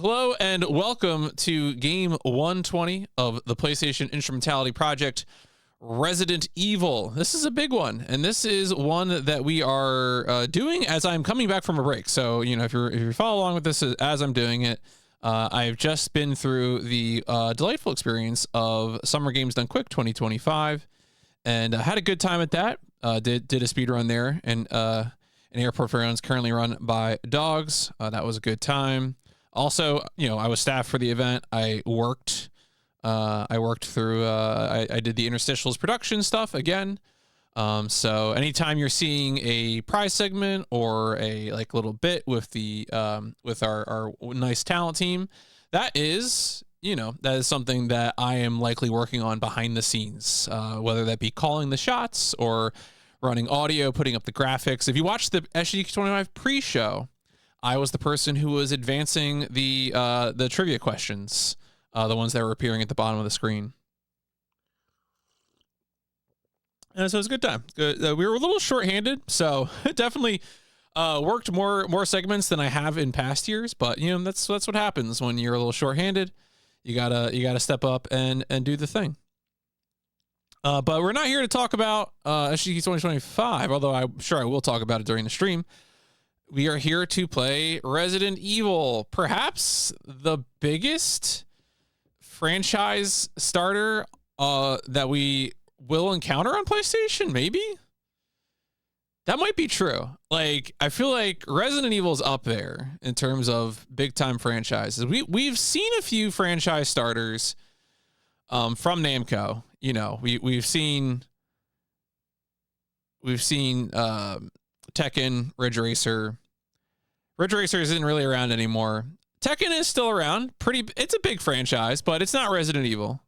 Hello and welcome to game 120 of the PlayStation Instrumentality Project, Resident Evil. This is a big one, and this is one that we are doing as I'm coming back from a break. So, you know, if you follow along with this as I'm doing it, I've just been through the delightful experience of Summer Games Done Quick 2025, and had a good time at that. Did a speed run there, and an airport for runs currently run by dogs. That was a good time. Also, you know, I was staff for the event. I worked through, I did the interstitials production stuff again. So anytime you're seeing a prize segment or a like little bit with the, with our nice talent team, that is, you know, that is something that I am likely working on behind the scenes, whether that be calling the shots or running audio, putting up the graphics. If you watch the SG25 pre-show, I was the person who was advancing the trivia questions, the ones that were appearing at the bottom of the screen. And so it was a good time. Good. We were a little short-handed, so definitely worked more segments than I have in past years. But you know, that's what happens when you're a little short-handed. You gotta step up and do the thing. But we're not here to talk about SG 2025, although I'm sure I will talk about it during the stream. We are here to play Resident Evil, perhaps the biggest franchise starter that we will encounter on PlayStation, maybe? That might be true. Like, I feel like Resident Evil is up there in terms of big-time franchises. We've seen a few franchise starters from Namco. You know, we've seen Tekken, Ridge Racer. Ridge Racer isn't really around anymore. Tekken is still around. It's a big franchise, but it's not Resident Evil.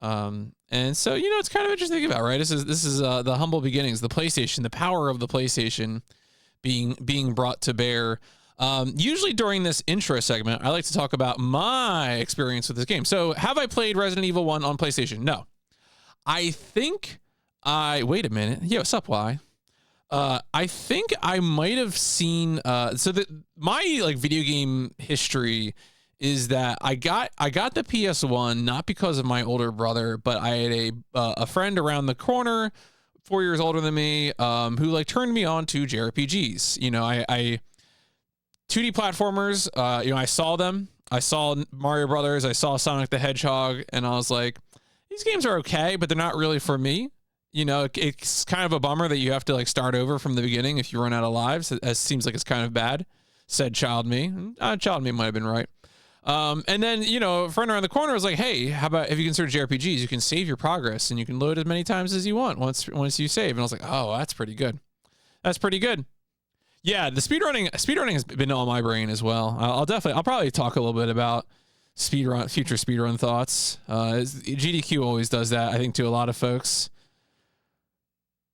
And so, you know, it's kind of interesting to think about, right? This is the humble beginnings, the PlayStation, the power of the PlayStation being brought to bear. Usually during this intro segment, I like to talk about my experience with this game. So, have I played Resident Evil 1 on PlayStation? No. I think wait a minute. Yo, what's up, Y? I think I might have seen my like video game history is that I got the PS1 not because of my older brother, but I had a friend around the corner, 4 years older than me, who like turned me on to JRPGs. You know, I 2D platformers, you know, I saw them. I saw Mario Brothers, I saw Sonic the Hedgehog, and I was like, these games are okay, but they're not really for me. You know, it's kind of a bummer that you have to like start over from the beginning if you run out of lives. It seems like it's kind of bad, said Child Me. Child Me might have been right. And then, you know, a friend around the corner was like, hey, how about if you consider JRPGs, you can save your progress and you can load as many times as you want once you save. And I was like, oh, that's pretty good. That's pretty good. Yeah, the speedrunning has been on my brain as well. I'll probably talk a little bit about future speedrun thoughts. GDQ always does that, I think, to a lot of folks.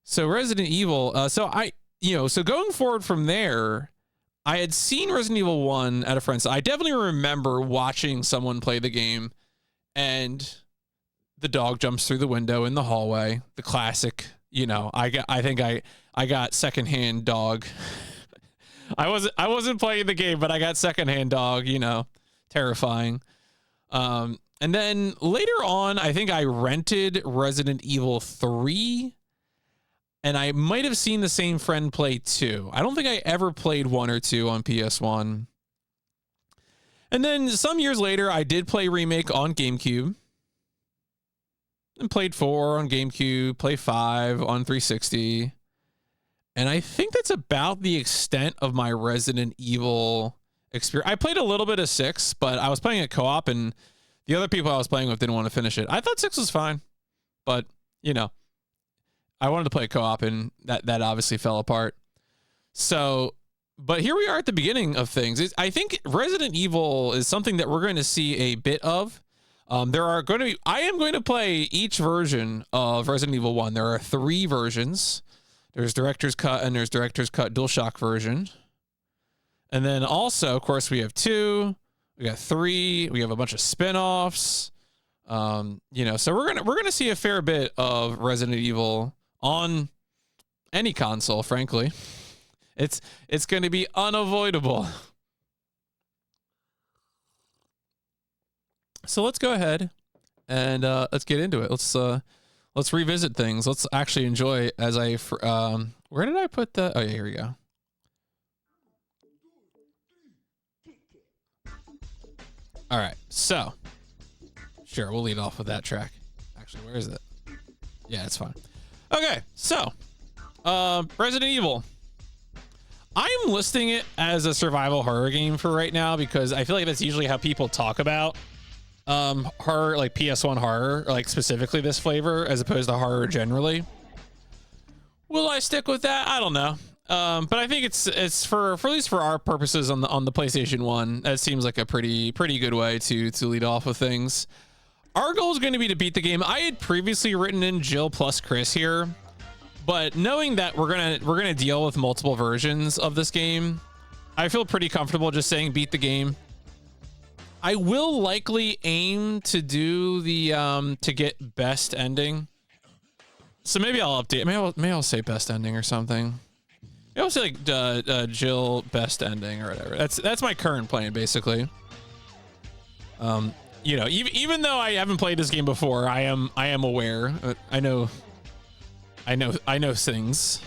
So Resident Evil, so going forward from there, I had seen Resident Evil 1 at a friend's. I definitely remember watching someone play the game and the dog jumps through the window in the hallway, the classic, you know, I think I got secondhand dog. I wasn't playing the game, but I got secondhand dog, you know, terrifying. And then later on, I think I rented Resident Evil 3. And I might have seen the same friend play 2. I don't think I ever played 1 or 2 on PS1. And then some years later, I did play Remake on GameCube. And played 4 on GameCube, play 5 on 360. And I think that's about the extent of my Resident Evil experience. I played a little bit of 6, but I was playing it co-op, and the other people I was playing with didn't want to finish it. I thought 6 was fine, but, you know, I wanted to play co-op, and that obviously fell apart. So, but here we are at the beginning of things. I think Resident Evil is something that we're going to see a bit of. I am going to play each version of Resident Evil 1. There are 3 versions. There's Director's Cut and there's Director's Cut DualShock version. And then also, of course, we have 2, we got 3, we have a bunch of spin-offs. You know, so we're gonna see a fair bit of Resident Evil on any console, frankly. It's going to be unavoidable. So let's go ahead and let's get into it. Let's revisit things. Let's actually enjoy as where did I put the? Oh yeah, here we go. All right, so sure, we'll lead off with that track. Actually, where is it? Yeah, it's fine. Okay, so Resident Evil. I'm listing it as a survival horror game for right now because I feel like that's usually how people talk about horror, like PS1 horror, or like specifically this flavor as opposed to horror generally. Will I stick with that? I don't know. But I think it's for at least for our purposes on the PlayStation 1, that seems like a pretty good way to lead off with things. Our goal is going to be to beat the game. I had previously written in Jill plus Chris here, but knowing that we're gonna deal with multiple versions of this game, I feel pretty comfortable just saying beat the game. I will likely aim to do the to get best ending. So maybe I'll update. Maybe I'll say best ending or something. Maybe I'll say like Jill best ending or whatever. That's my current plan basically. You know, even though I haven't played this game before, I am aware. I know things.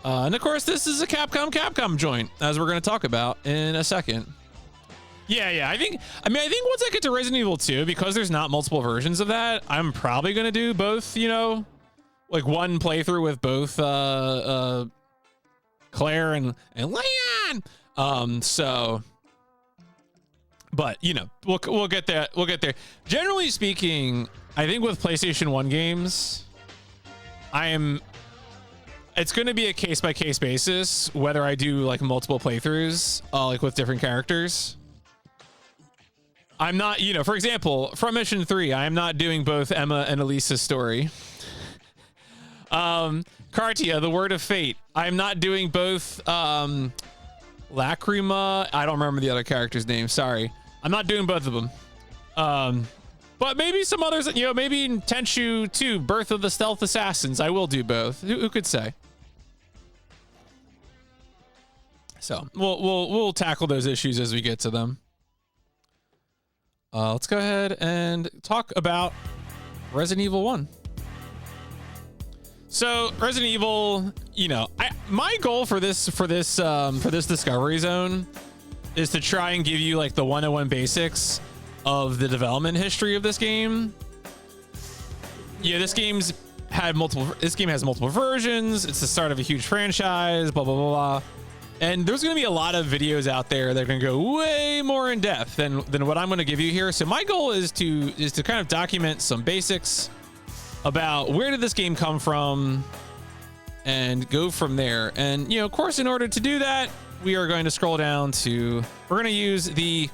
And of course, this is a Capcom joint, as we're going to talk about in a second. Yeah. I think once I get to Resident Evil 2, because there's not multiple versions of that, I'm probably going to do both, you know, like one playthrough with both Claire and Leon. So, but you know, we'll get there. We'll get there. Generally speaking, I think with PlayStation 1 games, it's going to be a case by case basis whether I do like multiple playthroughs, like with different characters. I'm not, you know, for example, from Mission 3, I am not doing both Emma and Elisa's story. Cartia, the Word of Fate, I'm not doing both Lacrima. I don't remember the other character's name. Sorry. I'm not doing both of them. But maybe some others, you know, maybe in Tenchu 2, Birth of the Stealth Assassins, I will do both. Who could say? So we'll tackle those issues as we get to them. Let's go ahead and talk about Resident Evil 1. So Resident Evil, you know, my goal for this Discovery Zone is to try and give you like the 101 basics of the development history of this game. Yeah, this game has multiple versions. It's the start of a huge franchise, blah blah blah blah. And there's going to be a lot of videos out there that are going to go way more in depth than what I'm going to give you here. So my goal is to kind of document some basics about where did this game come from and go from there. And, you know, of course, in order to do that, we are going to scroll down to, we're going to use the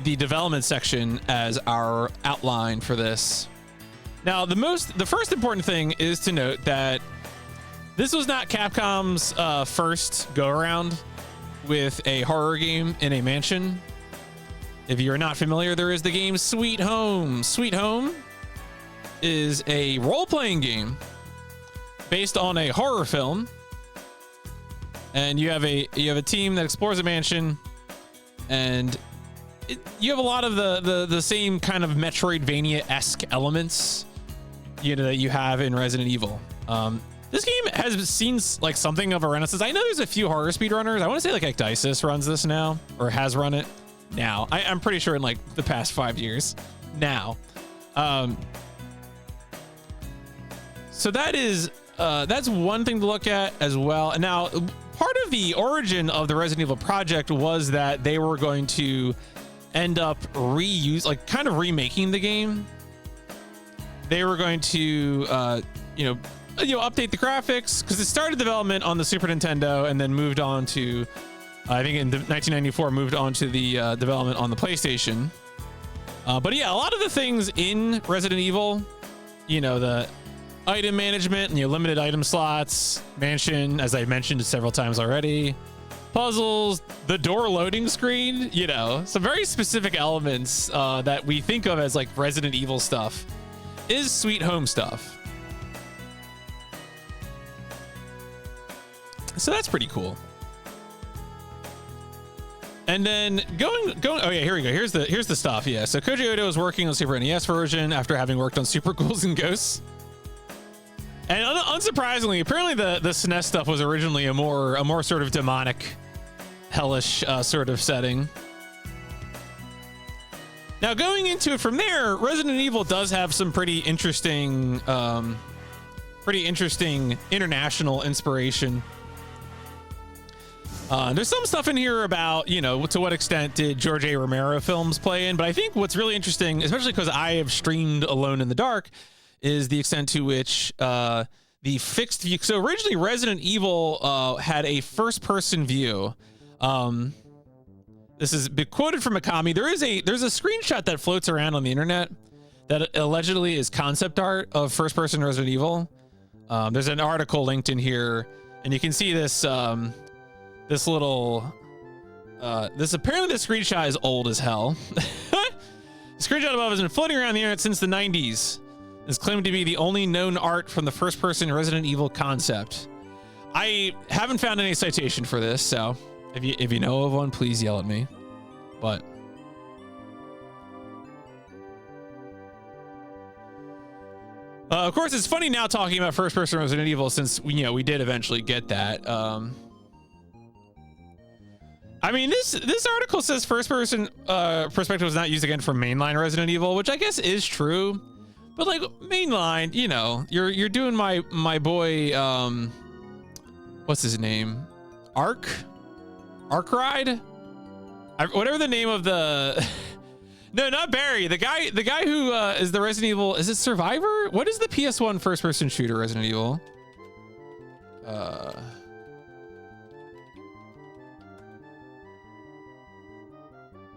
development section as our outline for this. Now, the first important thing is to note that this was not Capcom's first go around with a horror game in a mansion. If you're not familiar, there is the game Sweet Home. Sweet Home is a role-playing game based on a horror film, and you have a team that explores a mansion, and you have a lot of the same kind of Metroidvania-esque elements, you know, that you have in Resident Evil. This game has seen like something of a renaissance. I know there's a few horror speedrunners. I want to say like Ecdysis runs this now, or has run it now. I'm pretty sure in like the past 5 years now. So that's one thing to look at as well. And now part of the origin of the Resident Evil project was that they were going to end up kind of remaking the game. They were going to, update the graphics, because it started development on the Super Nintendo and then moved on to, I think in 1994, moved on to the development on the PlayStation. But yeah, a lot of the things in Resident Evil, you know, the item management and limited item slots, mansion, as I mentioned several times already, puzzles, the door loading screen, you know, some very specific elements that we think of as like Resident Evil stuff is Sweet Home stuff. So that's pretty cool. And then going. Oh yeah, here we go. Here's the stuff. Yeah. So Koji Odo is working on Super NES version after having worked on Super Ghouls and Ghosts. And unsurprisingly, apparently the SNES stuff was originally a more sort of demonic, hellish sort of setting. Now going into it from there, Resident Evil does have some pretty interesting international inspiration. There's some stuff in here about, you know, to what extent did George A. Romero films play in, but I think what's really interesting, especially because I have streamed Alone in the Dark, is the extent to which the fixed view. So originally Resident Evil had a first-person view. This is quoted from Mikami. There's a screenshot that floats around on the internet that allegedly is concept art of first-person Resident Evil. There's an article linked in here, and you can see this. This little, apparently the screenshot is old as hell. The screenshot above has been floating around the internet since the 90s. It's claimed to be the only known art from the first-person Resident Evil concept. I haven't found any citation for this, so if you know of one, please yell at me. But of course, it's funny now talking about first-person Resident Evil since we did eventually get that. I mean, this article says first-person perspective was not used again for mainline Resident Evil, which I guess is true. But like mainline, you know, you're doing my boy, what's his name, Ark Ride, whatever the name of the. No, not Barry. The guy who is the Resident Evil. Is it Survivor? What is the PS1 first-person shooter Resident Evil?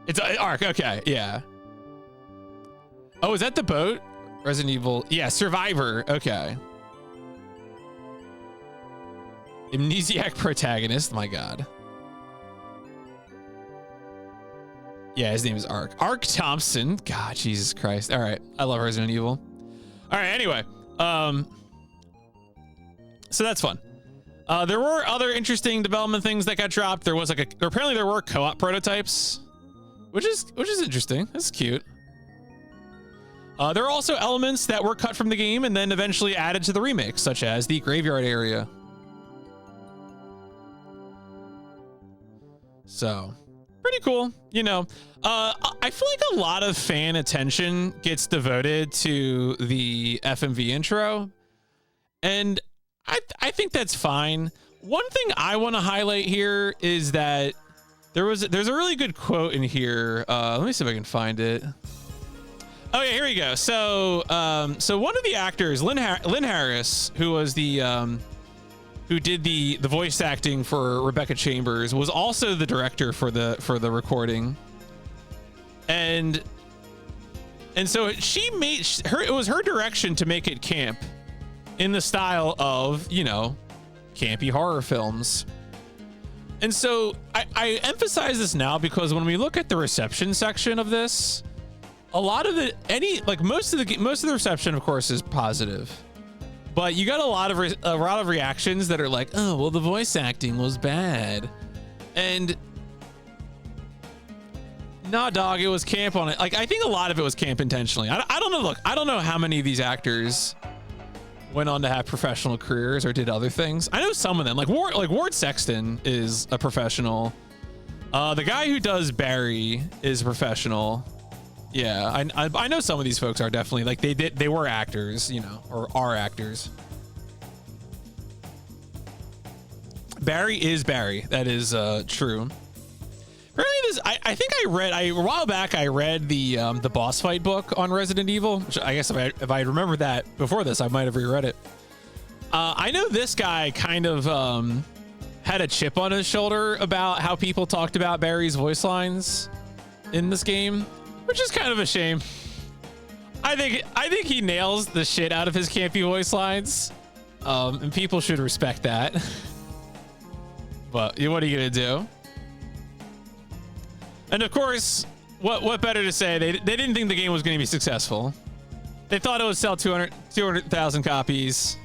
It's Ark. Okay, yeah. Oh, is that the boat? Resident Evil. Yeah, Survivor. Okay. Amnesiac protagonist. My God. Yeah, his name is Ark. Ark Thompson. God, Jesus Christ. All right. I love Resident Evil. All right. Anyway. So that's fun. There were other interesting development things that got dropped. There was apparently there were co-op prototypes. Which is interesting. That's cute. There are also elements that were cut from the game and then eventually added to the remake, such as the graveyard area. So, pretty cool. You know, I feel like a lot of fan attention gets devoted to the FMV intro, and I think that's fine. One thing I want to highlight here is that there's a really good quote in here. Let me see if I can find it. Oh yeah, here we go. So one of the actors, Lynn Harris, who was the who did the voice acting for Rebecca Chambers, was also the director for the recording. And so it was her direction to make it camp in the style of, you know, campy horror films. And so I emphasize this now because when we look at the reception section of this, a lot of most of the reception, of course, is positive, but you got a lot of reactions that are like, oh, well, the voice acting was bad, and nah, dog, it was camp on it. Like, I think a lot of it was camp intentionally. I don't know. Look, I don't know how many of these actors went on to have professional careers or did other things. I know some of them, like Ward Sexton is a professional. The guy who does Barry is a professional. Yeah, I know some of these folks are definitely, like, they were actors, you know, or are actors. Barry is Barry. That is true. Apparently, I think a while back I read the boss fight book on Resident Evil, which I guess if I remember that before this, I might have reread it. I know this guy kind of had a chip on his shoulder about how people talked about Barry's voice lines in this game, which is kind of a shame. I think he nails the shit out of his campy voice lines, and people should respect that. But what are you gonna do? And of course, what better to say? They didn't think the game was going to be successful. They thought it would sell 200,000 copies.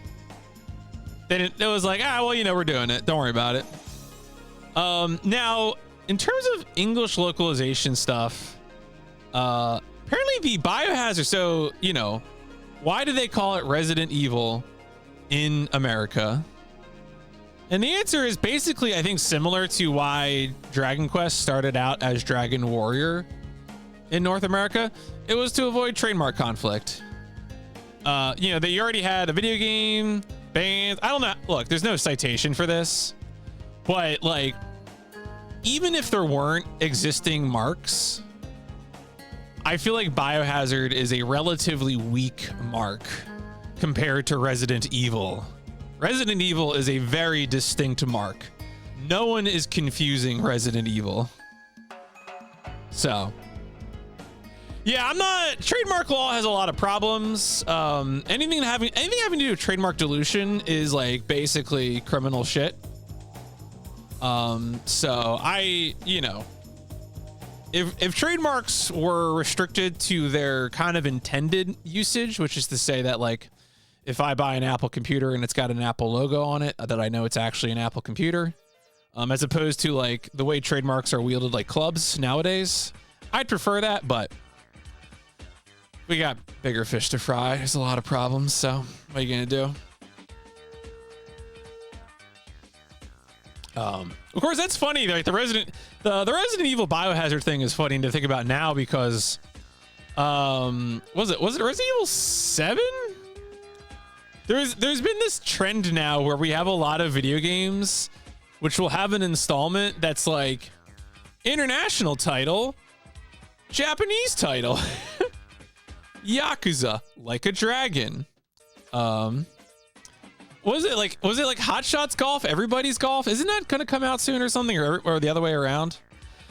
It was like, well, you know, we're doing it. Don't worry about it. Now, in terms of English localization stuff, apparently the Biohazard, so, you know, why do they call it Resident Evil in America? And the answer is basically, I think, similar to why Dragon Quest started out as Dragon Warrior in North America. It was to avoid trademark conflict. You know, they already had a video game, bands. I don't know. Look, there's no citation for this, but like, even if there weren't existing marks, I feel like Biohazard is a relatively weak mark compared to Resident Evil. Resident Evil is a very distinct mark. No one is confusing Resident Evil. So, yeah, I'm not. Trademark law has a lot of problems. Anything having to do with trademark dilution is like basically criminal shit. So you know, if trademarks were restricted to their kind of intended usage, which is to say that like, if I buy an Apple computer and it's got an Apple logo on it, that I know it's actually an Apple computer, as opposed to like the way trademarks are wielded like clubs nowadays, I'd prefer that, but we got bigger fish to fry. There's a lot of problems, so what are you gonna do? Of course, that's funny. Like the Resident Evil Biohazard thing is funny to think about now because, was it Resident Evil 7? There's been this trend now where we have a lot of video games which will have an installment that's like international title, Japanese title, Yakuza Like a Dragon. Was it like Hot Shots Golf, Everybody's Golf? Isn't that gonna come out soon or something, or the other way around?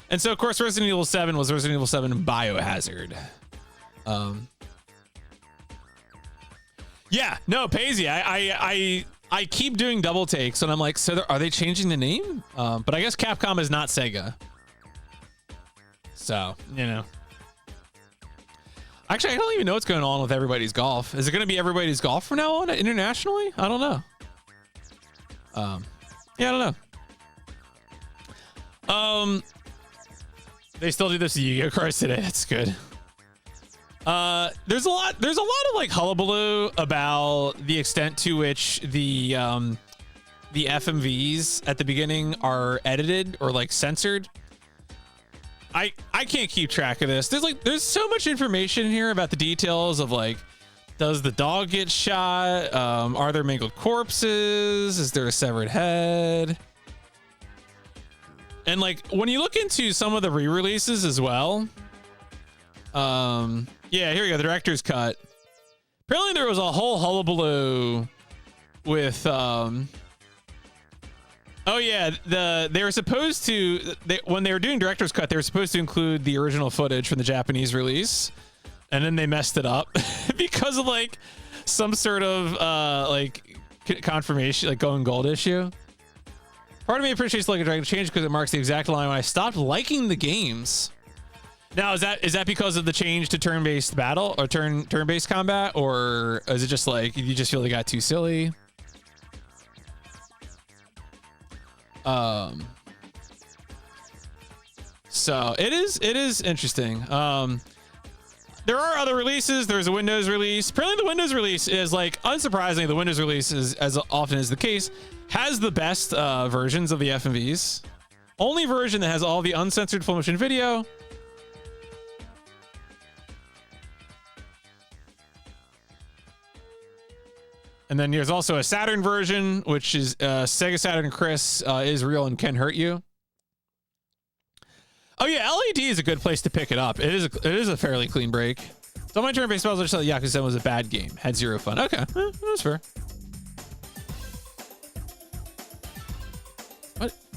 And so of course Resident Evil 7 was Resident Evil 7 Biohazard. Yeah, no, Paisy, I keep doing double takes and I'm like, so are they changing the name? But I guess Capcom is not Sega. So, you know. Actually, I don't even know what's going on with Everybody's Golf. Is it going to be Everybody's Golf from now on internationally? I don't know. Yeah, I don't know. They still do this to Yu-Gi-Oh cards today. That's good. There's a lot of like hullabaloo about the extent to which the FMVs at the beginning are edited or like censored. I can't keep track of this. There's so much information here about the details of like, does the dog get shot? Are there mangled corpses? Is there a severed head? And like, when you look into some of the re-releases as well, yeah, here we go. The director's cut. Apparently there was a whole hullabaloo with, oh yeah, they were supposed to, when they were doing director's cut, they were supposed to include the original footage from the Japanese release, and then they messed it up because of like some sort of like confirmation, like going gold issue. Part of me appreciates Like a Dragon change because it marks the exact line when I stopped liking the games. Now, is that because of the change to turn-based battle or turn-based combat, or is it just like you just feel they got too silly? So it is interesting. There are other releases. There's a Windows release. Apparently the Windows release is like, unsurprisingly, the Windows release is, as often is the case, has the best versions of the FMVs. Only version that has all the uncensored full motion video. And then there's also a Saturn version, which is Sega Saturn Chris is real and can hurt you. Oh yeah, LED is a good place to pick it up. It is a fairly clean break. So my turn-based battles just thought Yakuza 7 was a bad game. Had zero fun. Okay, that's fair.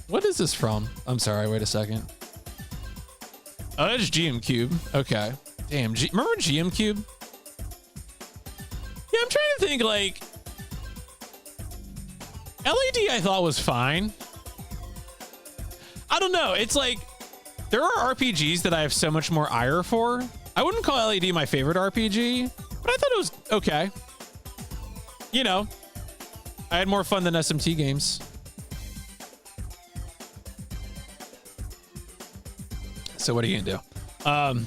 What is this from? I'm sorry, wait a second. Oh, that's GM Cube. Okay. Damn, remember GM Cube? Yeah, I'm trying to think, like, LED I thought was fine. I don't know. It's like, there are RPGs that I have so much more ire for. I wouldn't call LED my favorite RPG, but I thought it was okay. You know, I had more fun than SMT games. So what are you gonna do?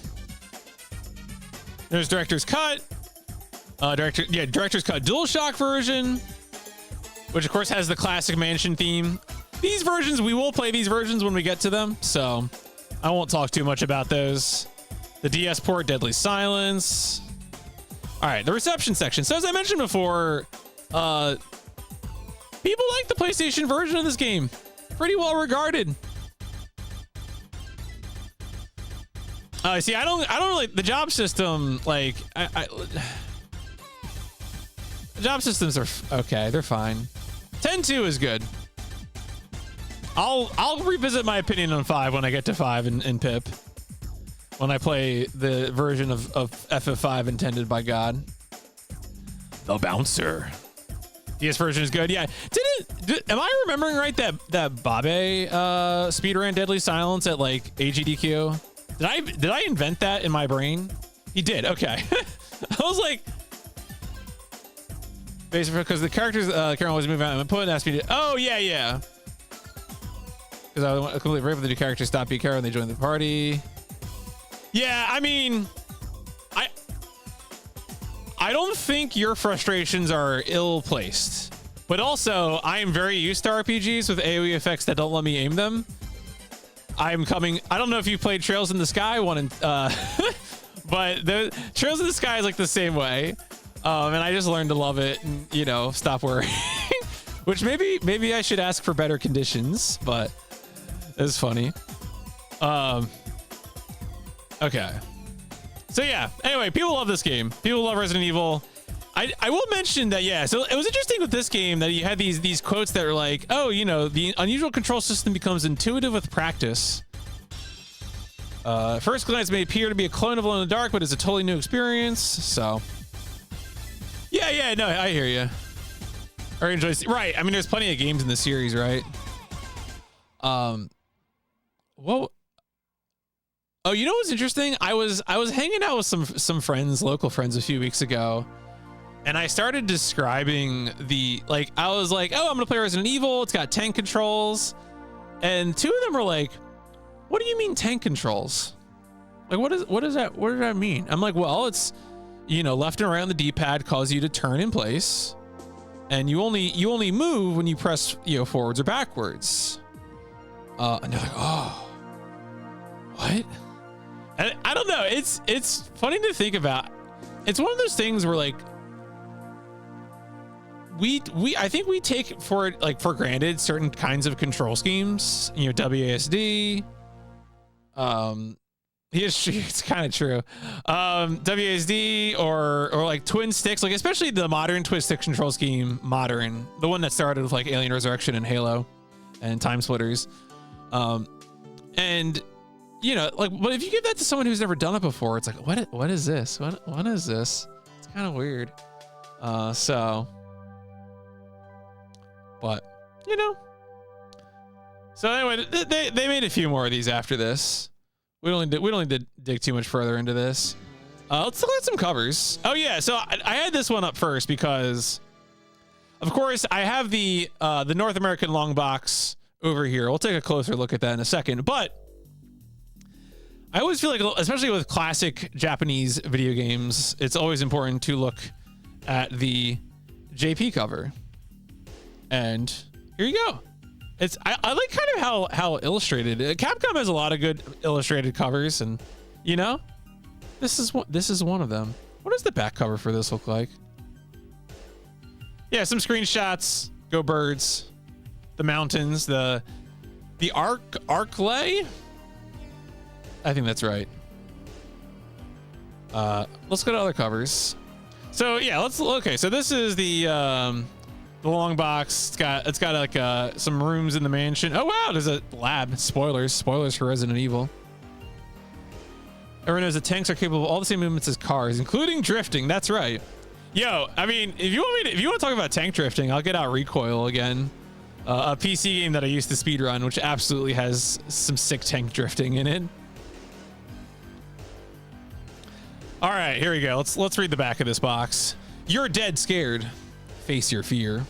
There's Director's Cut. Director's Cut DualShock version, which of course has the classic mansion theme. These versions, we will play these versions when we get to them, so I won't talk too much about those. The DS port, Deadly Silence. All right, the reception section. So as I mentioned before, people like the PlayStation version of this game. Pretty well regarded. See, I don't really, the job system, like, the job systems are okay. They're fine. 10.2 is good. I'll revisit my opinion on 5 when I get to 5 in PIP. When I play the version of FF5 intended by God. The Bouncer. DS version is good. Yeah. Am I remembering right that Babe speedran Deadly Silence at like AGDQ? Did I invent that in my brain? He did. Okay. I was like, basically because the characters Karen always move out and put and ask me to. Oh yeah. Because I completely rape with the new characters stop being Karen when they join the party. Yeah, I mean, I don't think your frustrations are ill-placed, but also I am very used to RPGs with AoE effects that don't let me aim them. I don't know if you played Trails in the Sky one, but the Trails in the Sky is like the same way, and I just learned to love it and, you know, stop worrying. Which maybe I should ask for better conditions, but it's funny. Okay. So yeah, anyway, people love this game. People love Resident Evil. I will mention that, yeah, so it was interesting with this game that you had these quotes that were like, oh, you know, the unusual control system becomes intuitive with practice. First glance may appear to be a clone of Alone in the Dark, but it's a totally new experience. So yeah, no, I hear you. Or enjoy, right? I mean, there's plenty of games in the series, right? Well, oh, you know what's interesting? I was hanging out with some friends, local friends, a few weeks ago, and I started describing I was like, oh, I'm gonna play Resident Evil. It's got tank controls, and two of them were like, what do you mean tank controls? Like, what does that mean? I'm like, well, it's, you know, left and right on the D-pad cause you to turn in place, and you only move when you press, you know, forwards or backwards. And they're like, oh, what? And I don't know. It's funny to think about. It's one of those things where like I think we take for granted certain kinds of control schemes. You know, WASD. It's kind of true. WASD or like twin sticks, like especially the modern twin stick control scheme, the one that started with like Alien Resurrection and Halo and Time Splitters. And you know, like, but if you give that to someone who's never done it before, it's like, what is this? What is this? It's kind of weird. So, but you know, so anyway, they made a few more of these after this. We don't need to dig too much further into this. Let's look at some covers. Oh yeah, so I had this one up first because, of course, I have the North American long box over here. We'll take a closer look at that in a second, but I always feel like, especially with classic Japanese video games, it's always important to look at the JP cover. And here you go. I like kind of how illustrated. Capcom has a lot of good illustrated covers, and you know, this is one of them. What does the back cover for this look like? Yeah, some screenshots. Go birds. The mountains. The Arclay. I think that's right. Let's go to other covers. So yeah, okay. So this is the long box. It's got like some rooms in the mansion. Oh wow, there's a lab. Spoilers for Resident Evil. Everyone knows that tanks are capable of all the same movements as cars, including drifting. That's right. Yo, I mean, if you want to talk about tank drifting, I'll get out Recoil again. A PC game that I used to speedrun, which absolutely has some sick tank drifting in it. All right, here we go. Let's read the back of this box. You're dead scared. Face your fear.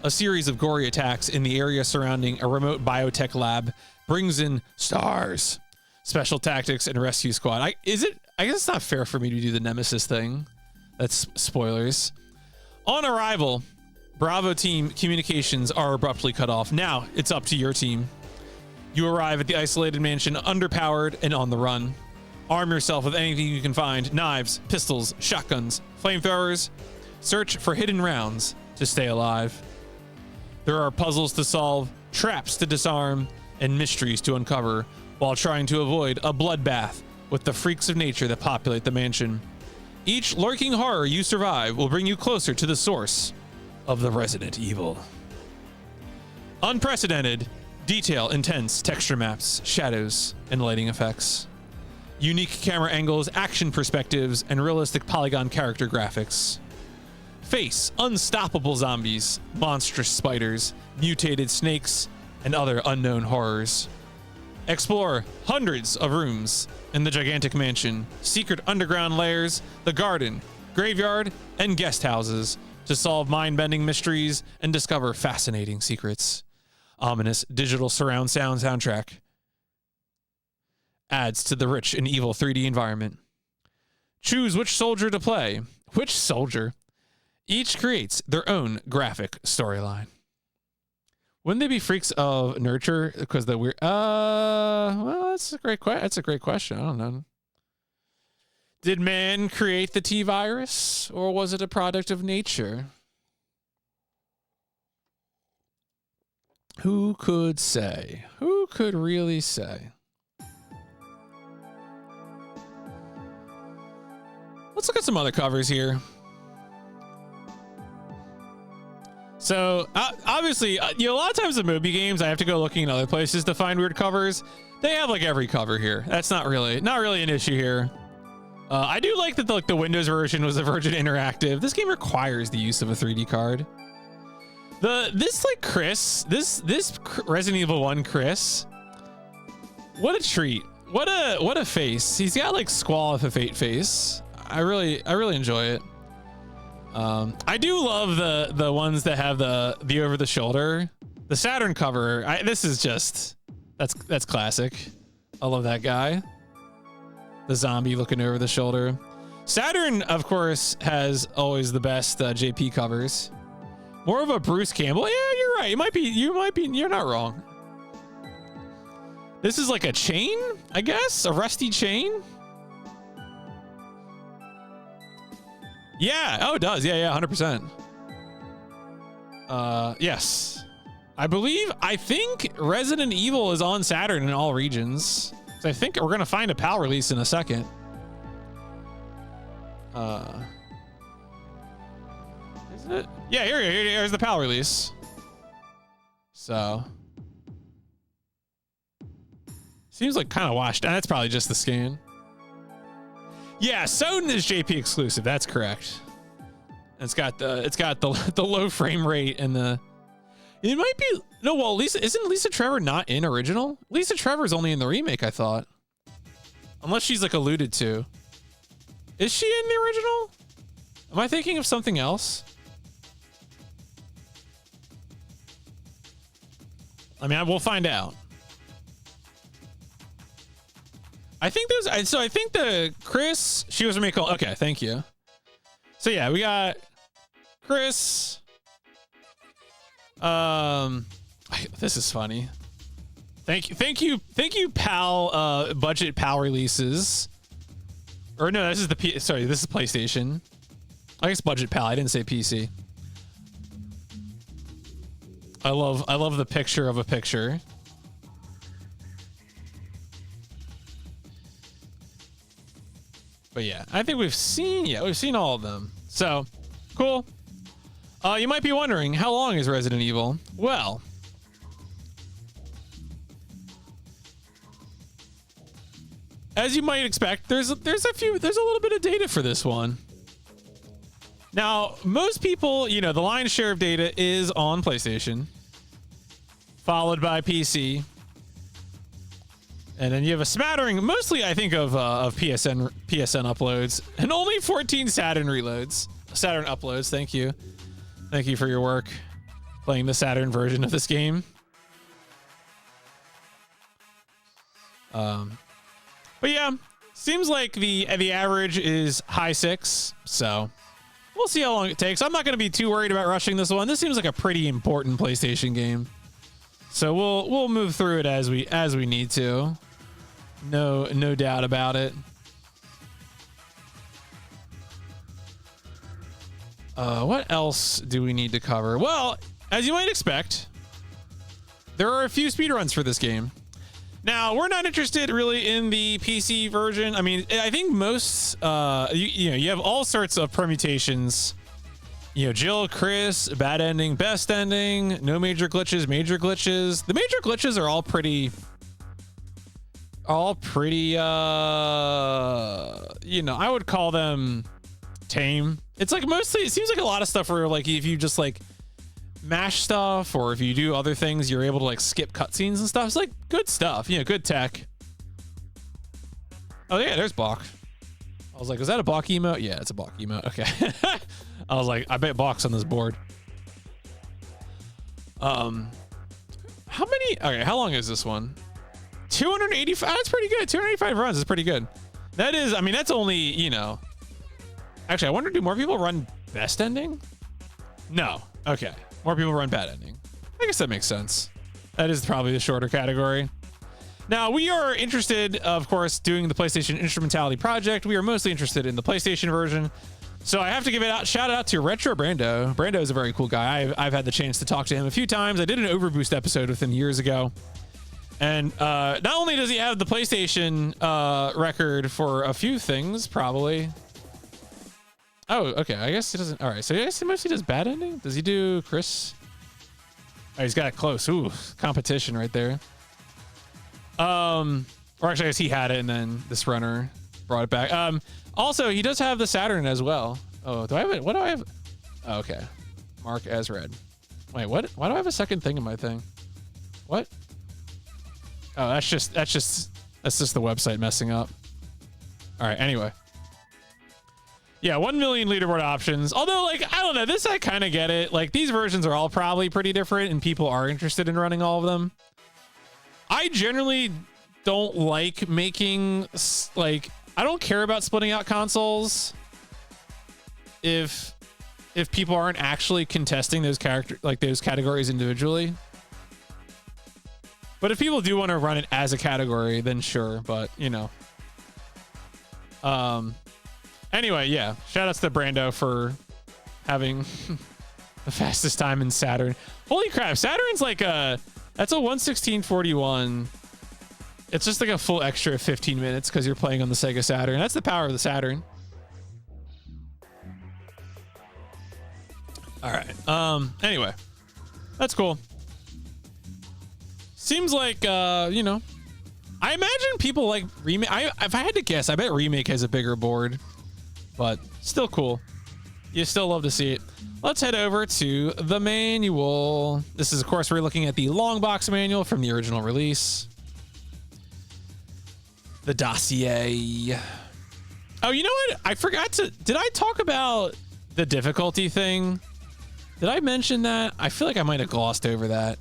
A series of gory attacks in the area surrounding a remote biotech lab brings in stars. Special Tactics, and Rescue Squad. I guess it's not fair for me to do the Nemesis thing. That's spoilers. On arrival, Bravo team communications are abruptly cut off. Now it's up to your team. You arrive at the isolated mansion, underpowered and on the run. Arm yourself with anything you can find: knives, pistols, shotguns, flamethrowers. Search for hidden rounds to stay alive. There are puzzles to solve, traps to disarm, and mysteries to uncover, while trying to avoid a bloodbath with the freaks of nature that populate the mansion. Each lurking horror you survive will bring you closer to the source of the resident evil. Unprecedented, detail intense texture maps, shadows, and lighting effects. Unique camera angles, action perspectives, and realistic polygon character graphics. Face unstoppable zombies, monstrous spiders, mutated snakes, and other unknown horrors. Explore hundreds of rooms in the gigantic mansion, secret underground layers, the garden, graveyard, and guest houses to solve mind-bending mysteries and discover fascinating secrets. Ominous digital surround sound soundtrack adds to the rich and evil 3D environment. Choose which soldier to play. Which soldier? Each creates their own graphic storyline. Wouldn't they be freaks of nurture? Because the weird. Well, that's a great question. I don't know. Did man create the T virus, or was it a product of nature? Who could say? Who could really say? Let's look at some other covers here. So obviously, a lot of times in movie games, I have to go looking in other places to find weird covers. They have like every cover here. That's not really an issue here. I do like that the Windows version was a Virgin Interactive. This game requires the use of a 3D card. This Resident Evil 1 Chris, what a treat. What a face. He's got like Squall of a Fate face. I really enjoy it. I do love the ones that have the over the shoulder. The Saturn cover, this is just that's classic. I love that guy. The zombie looking over the shoulder. Saturn, of course, has always the best JP covers. More of a Bruce Campbell. Yeah, you're right. You're not wrong. This is like a chain, I guess, a rusty chain. Yeah. Oh, it does. Yeah. 100%. Yes. I think Resident Evil is on Saturn in all regions. So I think we're gonna find a PAL release in a second. Is it? Yeah. Here's the PAL release. So seems like kind of washed. And that's probably just the scan. Yeah, Soden is JP exclusive. That's correct. It's got the low frame rate and it might be no. Well, isn't Lisa Trevor not in original? Lisa Trevor's only in the remake, I thought, unless she's like alluded to. Is she in the original? Am I thinking of something else? I mean, we'll find out. I think the Chris, she was remake. Okay, thank you. So yeah, we got Chris. This is funny. Thank you, PAL. Budget PAL releases. Or no, this is this is PlayStation. I guess budget PAL. I didn't say PC. I love the picture of a picture. But yeah, I think we've seen all of them. So, cool. You might be wondering, how long is Resident Evil? Well, as you might expect, there's a little bit of data for this one. Now, most people, the lion's share of data is on PlayStation, followed by PC. And then you have a smattering, mostly I think of PSN uploads, and only 14 Saturn uploads. Thank you for your work playing the Saturn version of this game. But yeah, seems like the average is high 6, so we'll see how long it takes. I'm not going to be too worried about rushing this one. This seems like a pretty important PlayStation game, so we'll move through it as we need to. No doubt about it. What else do we need to cover? Well, as you might expect, there are a few speedruns for this game. Now, we're not interested really in the PC version. I mean, I think most, you have all sorts of permutations. You know, Jill, Chris, bad ending, best ending, no major glitches, major glitches. The major glitches are all pretty, you know, I would call them tame. It's like mostly, it seems like a lot of stuff where like if you just like mash stuff or if you do other things, you're able to like skip cutscenes and stuff. It's like good stuff, you know, good tech. Oh yeah, there's Bach. I was like, is that a Bach emote? Yeah, it's a Bach emote. Okay. I was like, I bet Bach's on this board. How many? Okay, how long is this one? 285. That's pretty good. 285 runs is pretty good. That is, I mean, that's only, you know. Actually, I wonder, do more people run best ending? No. Okay. More people run bad ending. I guess that makes sense. That is probably the shorter category. Now, we are interested, of course, doing the PlayStation Instrumentality Project. We are mostly interested in the PlayStation version. So I have to give it out, shout out to Retro Brando. Brando is a very cool guy. I've had the chance to talk to him a few times. I did an Overboost episode with him years ago. And not only does he have the PlayStation record for a few things, probably. Oh, okay. I guess he doesn't. All right. So I guess he mostly does bad ending. Does he do Chris? Oh, he's got it close. Ooh, competition right there. Or actually, I guess he had it, and then this runner brought it back. Also, he does have the Saturn as well. Oh, do I have it? What do I have? Oh, okay. Mark as red. Wait, what? Why do I have a second thing in my thing? What? Oh, that's just the website messing up. All right. Anyway. Yeah, 1 million leaderboard options. Although, like, I don't know, this I kind of get it. Like, these versions are all probably pretty different, and people are interested in running all of them. I generally don't like making, like, I don't care about splitting out consoles if people aren't actually contesting those those categories individually. But if people do want to run it as a category, then sure. But, you know. Anyway, yeah. Shout outs to Brando for having the fastest time in Saturn. Holy crap. Saturn's like that's a 1:16:41. It's just like a full extra 15 minutes because you're playing on the Sega Saturn. That's the power of the Saturn. All right. Anyway, that's cool. Seems like, you know, I imagine people like Remake. If I had to guess, I bet Remake has a bigger board. But still cool. You still love to see it. Let's head over to the manual. This is, of course, we're looking at the long box manual from the original release. The dossier. Oh, you know what? I forgot to... Did I talk about the difficulty thing? Did I mention that? I feel like I might have glossed over that.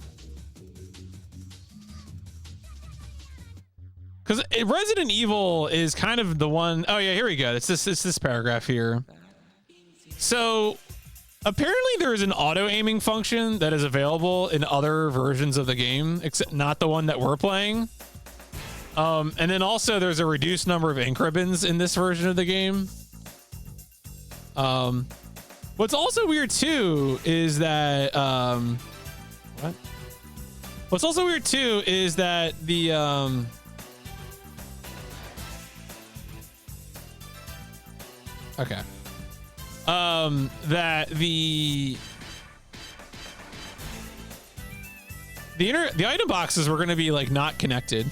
Because Resident Evil is kind of the one. Oh yeah, here we go. It's this paragraph here. So apparently there is an auto aiming function that is available in other versions of the game, except not the one that we're playing. And then also there's a reduced number of ink ribbons in this version of the game. What's also weird too is that what? What's also weird too is that the okay. That the item boxes were going to be like not connected.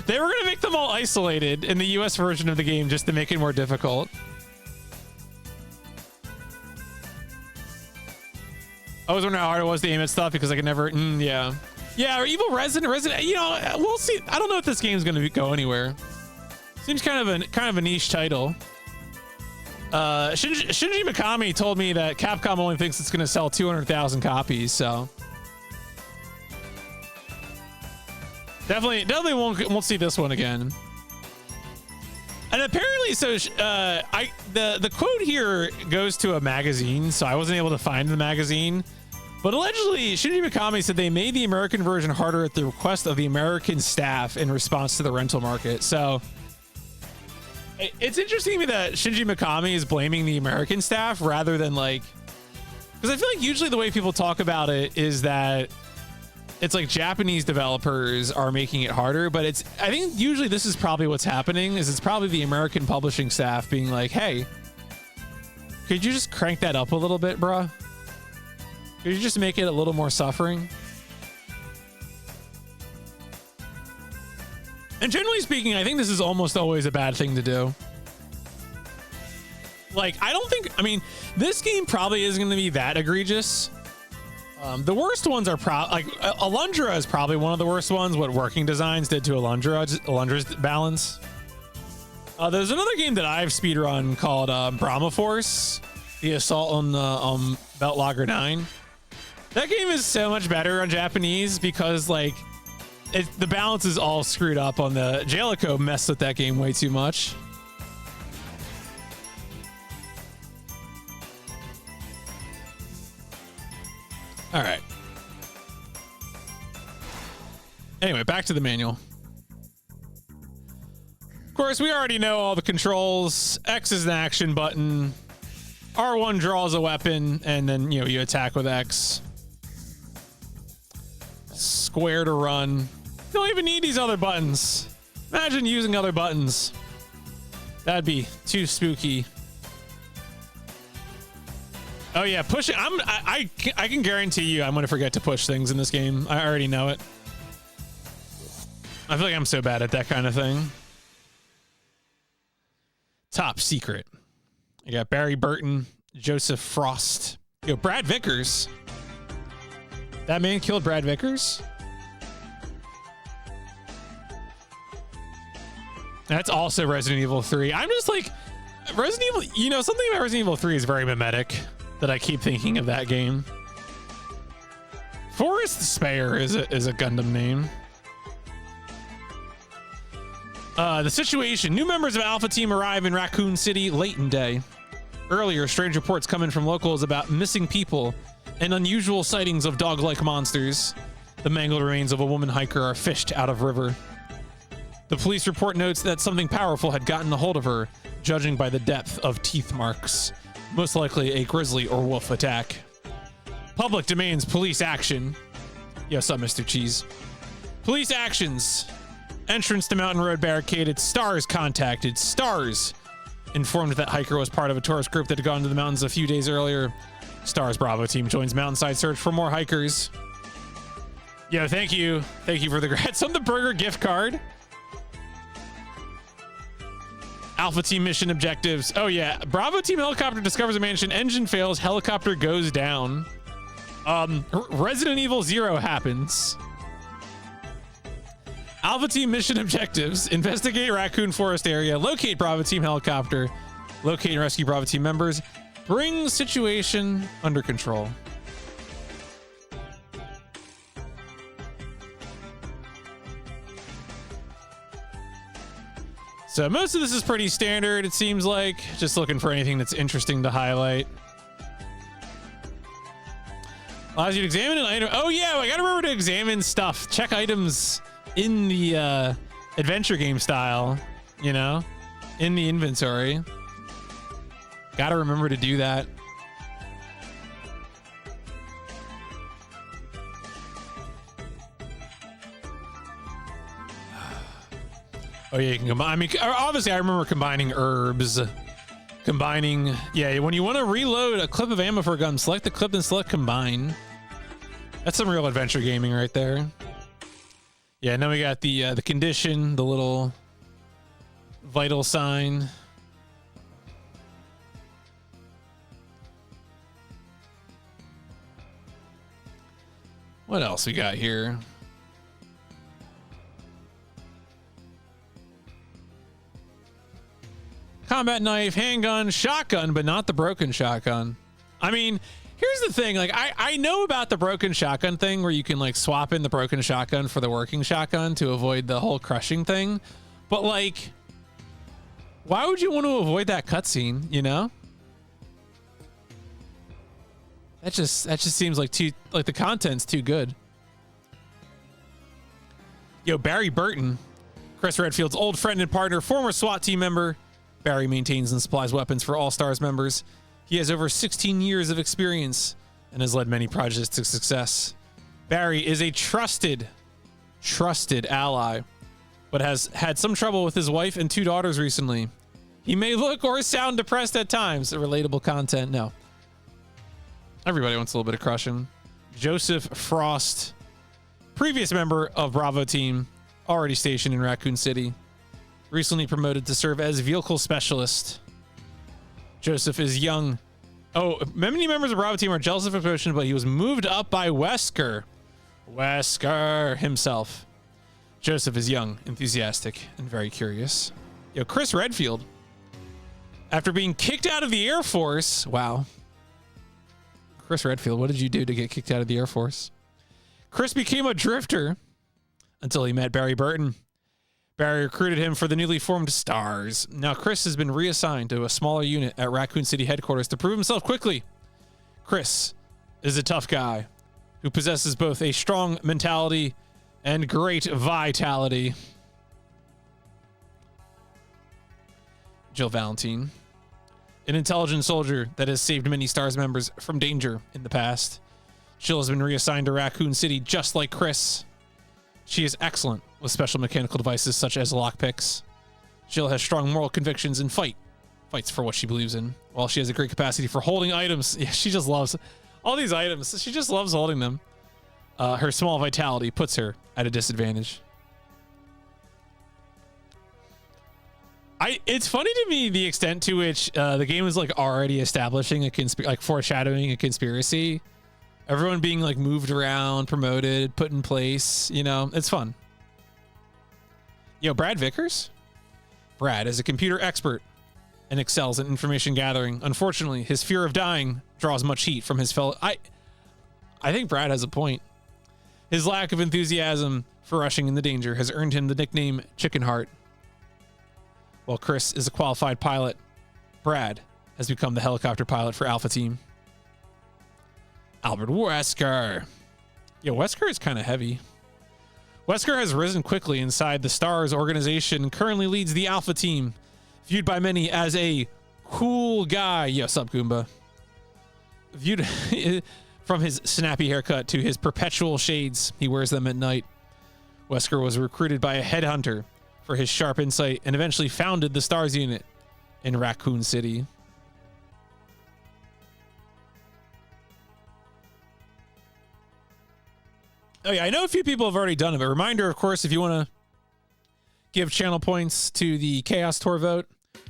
They were going to make them all isolated in the US version of the game just to make it more difficult. I was wondering how hard it was to aim at stuff because I could never. Yeah. Or Evil Resident. You know, we'll see. I don't know if this game is going to go anywhere. Seems kind of a niche title. Shinji Mikami told me that Capcom only thinks it's going to sell 200,000 copies, so definitely won't see this one again. And apparently, so the quote here goes to a magazine, so I wasn't able to find the magazine. But allegedly, Shinji Mikami said they made the American version harder at the request of the American staff in response to the rental market. So it's interesting to me that Shinji Mikami is blaming the American staff rather than like, because I feel like usually the way people talk about it is that it's like Japanese developers are making it harder, but I think usually this is probably what's happening is it's probably the American publishing staff being like, hey, could you just crank that up a little bit, bruh? Could you just make it a little more suffering? And generally speaking, I think this is almost always a bad thing to do. Like, I mean, this game probably isn't going to be that egregious. The worst ones are like Alundra is probably one of the worst ones. What Working Designs did to Alundra's balance. There's another game that I've speedrun called Brahma Force, the assault on Belt Lager 9. That game is so much better on Japanese because like the balance is all screwed up on the Jellicoe messed with that game way too much. All right. Anyway, back to the manual. Of course, we already know all the controls. X is an action button. R1 draws a weapon, and then you attack with X. Square to run. You don't even need these other buttons. Imagine using other buttons. That'd be too spooky. Oh yeah, pushing. I can guarantee you I'm gonna forget to push things in this game. I already know it. I feel like I'm so bad at that kind of thing. Top secret. I got Barry Burton, Joseph Frost. Yo, Brad Vickers. That man killed Brad Vickers? That's also Resident Evil 3. I'm just like, Resident Evil, something about Resident Evil 3 is very mimetic that I keep thinking of that game. Forrest Spare is a Gundam name. The situation. New members of Alpha Team arrive in Raccoon City late in day. Earlier, strange reports come in from locals about missing people and unusual sightings of dog-like monsters. The mangled remains of a woman hiker are fished out of river. The police report notes that something powerful had gotten a hold of her, judging by the depth of teeth marks. Most likely a grizzly or wolf attack. Public demands police action. Yes, up, Mr. Cheese. Police actions. Entrance to Mountain Road barricaded. Stars contacted. Stars informed that hiker was part of a tourist group that had gone to the mountains a few days earlier. Stars Bravo team joins mountainside search for more hikers. Yo, thank you. Thank you for the grats on the burger gift card. Alpha team mission objectives. Oh yeah, Bravo team helicopter discovers a mansion. Engine fails. Helicopter goes down. Resident Evil 0 happens. Alpha team mission objectives. Investigate Raccoon Forest area. Locate Bravo team helicopter. Locate and rescue Bravo team members. Bring situation under control. So most of this is pretty standard, it seems like. Just looking for anything that's interesting to highlight. Allows you to examine an item. Oh yeah, I gotta remember to examine stuff. Check items in the adventure game style, in the inventory. Gotta remember to do that. Oh yeah, you can combine. I mean, obviously I remember combining herbs. Combining, yeah, when you want to reload a clip of ammo for a gun, select the clip and select combine. That's some real adventure gaming right there. Yeah, and then we got the condition, the little vital sign. What else we got here? Combat knife, handgun, shotgun, but not the broken shotgun. I mean, here's the thing. Like, I know about the broken shotgun thing where you can like swap in the broken shotgun for the working shotgun to avoid the whole crushing thing. But like, Why would you want to avoid that cutscene, you know? That just seems like the content's too good. Yo, Barry Burton, Chris Redfield's old friend and partner, former SWAT team member. Barry maintains and supplies weapons for All Stars members. He has over 16 years of experience and has led many projects to success. Barry is a trusted ally, but has had some trouble with his wife and 2 daughters recently. He may look or sound depressed at times. Relatable content, no. Everybody wants a little bit of crushing. Joseph Frost, previous member of Bravo team, already stationed in Raccoon City, recently promoted to serve as vehicle specialist. Joseph is young. Oh, many members of Bravo team are jealous of his promotion, but he was moved up by Wesker himself. Joseph is young, enthusiastic, and very curious. Yo, Chris Redfield, after being kicked out of the Air Force, wow. Chris Redfield, what did you do to get kicked out of the Air Force? Chris became a drifter until he met Barry Burton. Barry recruited him for the newly formed Stars. Now Chris has been reassigned to a smaller unit at Raccoon City headquarters to prove himself quickly. Chris is a tough guy who possesses both a strong mentality and great vitality. Jill Valentine, an intelligent soldier that has saved many Stars members from danger in the past. Jill has been reassigned to Raccoon City just like Chris. She is excellent with special mechanical devices such as lockpicks. Jill has strong moral convictions and fights for what she believes in, while she has a great capacity for holding items. Yeah, she just loves all these items. She just loves holding them. Her small vitality puts her at a disadvantage. It's funny to me the extent to which the game is like already establishing a foreshadowing a conspiracy. Everyone being like moved around, promoted, put in place. You know, it's fun. Yo, Brad Vickers. Brad is a computer expert and excels in information gathering. Unfortunately, his fear of dying draws much heat from his fellow. I think Brad has a point. His lack of enthusiasm for rushing into danger has earned him the nickname Chicken Heart. While Chris is a qualified pilot, Brad has become the helicopter pilot for Alpha Team. Albert Wesker. Yeah, Wesker is kind of heavy. Wesker has risen quickly inside the Stars organization and currently leads the Alpha Team, viewed by many as a cool guy. Yo, sup, Goomba. Viewed from his snappy haircut to his perpetual shades, he wears them at night. Wesker was recruited by a headhunter for his sharp insight and eventually founded the Stars unit in Raccoon City. Oh yeah, I know a few people have already done it, but reminder, of course, if you want to give channel points to the Chaos Tour vote,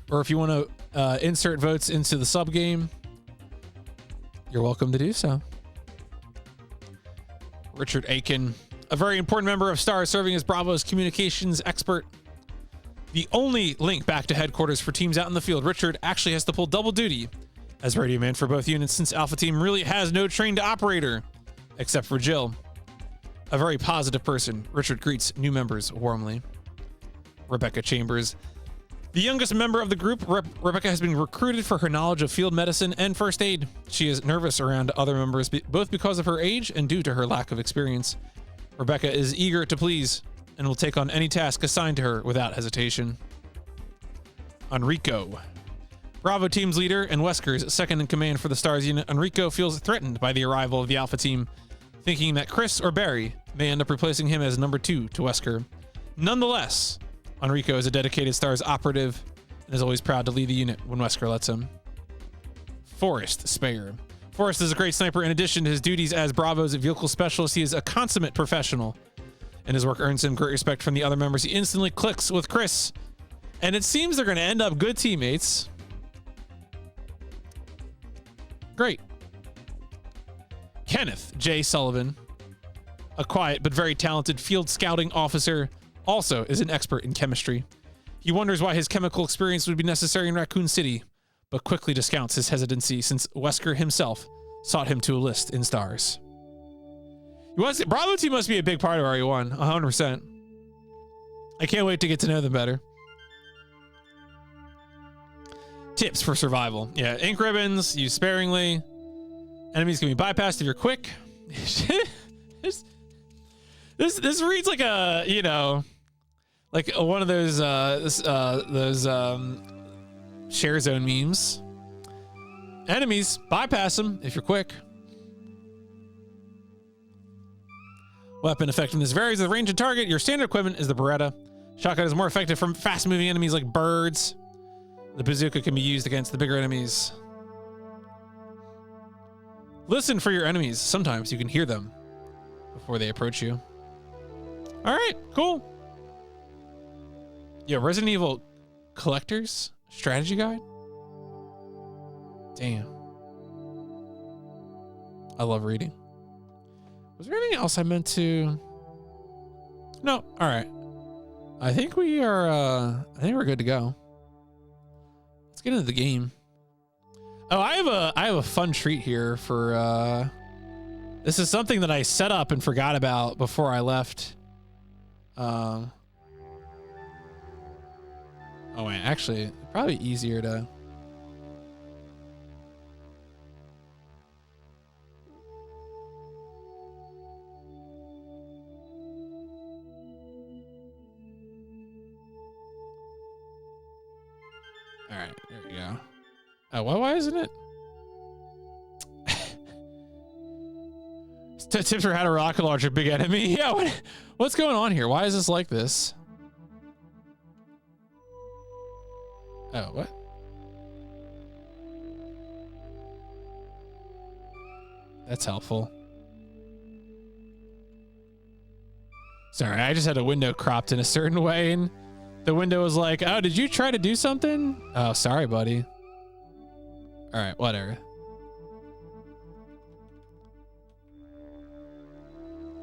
or if you want to insert votes into the sub game, you're welcome to do so. Richard Aiken, a very important member of Stars, serving as Bravo's communications expert. The only link back to headquarters for teams out in the field, Richard actually has to pull double duty as radio man for both units since Alpha Team really has no trained operator, except for Jill. A very positive person, Richard greets new members warmly. Rebecca Chambers, the youngest member of the group, Rebecca has been recruited for her knowledge of field medicine and first aid. She is nervous around other members, both because of her age and due to her lack of experience. Rebecca is eager to please and will take on any task assigned to her without hesitation. Enrico, Bravo Team's leader and Wesker's second in command for the Stars unit, Enrico feels threatened by the arrival of the Alpha Team, thinking that Chris or Barry may end up replacing him as number 2 to Wesker. Nonetheless, Enrico is a dedicated Stars operative and is always proud to lead the unit when Wesker lets him. Forrest Speyer. Forrest is a great sniper. In addition to his duties as Bravo's vehicle specialist, he is a consummate professional, and his work earns him great respect from the other members. He instantly clicks with Chris, and it seems they're going to end up good teammates. Great. Kenneth J. Sullivan, a quiet but very talented field scouting officer, also is an expert in chemistry. He wonders why his chemical experience would be necessary in Raccoon City, but quickly discounts his hesitancy since Wesker himself sought him to enlist in Stars. Bravo Team must be a big part of RE1, 100%. I can't wait to get to know them better. Tips for survival. Yeah, ink ribbons, use sparingly. Enemies can be bypassed if you're quick. this reads like a, you know, like one of those share zone memes. Enemies, bypass them if you're quick. Weapon effectiveness varies with range and target. Your standard equipment is the Beretta. Shotgun is more effective from fast-moving enemies like birds. The bazooka can be used against the bigger enemies. Listen for your enemies. Sometimes you can hear them before they approach you. All right, cool. Yo, Resident Evil Collector's Strategy Guide? Damn. I love reading. Was there anything else I meant to? No. All right. I think we are, I think we're good to go. Let's get into the game. Oh, I have a fun treat here for, this is something that I set up and forgot about before I left. Oh wait, actually, probably easier to. All right, there we go. Oh, why isn't it? Tips for how to rocket launch a big enemy. Yeah, what's going on here? Why is this like this? Oh, what? That's helpful. Sorry, I just had a window cropped in a certain way and the window was like, oh, did you try to do something? Oh, sorry, buddy. All right, whatever.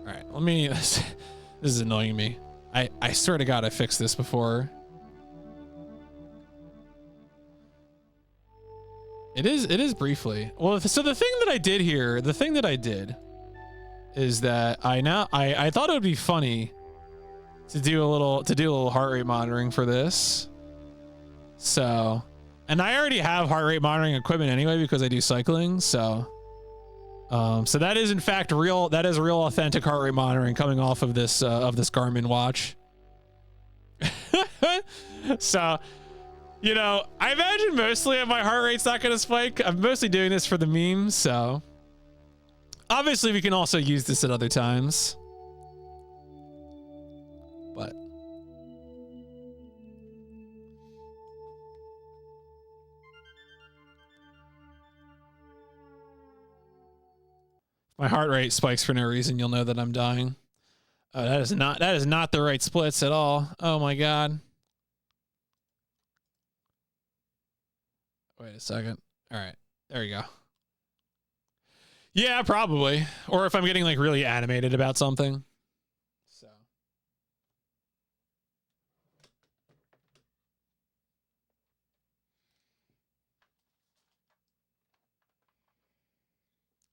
All right, let me, this is annoying me. I swear to God, I fixed this before. It is briefly. Well, so the thing that I did here, is that I thought it would be funny to do a little heart rate monitoring for this. So, and I already have heart rate monitoring equipment anyway because I do cycling. So, so that is in fact real. That is real authentic heart rate monitoring coming off of this Garmin watch. So, you know, I imagine mostly my heart rate's not going to spike. I'm mostly doing this for the memes. So obviously we can also use this at other times, but my heart rate spikes for no reason, you'll know that I'm dying. Oh, that is not the right splits at all. Oh my God. Wait a second. All right, there you go. Yeah, probably. Or if I'm getting like really animated about something. So.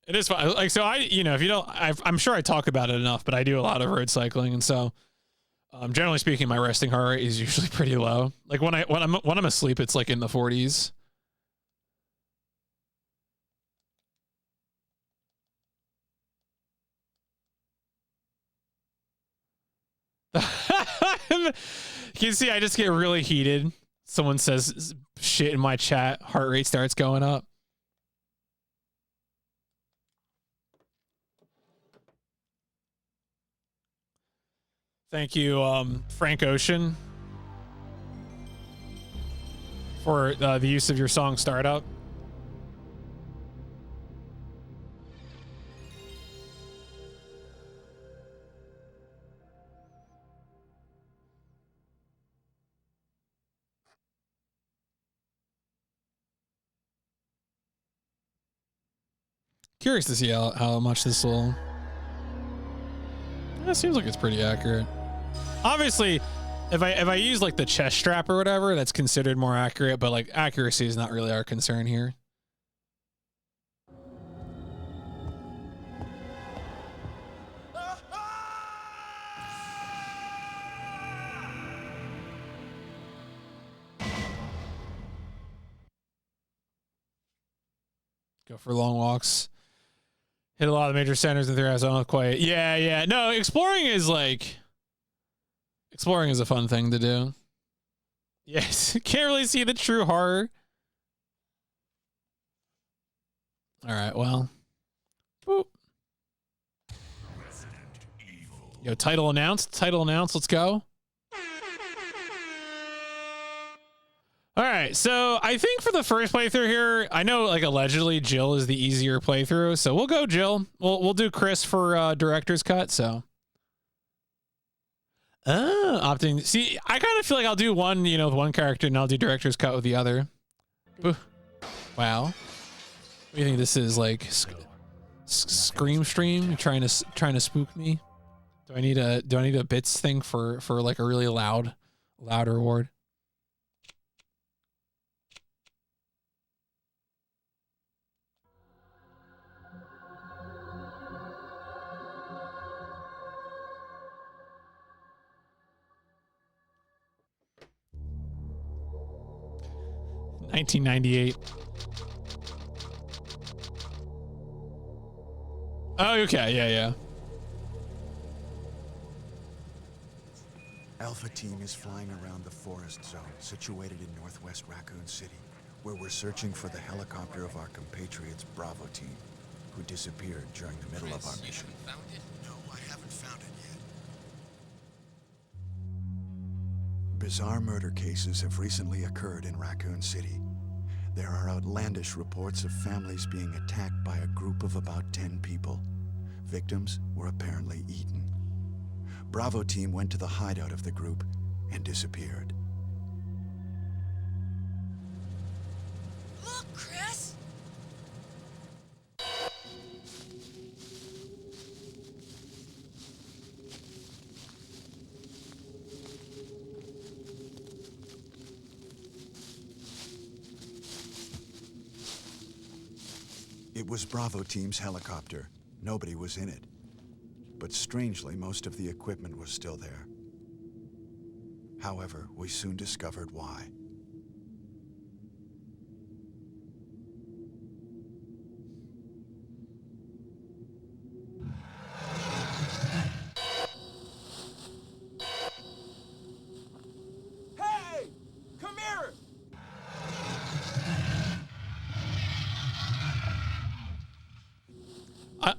It is fun. Like, so you know, if you don't, I'm sure I talk about it enough, but I do a lot of road cycling. And so, generally speaking, my resting heart rate is usually pretty low. Like when I'm asleep, it's like in the 40s. You can see I just get really heated. Someone says shit in my chat, heart rate starts going up. Thank you, Frank Ocean, for the use of your song Startup. Curious to see how much this will. It seems like it's pretty accurate. Obviously, if I use like the chest strap or whatever, that's considered more accurate, but like accuracy is not really our concern here. Go for long walks. Hit a lot of major centers in 3 hours. I don't quite. Yeah, yeah. No, exploring is a fun thing to do. Yes, can't really see the true horror. All right, well. Boop. Yo, title announced. Title announced. Let's go. All right, so I think for the first playthrough here, I know like allegedly Jill is the easier playthrough, so we'll go Jill. We'll do Chris for director's cut. So, opting. See, I kind of feel like I'll do one, with one character, and I'll do director's cut with the other. Ooh. Wow. What do you think this is like? Scream stream? Trying to spook me? Do I need a bits thing for like a really loud reward? $19.98. Oh, okay, yeah. Alpha Team is flying around the forest zone situated in northwest Raccoon City, where we're searching for the helicopter of our compatriots Bravo Team, who disappeared during the middle of our mission. You haven't found it? No, I haven't found it yet. Bizarre murder cases have recently occurred in Raccoon City. There are outlandish reports of families being attacked by a group of about 10 people. Victims were apparently eaten. Bravo Team went to the hideout of the group and disappeared. Look, Chris! It was Bravo Team's helicopter. Nobody was in it. But strangely, most of the equipment was still there. However, we soon discovered why. Hey! Come here!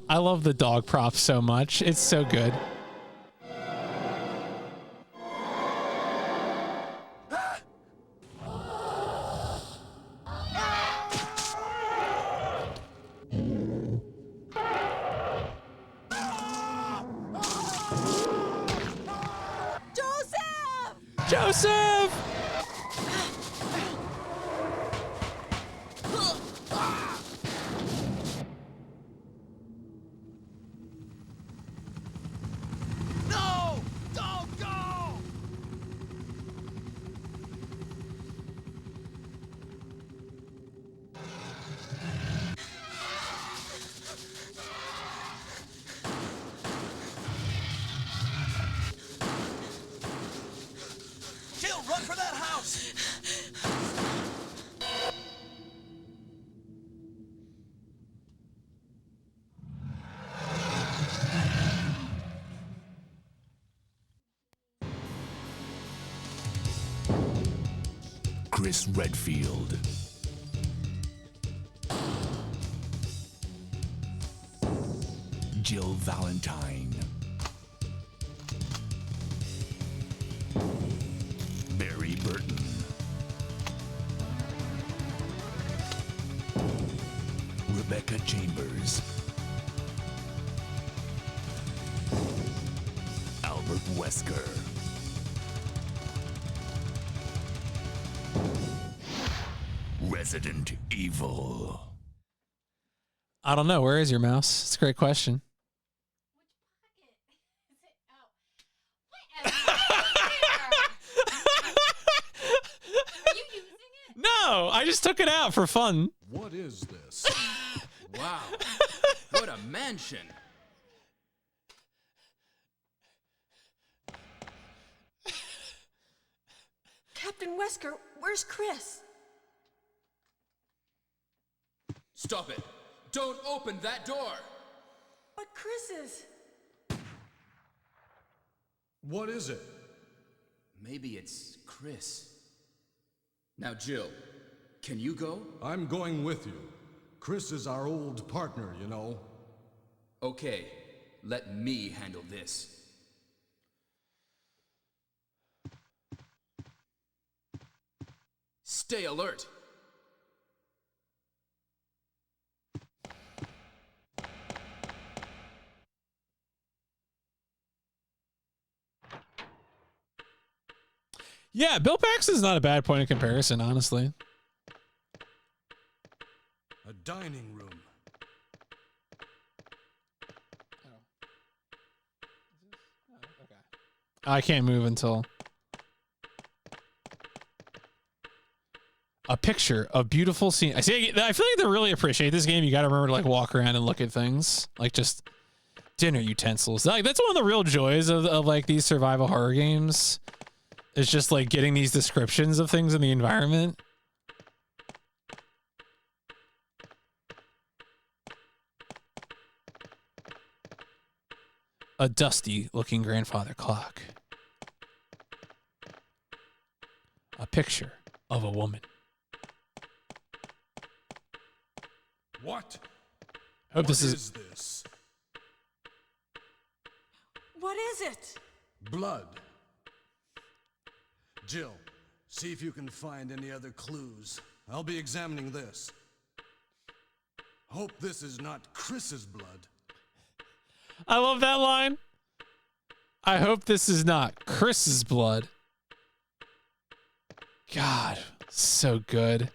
I love the dog prop so much. It's so good. Joseph! Joseph! No! Don't go! Jill, run for that house! Chris Redfield. Jill Valentine. Barry Burton. Rebecca Chambers. Albert Wesker. Resident Evil. I don't know. Where is your mouse? It's a great question. Which pocket? Is it? Oh. Are you using it? No, I just took it out for fun. What is this? Wow. What a mansion. Captain Wesker, where's Chris? Stop it. Don't open that door! But Chris is. What is it? Maybe it's Chris. Now, Jill, can you go? I'm going with you. Chris is our old partner, you know. Okay, let me handle this. Stay alert! Yeah, Bill Paxton's not a bad point of comparison, honestly. A dining room. I can't move until a picture of beautiful scene. I see. I feel like to really appreciate this game, you got to remember to like walk around and look at things, like just dinner utensils. Like that's one of the real joys of like these survival horror games. Is just like getting these descriptions of things in the environment. A dusty looking grandfather clock. A picture of a woman. What? I hope this What is this? What is it? Blood. Jill, see if you can find any other clues. I'll be examining this. Hope this is not Chris's blood. I love that line. I hope this is not Chris's blood. God, so good.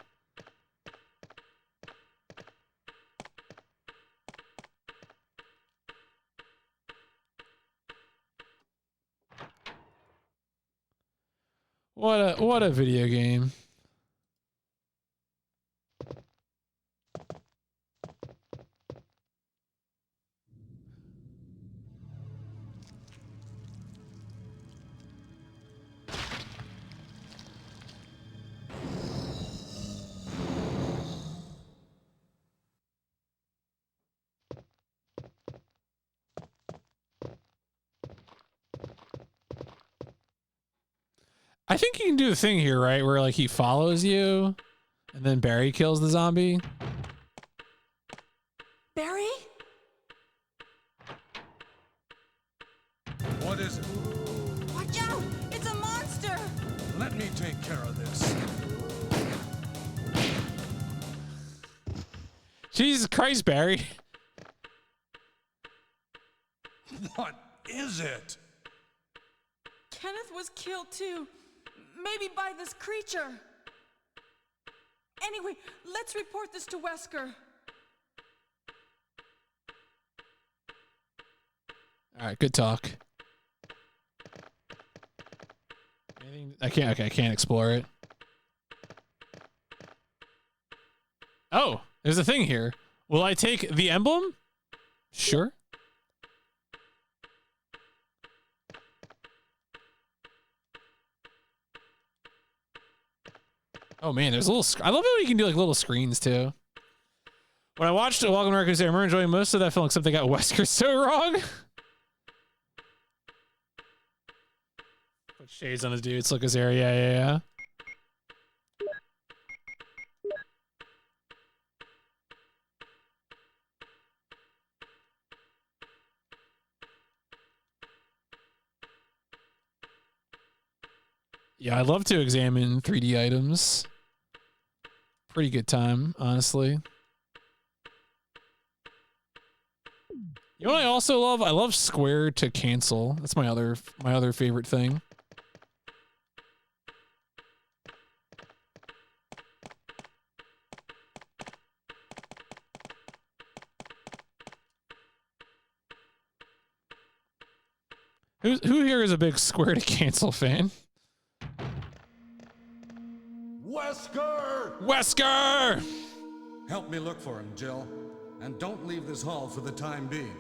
What a video game. I think you can do a thing here, right? Where like he follows you and then Barry kills the zombie. Barry? What is it? Watch out! It's a monster! Let me take care of this. Jesus Christ, Barry. What is it? Kenneth was killed too. Maybe by this creature. Anyway, let's report this to Wesker. All right, good talk. Anything? I can't. Okay, I can't explore it. Oh, there's a thing here. Will I take the emblem? Sure. Oh man, there's a little. I love how you can do like little screens too. When I watched Welcome to Raccoon City, I remember enjoying most of that film, except they got Wesker so wrong. Put shades on his dude. It's Lucas area. Yeah. Yeah, I love to examine 3D items. Pretty good time, honestly. You know what I also love? I love square to cancel. That's my other favorite thing. Who here is a big square to cancel fan? Wesker! Wesker! Help me look for him, Jill. And don't leave this hall for the time being.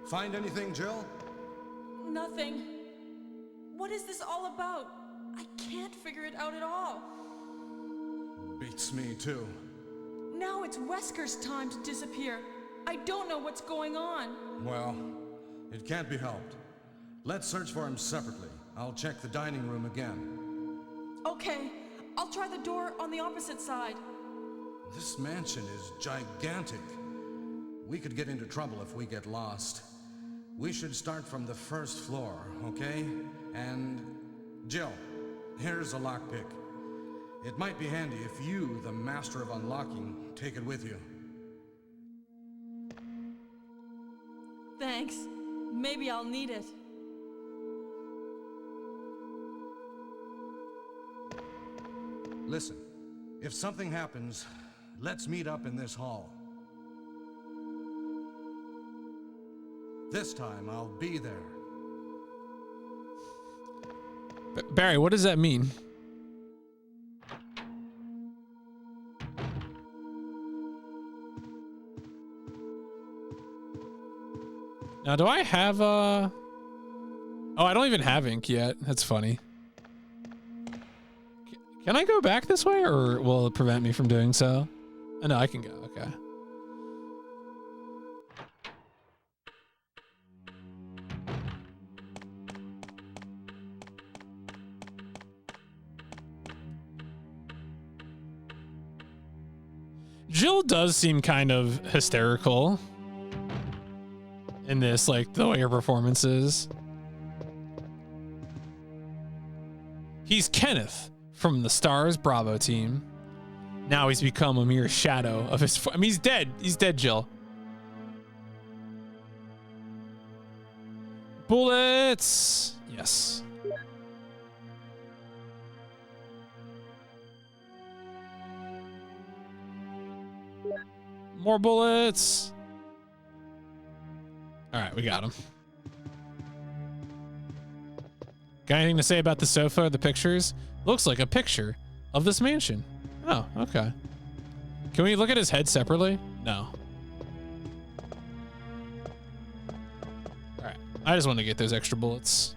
Find anything, Jill? Nothing. What is this all about? I can't figure it out at all. Beats me, too. Now it's Wesker's time to disappear. I don't know what's going on. Well, it can't be helped. Let's search for him separately. I'll check the dining room again. Okay, I'll try the door on the opposite side. This mansion is gigantic. We could get into trouble if we get lost. We should start from the first floor, okay? And Jill, here's a lockpick. It might be handy if you, the master of unlocking, take it with you. Thanks. Maybe I'll need it. Listen, if something happens, let's meet up in this hall. This time, I'll be there. Barry, what does that mean? Now, do I have Oh, I don't even have ink yet. That's funny. Can I go back this way, or will it prevent me from doing so? Oh, no, I can go. Okay. Jill does seem kind of hysterical in this, like the way her performance is. He's Kenneth from the Stars Bravo team. Now he's become a mere shadow of his. I mean, he's dead. He's dead, Jill. Bullets. Yes. More bullets. All right, we got him. Got anything to say about the sofa or the pictures? Looks like a picture of this mansion. Oh, okay. Can we look at his head separately? No. All right. I just want to get those extra bullets.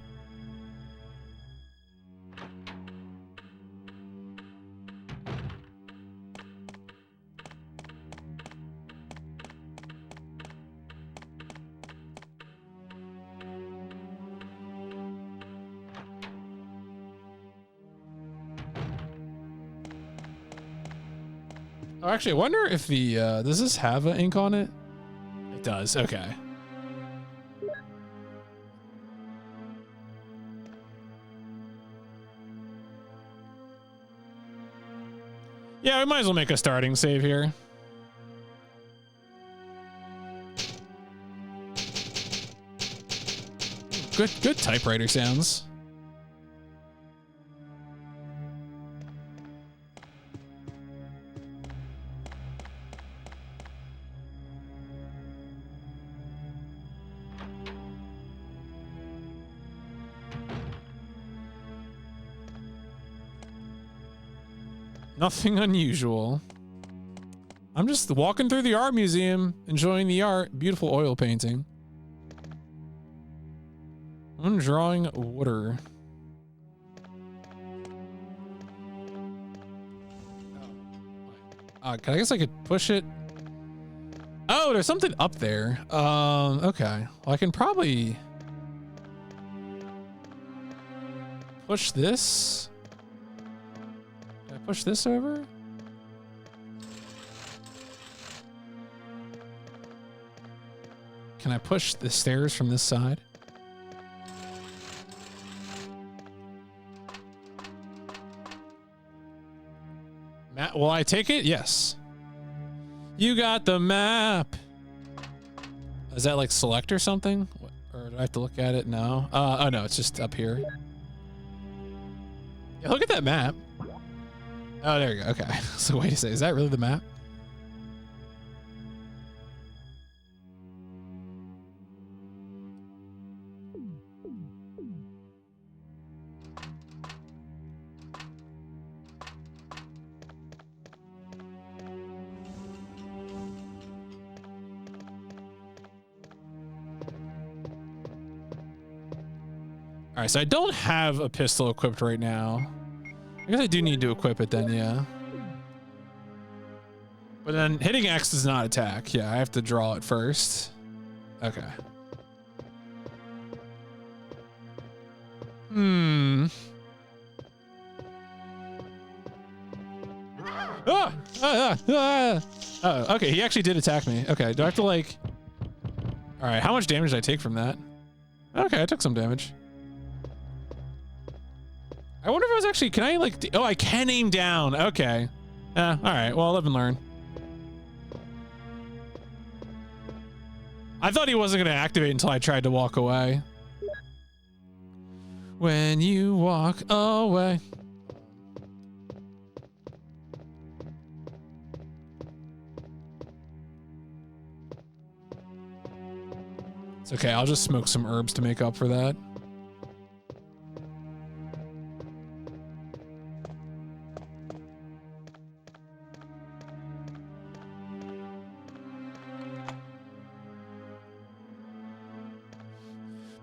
Oh, actually, I wonder if the, does this have an ink on it? It does, okay. Yeah, we might as well make a starting save here. Good typewriter sounds. Nothing unusual. I'm just walking through the art museum, enjoying the art. Beautiful oil painting. I'm drawing water. I guess I could push it. Oh, there's something up there. Okay. Well, I can probably push this. Can I push this over? Can I push the stairs from this side? Will I take it? Yes. You got the map. Is that like select or something? Or do I have to look at it? No. Oh no, it's just up here. Yeah, look at that map. Oh, there you go. Okay. So wait a second. Is that really the map? All right, so I don't have a pistol equipped right now. I guess I do need to equip it then, yeah. But then hitting X does not attack. Yeah, I have to draw it first. Okay. Hmm. Ah! Oh, okay, he actually did attack me. Okay, do I have to like... All right, how much damage did I take from that? Okay, I took some damage. I wonder if I was actually... Can I like... Oh, I can aim down. Okay. All right, well, live and learn. I thought he wasn't going to activate until I tried to walk away. When you walk away. It's okay, I'll just smoke some herbs to make up for that.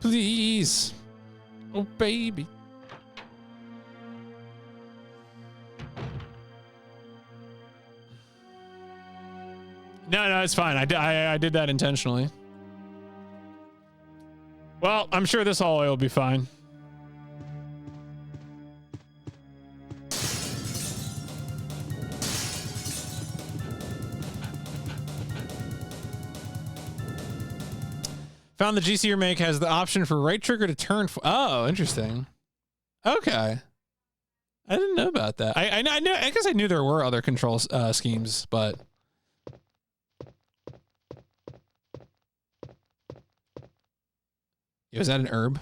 Please. Oh, baby. No, it's fine. I did that intentionally. Well, I'm sure this olive oil will be fine. Found the GC remake has the option for right trigger to turn. Oh, interesting. Okay. I didn't know about that. I knew. I guess I knew there were other control schemes, but. Was that an herb?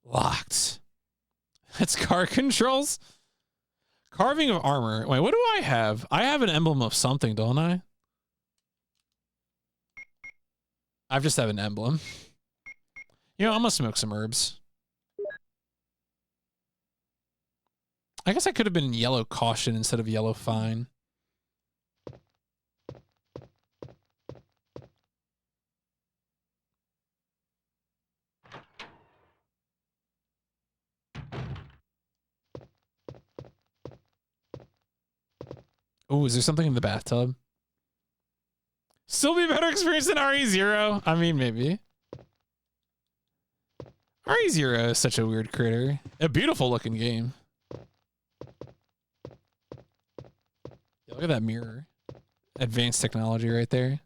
Locked. That's car controls. Carving of armor. Wait, what do I have? I have an emblem of something, don't I? I just have an emblem. You know, I'm gonna smoke some herbs. I guess I could have been yellow caution instead of yellow fine. Oh, is there something in the bathtub? Still be a better experience than RE0? I mean, maybe. RE0 is such a weird critter. A beautiful looking game. Yeah, look at that mirror. Advanced technology right there.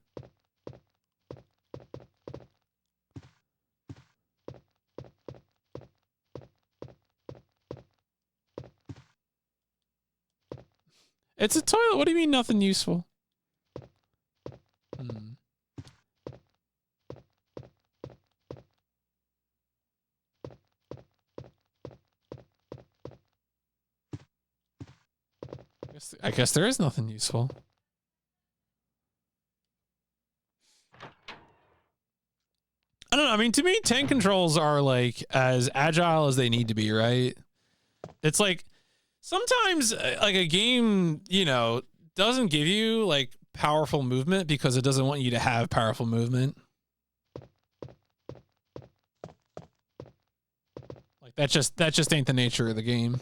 It's a toilet. What do you mean nothing useful? I guess there is nothing useful. I don't know. I mean, to me, tank controls are like as agile as they need to be, right? It's like sometimes like a game, you know, doesn't give you like powerful movement because it doesn't want you to have powerful movement. Like that just ain't the nature of the game.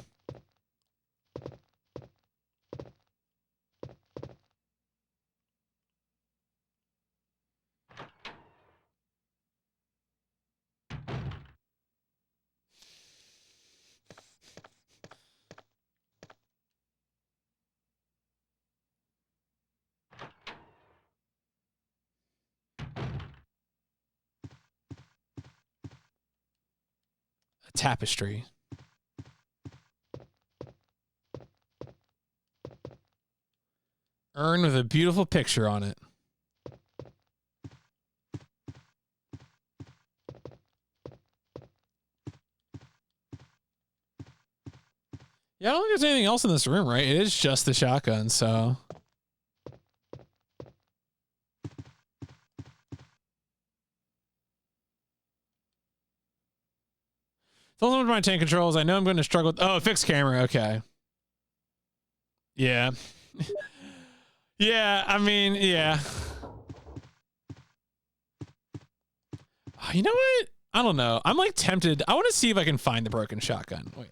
Tapestry. Urn with a beautiful picture on it. Yeah, I don't think there's anything else in this room, right? It is just the shotgun, so. Those are my tank controls. I know I'm going to struggle with... Oh, fixed camera. Okay. Yeah. Yeah, I mean, yeah. You know what? I don't know. I'm like tempted. I want to see if I can find the broken shotgun. Wait.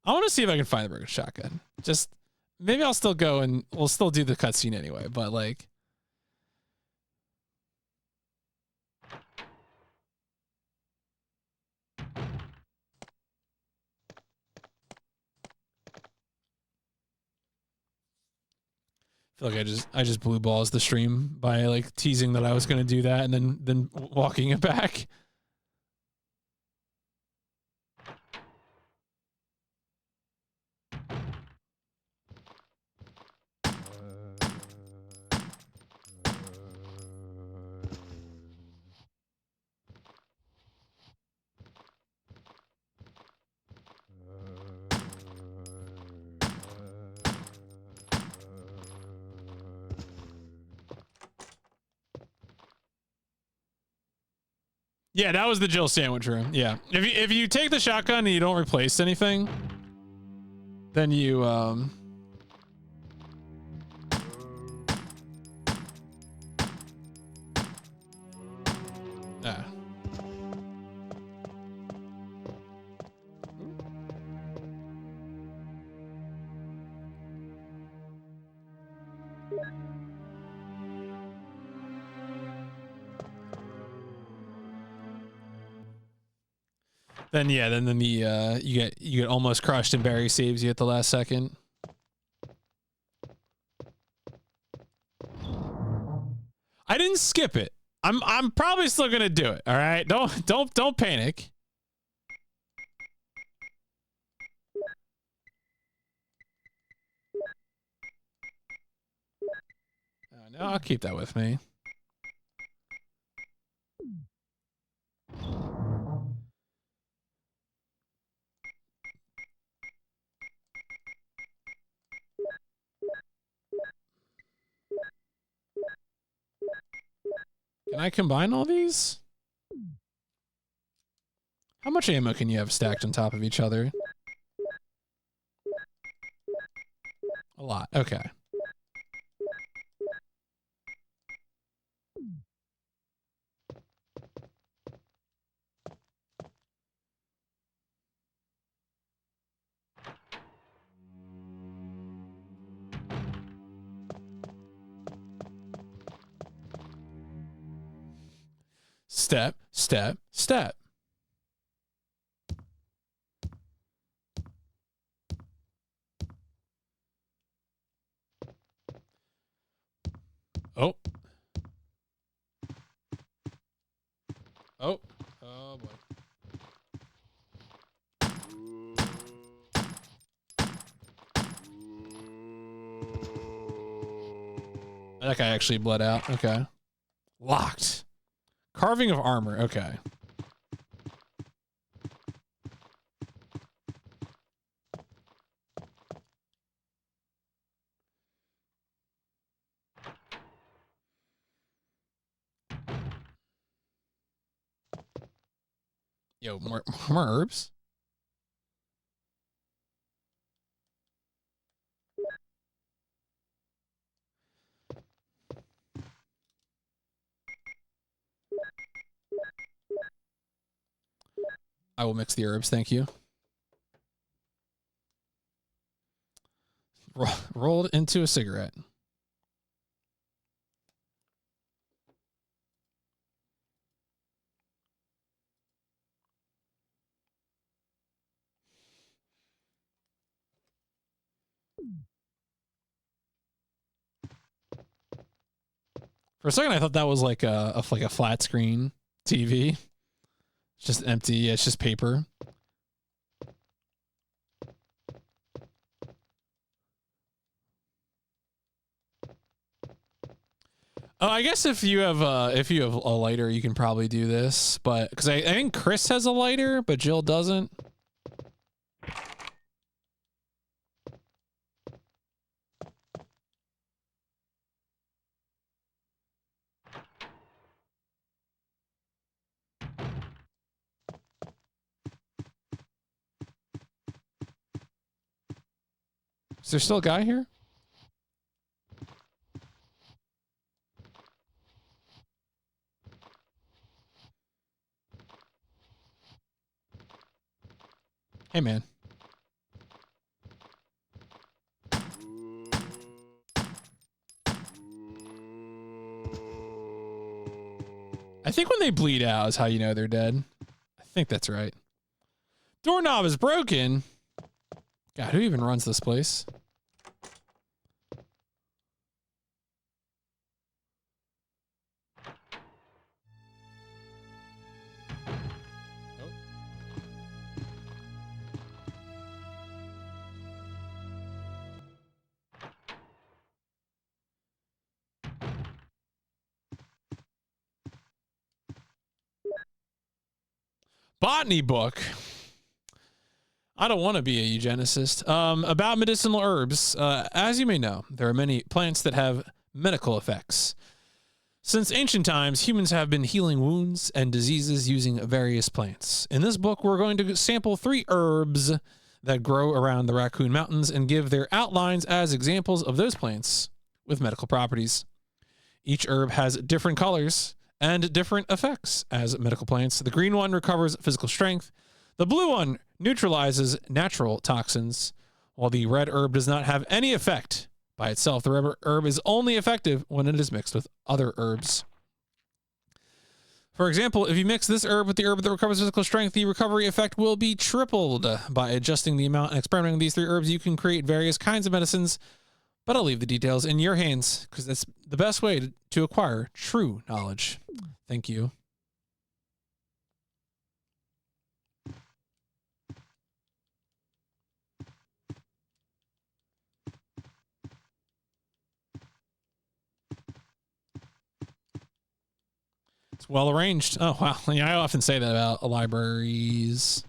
I want to see if I can find the broken shotgun. Just maybe I'll still go and we'll still do the cutscene anyway, but like I feel like I just blue balls the stream by like teasing that I was gonna do that and then walking it back. Yeah, that was the Jill sandwich room. Yeah. If you take the shotgun and you don't replace anything, then you ah. Then yeah, then the you get almost crushed and Barry saves you at the last second. I didn't skip it. I'm probably still gonna do it. All right, don't panic. No, I'll keep that with me. Can I combine all these? How much ammo can you have stacked on top of each other? A lot. Okay. Step, step, step. Oh. Oh. Oh boy. That guy actually bled out. Okay. Locked. Carving of armor. Okay. Yo, more herbs. I will mix the herbs. Thank you. Rolled into a cigarette. For a second, I thought that was like a flat screen TV. It's just empty. Yeah, it's just paper. Oh, I guess if you have a lighter, you can probably do this. But because I think Chris has a lighter, but Jill doesn't. there still a guy here? Hey, man. I think when they bleed out is how you know they're dead. I think that's right. Doorknob is broken. God, who even runs this place? Botany book. I don't want to be a eugenicist. About medicinal herbs. As you may know, there are many plants that have medical effects. Since ancient times, humans have been healing wounds and diseases using various plants. In this book, we're going to sample 3 herbs that grow around the Raccoon Mountains and give their outlines as examples of those plants with medical properties. Each herb has different colors and different effects as medical plants. The green one recovers physical strength. The blue one neutralizes natural toxins, while the red herb does not have any effect by itself. The red herb is only effective when it is mixed with other herbs. For example, if you mix this herb with the herb that recovers physical strength, the recovery effect will be tripled. By adjusting the amount and experimenting with these 3 herbs, you can create various kinds of medicines, but I'll leave the details in your hands because that's the best way to acquire true knowledge. Thank you. It's well arranged. Oh, wow. Yeah, I often say that about libraries.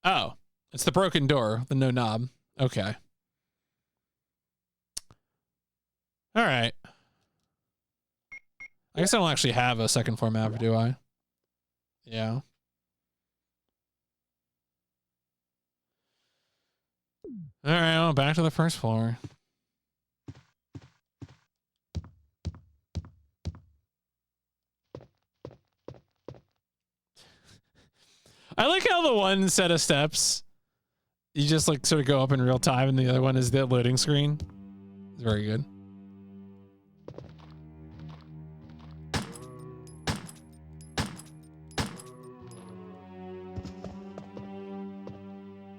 Oh, it's the broken door, the no knob. Okay. All right. I guess I don't actually have a second floor map, do I? Yeah. All right, well, back to the first floor. I like how the one set of steps, you just like sort of go up in real time, and the other one is the loading screen. It's very good.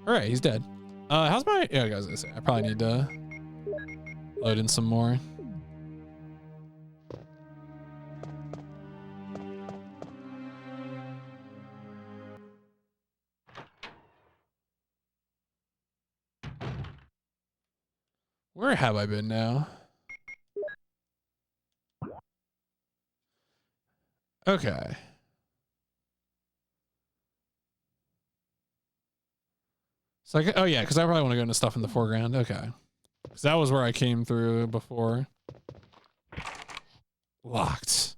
All right, he's dead. How's my? Yeah, I was gonna say I probably need to load in some more. Where have I been now? Okay. So oh yeah, because I probably want to go into stuff in the foreground. Okay. Because that was where I came through before. Locked.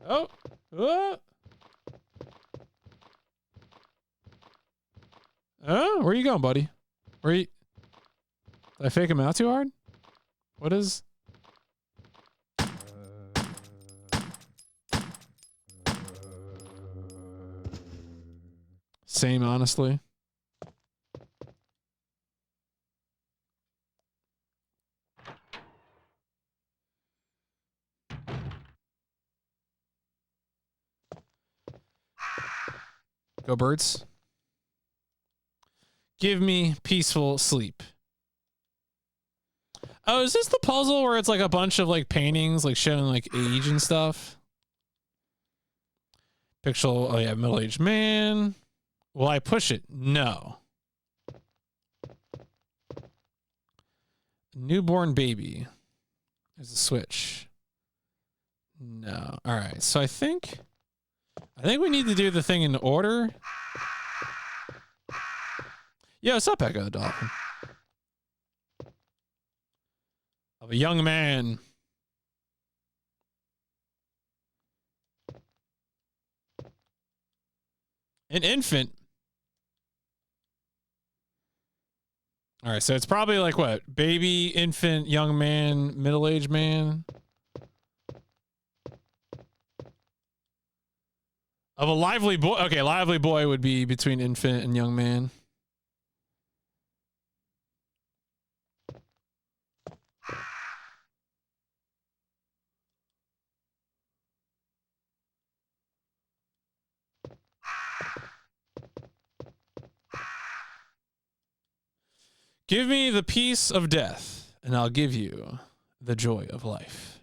Oh. Oh. Oh, where you going, buddy? Where you? Did I fake him out too hard? What is? Same, honestly. Go birds. Give me peaceful sleep. Oh, is this the puzzle where it's like a bunch of like paintings like showing like age and stuff? Pixel, oh yeah, middle-aged man. Will I push it? No. Newborn baby. There's a switch. No. All right. So I think I think we need to do the thing in order. Yo, what's up, Echo the Dolphin? Of a young man. An infant. All right, so it's probably like what? Baby, infant, young man, middle-aged man. Of a lively boy. Okay, lively boy would be between infant and young man. Give me the peace of death, and I'll give you the joy of life.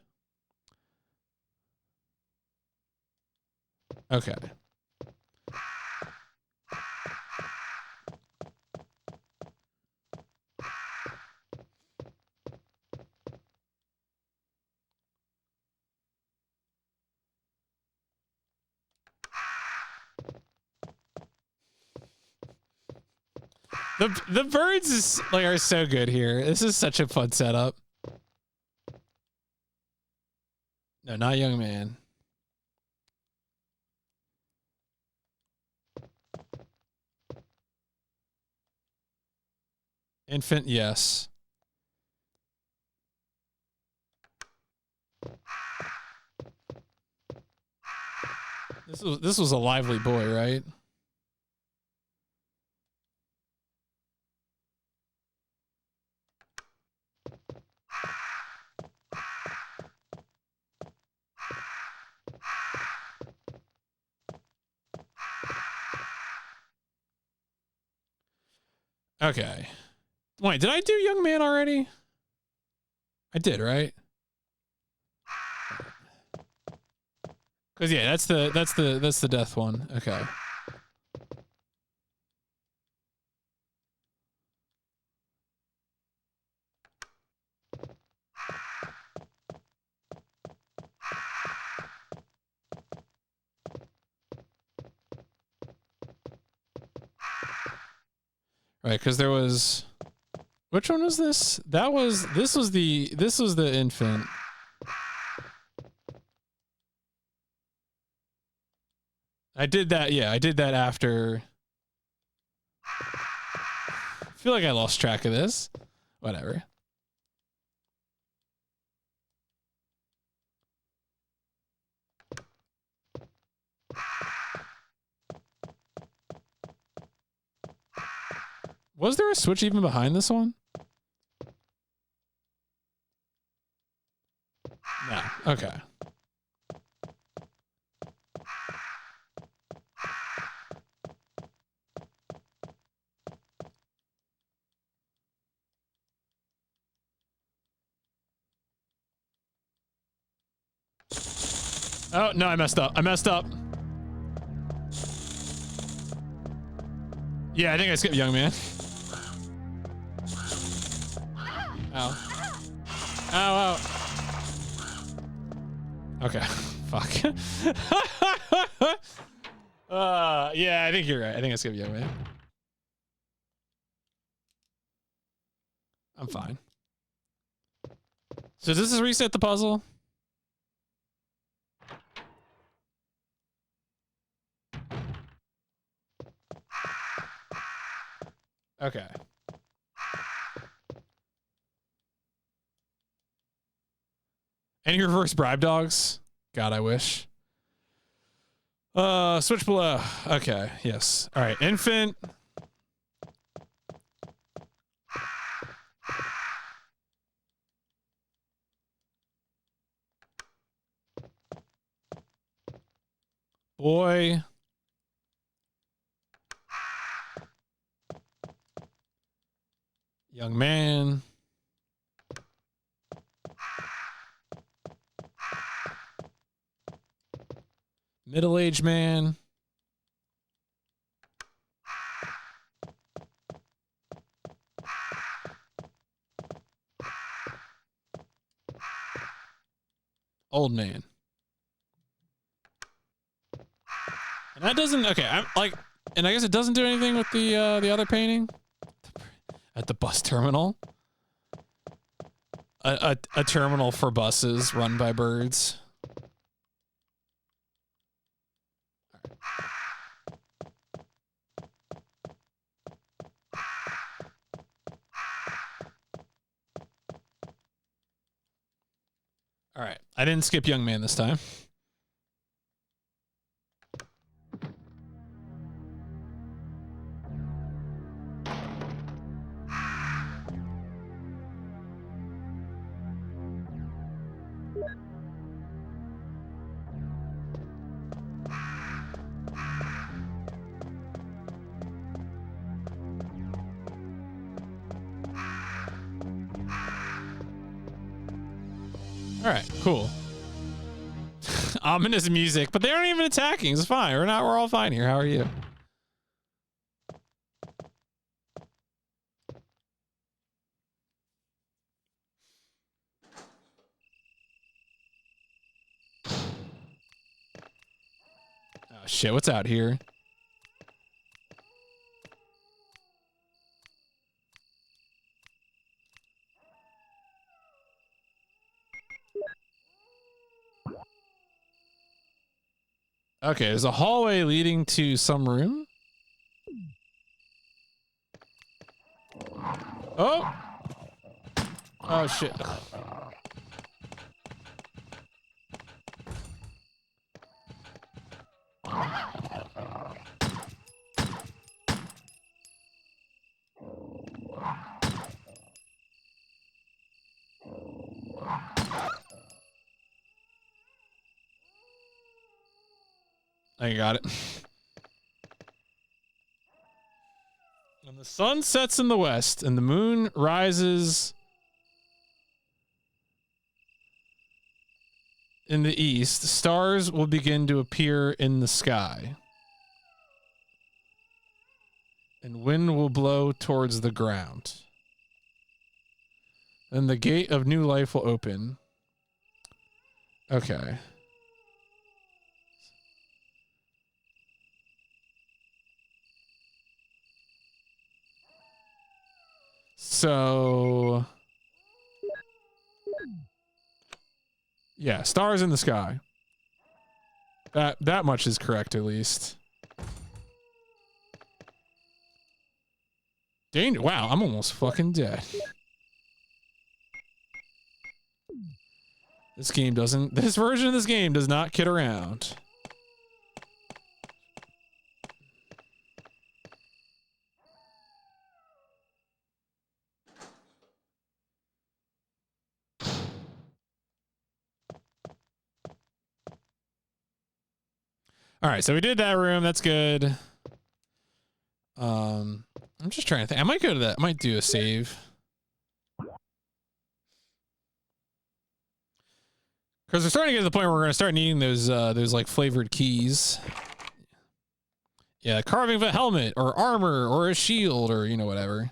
Okay. The birds is like are so good here. This is such a fun setup. No, not young man. Infant, yes. This was a lively boy, right? Okay. Wait, did I do young man already? I did, right? Cause yeah, that's the death one. Okay. Right, because there was which one was this? This was the infant. I did that, yeah, I did that after. I feel like I lost track of this. Whatever. Was there a switch even behind this one? No. Okay. Oh, no, I messed up. Yeah, I think I skipped young man. Ow. Ow, ow. Okay. Fuck. Yeah, I think you're right. I think I skipped young man. I'm fine. So does this reset the puzzle? Okay. Any reverse bribe dogs? God, I wish. Switch below. Okay, yes. All right, infant. Boy. Young man. Middle-aged man. Old man. And that doesn't, okay, I'm like, and I guess it doesn't do anything with the other painting at the bus terminal. A terminal for buses run by birds. All right, I didn't skip Young Man this time. All right, cool. Ominous music, but they aren't even attacking. It's fine. We're all fine here. How are you? Oh shit, what's out here? Okay, there's a hallway leading to some room. Oh! Oh shit. I got it. When the sun sets in the west and the moon rises in the east, stars will begin to appear in the sky. And wind will blow towards the ground. Then the gate of new life will open. Okay. So, yeah, stars in the sky. That much is correct, at least. Danger! Wow, I'm almost fucking dead. This game doesn't. This version of this game does not kid around. All right, so we did that room. That's good. I'm just trying to think. I might go to that. I might do a save. Because we're starting to get to the point where we're going to start needing those like flavored keys. Yeah, carving of a helmet or armor or a shield or, you know, whatever.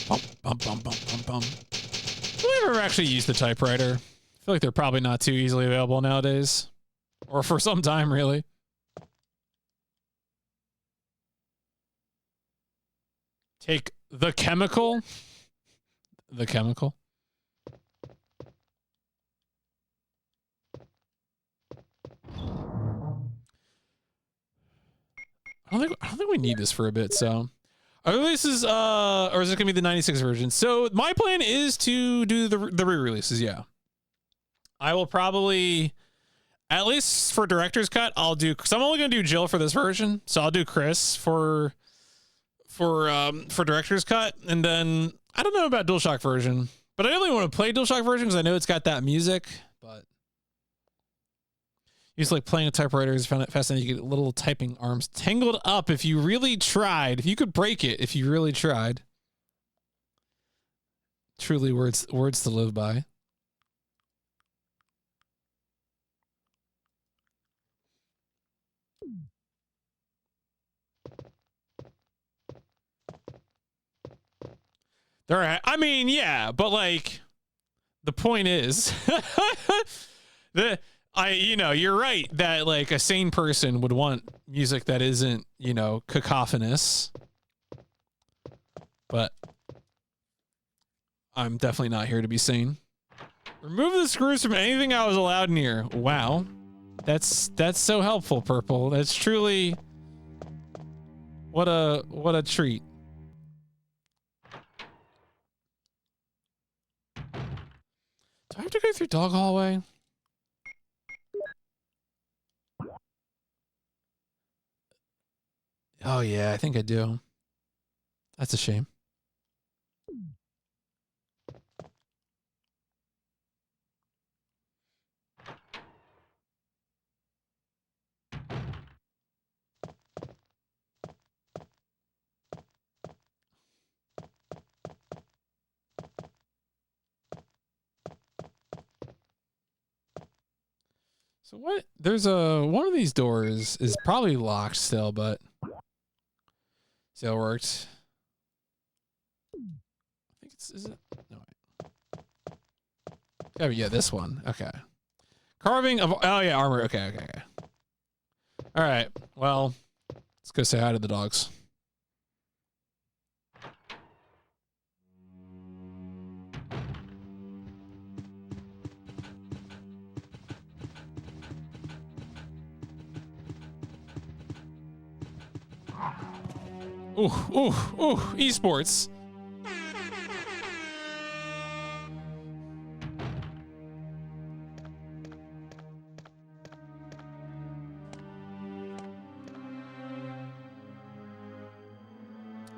Bum, bum, bum, bum, bum, bum. Have we ever actually used the typewriter? I feel like they're probably not too easily available nowadays. Or for some time, really. Take the chemical. The chemical. I don't think we need this for a bit, so. This is or is it gonna be the 96 version? So my plan is to do the re-releases, yeah. I will probably At least for director's cut, I'll do, because I'm only gonna do Jill for this version, so I'll do Chris for director's cut, and then I don't know about DualShock version, but I definitely want to play DualShock version because I know it's got that music. But it's like playing a typewriter is fascinating. You get little typing arms tangled up if you really tried. If you could break it, if you really tried. Truly, words to live by. I mean, yeah, but like, the point is, you're right that like a sane person would want music that isn't, cacophonous. But I'm definitely not here to be sane. Remove the screws from anything I was allowed near. Wow, that's so helpful, Purple. That's truly what a treat. Do I have to go through dog hallway? Oh yeah, I think I do. That's a shame. So what? There's one of these doors is probably locked still, but see how it worked. I think is it? No. Oh yeah, this one. Okay. Carving of, oh yeah, armor. Okay. All right. Well, let's go say hi to the dogs. Ooh, esports. I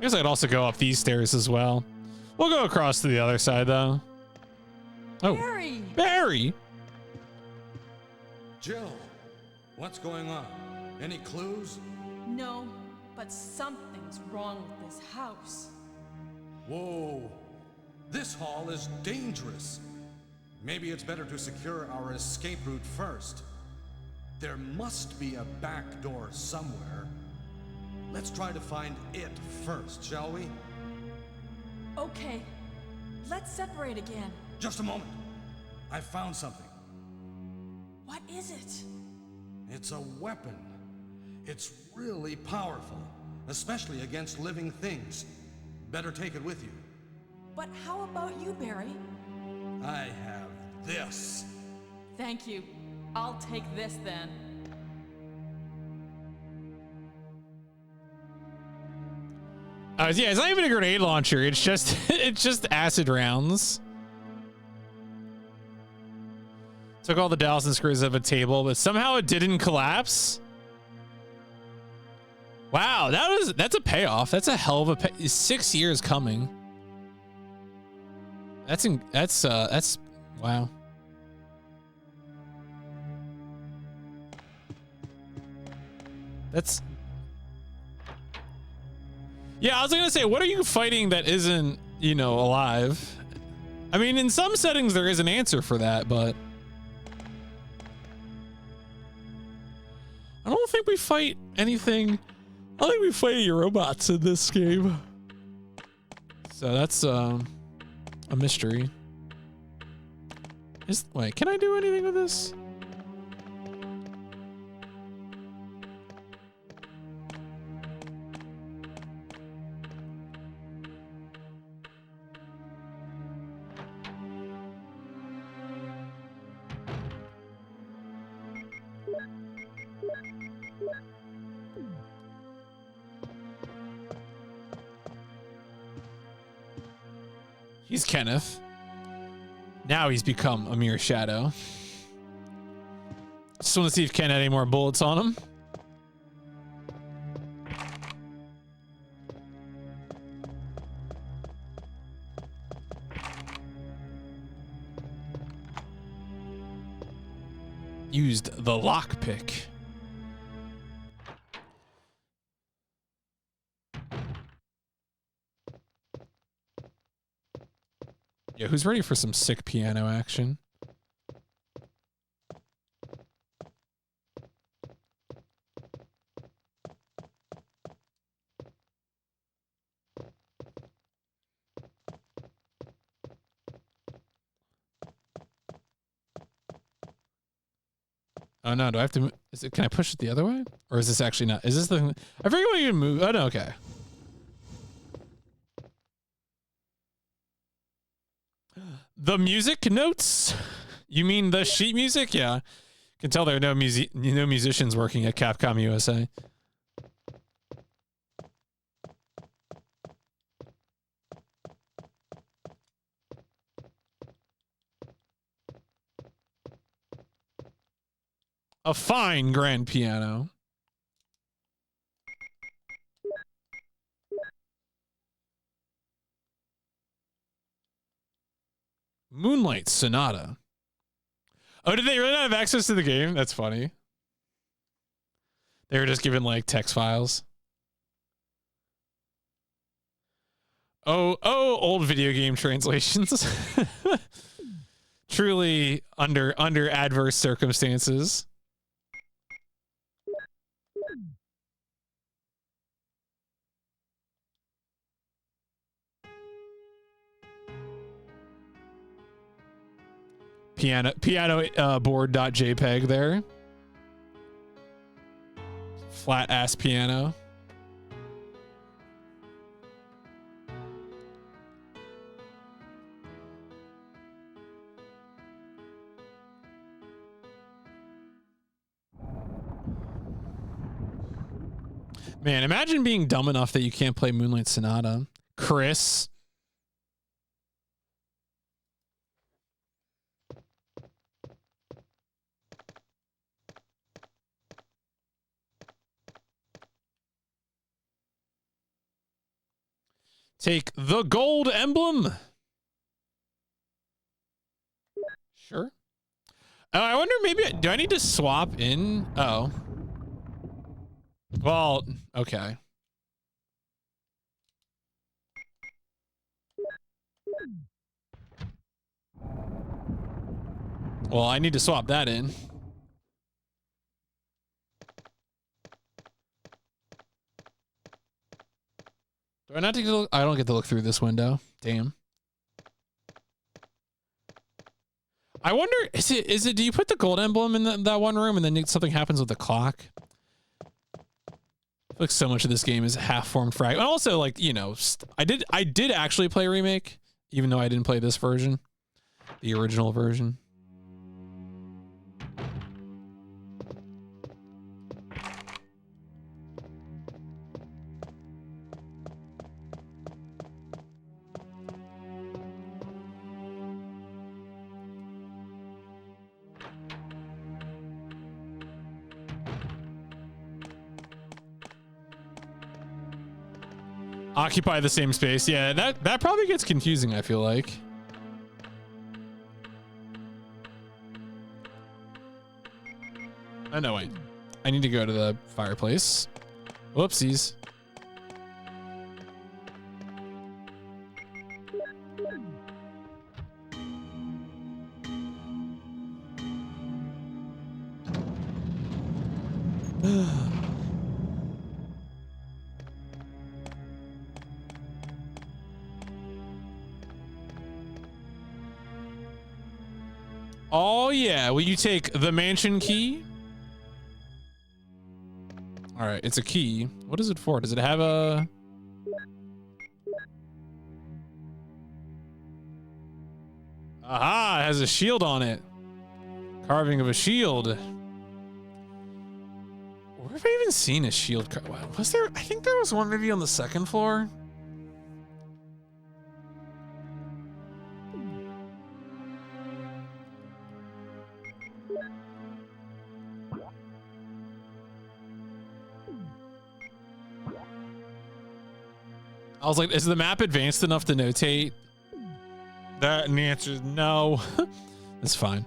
guess I'd also go up these stairs as well. We'll go across to the other side though. Oh, Barry! Jill, what's going on? Any clues? No, but something's wrong with this house. Whoa, this hall is dangerous. Maybe it's better to secure our escape route first. There must be a back door somewhere. Let's try to find it first, shall we? Okay, let's separate again. Just a moment. I found something. What is it? It's a weapon. It's really powerful, especially against living things. Better take it with you. But how about you, Barry? I have this. Thank you. I'll take this then. Yeah, it's not even a grenade launcher. It's just it's just acid rounds. Took all the dowels and screws of a table, but somehow it didn't collapse. Wow, that's a payoff. That's a hell of a 6 years coming. That's wow. That's, yeah, I was gonna say, what are you fighting that isn't, alive? I mean, in some settings there is an answer for that, but I don't think we fight anything. I don't think we fight any robots in this game. So that's a mystery. Wait, can I do anything with this? He's Kenneth. Now he's become a mere shadow. Just want to see if Ken had any more bullets on him. Used the lockpick. Yeah, who's ready for some sick piano action? Oh no, do I have to is it, can I push it the other way? Or is this actually not? Is this the I forget what you move. Oh no, okay. The music notes? You mean the sheet music? Yeah. Can tell there are no musicians working at Capcom USA. A fine grand piano. Moonlight Sonata. Oh, did they really not have access to the game? That's funny. They were just given like text files. Oh, old video game translations. Truly under adverse circumstances. Piano board.jpg there. Flat ass piano. Man, imagine being dumb enough that you can't play Moonlight Sonata. Chris. Take the gold emblem. Sure. Oh, I wonder maybe, do I need to swap in? Oh. Well, okay. Well, I need to swap that in. Do I not get to look? I don't get to look through this window. Damn. I wonder, is it, do you put the gold emblem in that one room and then something happens with the clock? Like so much of this game is half-formed frag. And also, like, you know, I did actually play Remake, even though I didn't play this version, the original version. Occupy the same space. Yeah, that probably gets confusing, I feel like. Oh, no, wait. I need to go to the fireplace. Whoopsies. Oh, yeah. Will you take the mansion key? All right, it's a key. What is it for? Does it have a... Aha, it has a shield on it. Carving of a shield. Where have I even seen a shield? Was there? I think there was one maybe on the second floor. I was like, is the map advanced enough to notate that? And the answer is no. It's fine.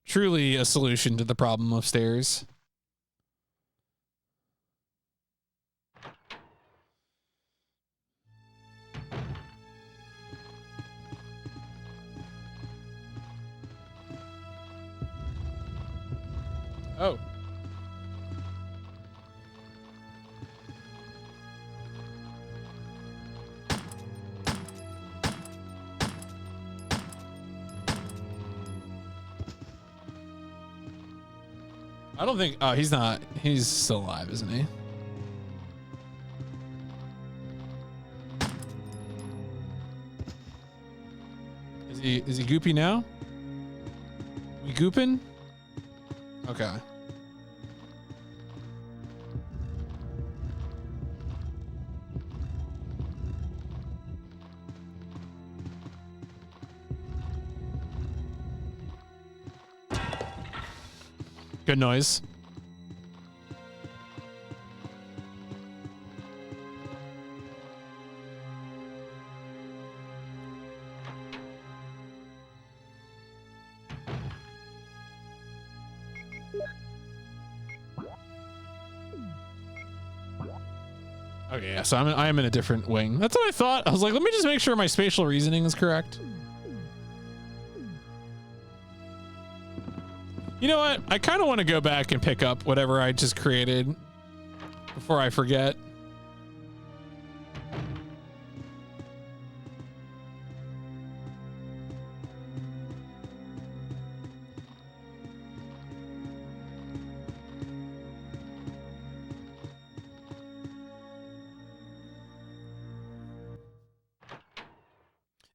Truly a solution to the problem of stairs. Oh. I don't think. Oh, he's not. He's still alive, isn't he? Is he goopy now? We gooping? Okay. Good noise. Okay, yeah, so I am in a different wing. That's what I thought. I was like, let me just make sure my spatial reasoning is correct. You know what? I kind of want to go back and pick up whatever I just created before I forget.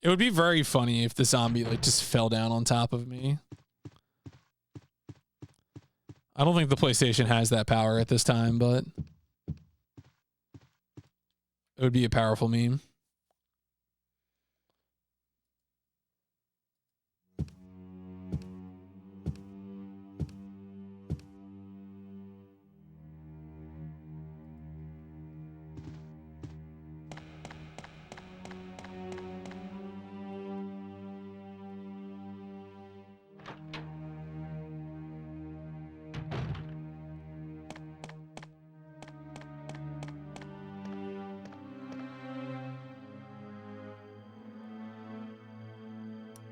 It would be very funny if the zombie like just fell down on top of me. I don't think the PlayStation has that power at this time, but it would be a powerful meme.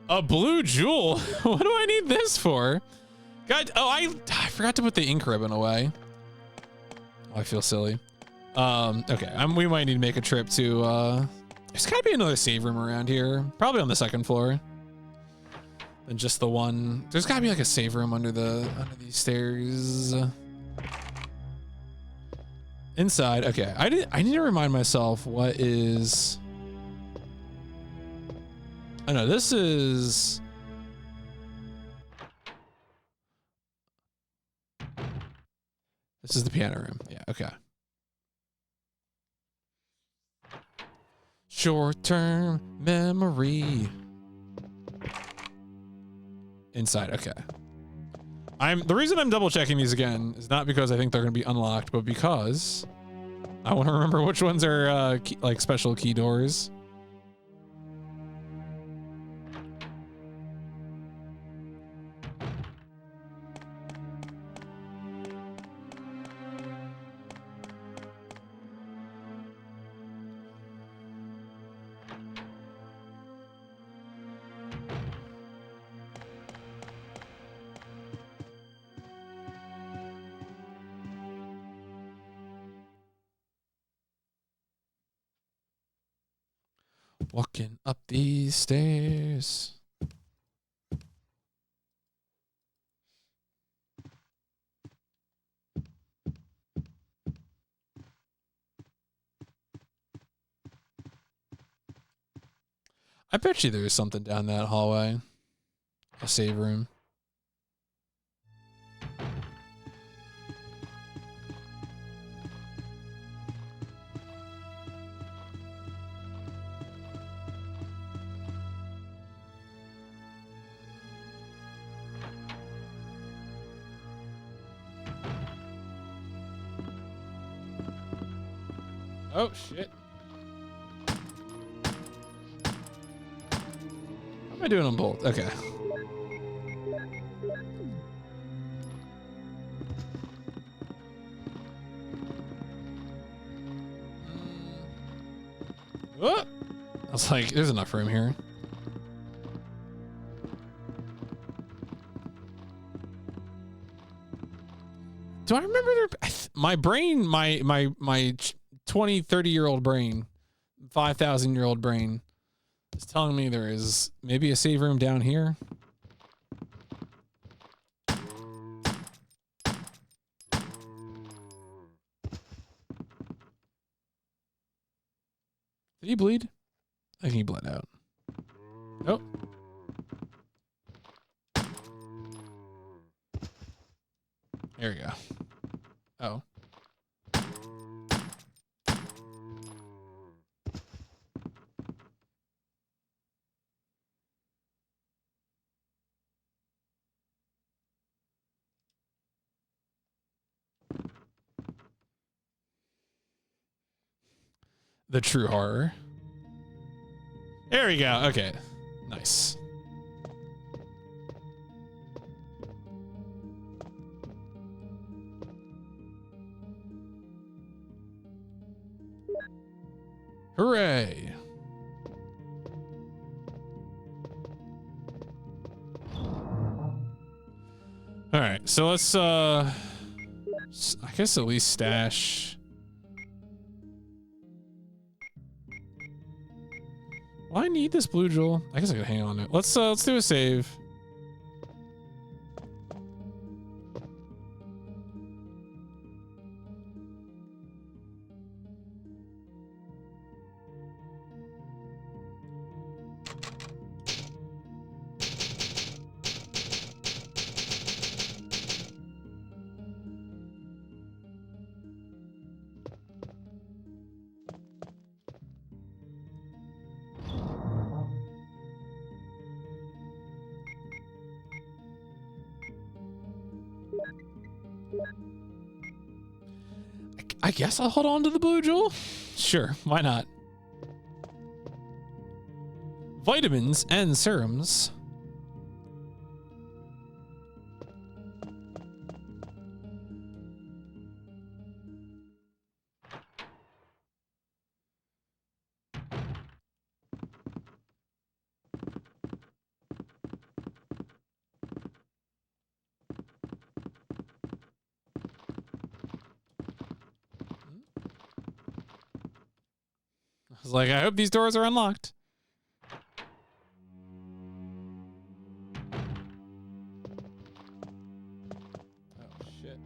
A blue jewel? What do I need this for? God, oh, I forgot to put the ink ribbon away. Oh, I feel silly. Okay, we might need to make a trip to, there's gotta be another save room around here. Probably on the second floor. Than just the one. There's gotta be like a save room under these stairs. Inside, okay. I need to remind myself what is... I know this is... This is the piano room. Yeah, okay. Short-term memory. Inside, okay. The reason I'm double checking these again is not because I think they're gonna be unlocked, but because I want to remember which ones are like special key doors. Walking up these stairs. I bet you there's something down that hallway. A save room. Oh, shit. How am I doing on both? Okay. Oh! I was like, there's enough room here. Do I remember there? My brain, my 20, 30-year-old brain, 5,000-year-old brain is telling me there is maybe a save room down here. Did he bleed? I think he bled out. Nope. There we go. Oh. The true horror. There we go. Okay. Nice. Hooray. All right. So let's I guess at least stash. Well, I need this blue jewel. I guess I could hang on to it. Let's do a save. I guess I'll hold on to the blue jewel. Sure, why not? Vitamins and serums. I was like, I hope these doors are unlocked. Oh, shit.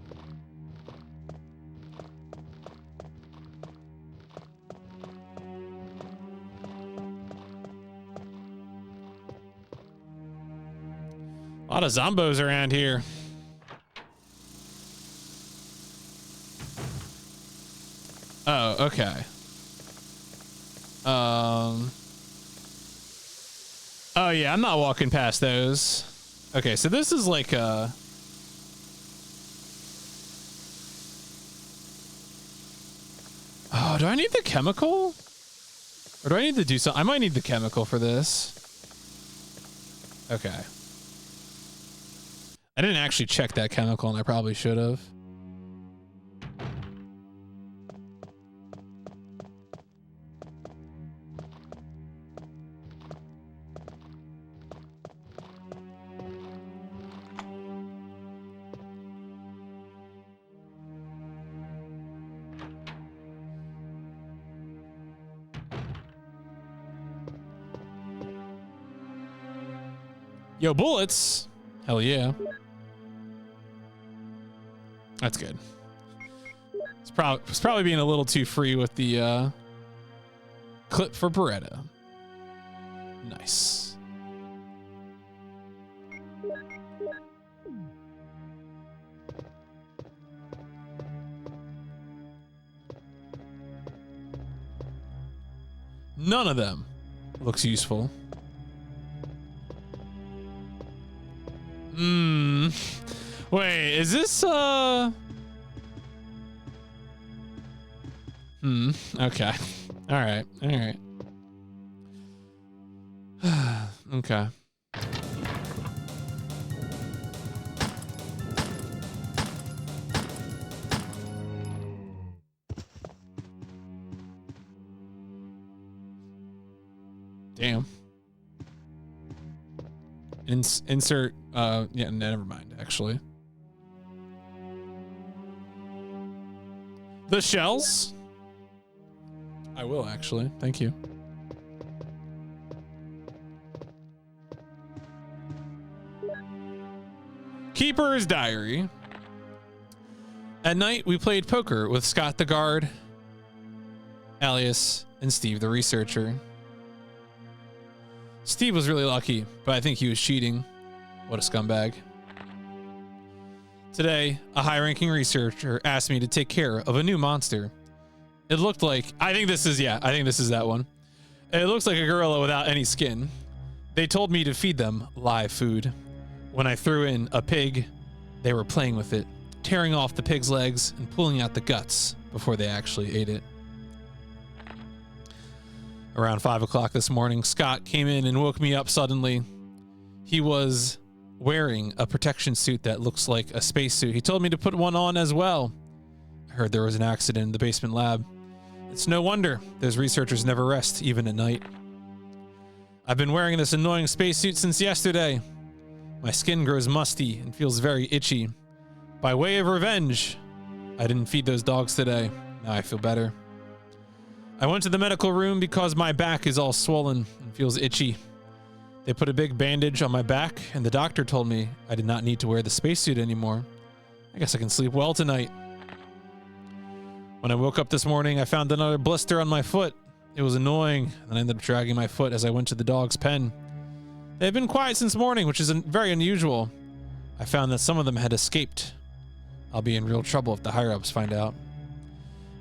A lot of zombos around here. Oh, okay. Oh yeah, I'm not walking past those. Okay, so this is like a... Oh, do I need the chemical? Or do I need to do something? I might need the chemical for this. Okay. I didn't actually check that chemical, and I probably should have. Yo, bullets. Hell yeah. That's good. It's probably being a little too free with the clip for Beretta. Nice. None of them looks useful. Wait, is this okay. All right. Okay. Damn. Insert yeah, never mind actually. The shells? I will actually. Thank you. Keeper's Diary. At night, we played poker with Scott the guard, Alias, and Steve the researcher. Steve was really lucky, but I think he was cheating. What a scumbag. Today, a high-ranking researcher asked me to take care of a new monster. It looked like, I think this is that one. It looks like a gorilla without any skin. They told me to feed them live food. When I threw in a pig, they were playing with it, tearing off the pig's legs and pulling out the guts before they actually ate it. Around 5 o'clock this morning, Scott came in and woke me up suddenly. He was wearing a protection suit that looks like a spacesuit. He told me to put one on as well. I heard there was an accident in the basement lab. It's no wonder those researchers never rest, even at night. I've been wearing this annoying spacesuit since yesterday. My skin grows musty and feels very itchy. By way of revenge, I didn't feed those dogs today. Now I feel better. I went to the medical room because my back is all swollen and feels itchy. They put a big bandage on my back, and the doctor told me I did not need to wear the spacesuit anymore. I guess I can sleep well tonight. When I woke up this morning, I found another blister on my foot. It was annoying, and I ended up dragging my foot as I went to the dog's pen. They have been quiet since morning, which is very unusual. I found that some of them had escaped. I'll be in real trouble if the higher-ups find out.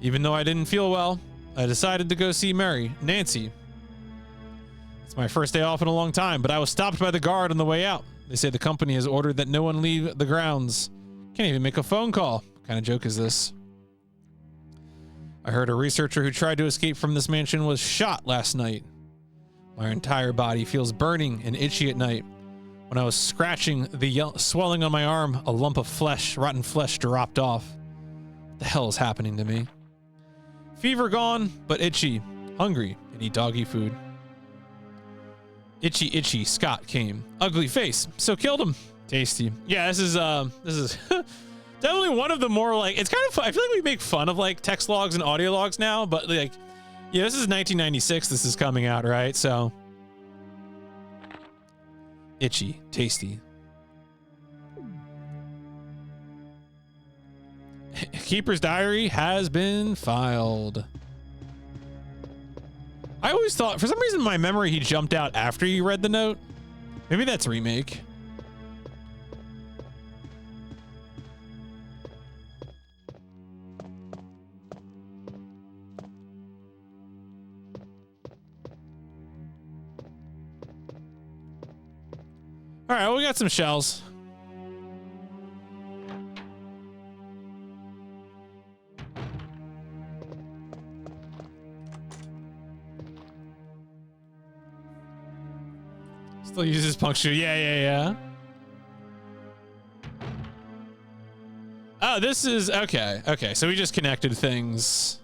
Even though I didn't feel well, I decided to go see Nancy. It's my first day off in a long time, but I was stopped by the guard on the way out. They say the company has ordered that no one leave the grounds. Can't even make a phone call. What kind of joke is this? I heard a researcher who tried to escape from this mansion was shot last night. My entire body feels burning and itchy at night. When I was scratching the swelling on my arm, a lump of flesh, rotten flesh, dropped off. What the hell is happening to me? Fever gone, but itchy. Hungry and eat doggy food. Itchy, Scott came. Ugly face, so killed him. Tasty. Yeah, this is definitely one of the more like, it's kind of fun. I feel like we make fun of like text logs and audio logs now, but like, yeah, this is 1996. This is coming out, right? So itchy, tasty. Keeper's Diary has been filed. I always thought, for some reason, my memory, he jumped out after you read the note. Maybe that's remake. All right, well, we got some shells. Still uses puncture. Yeah. Oh, this is okay. Okay, so we just connected things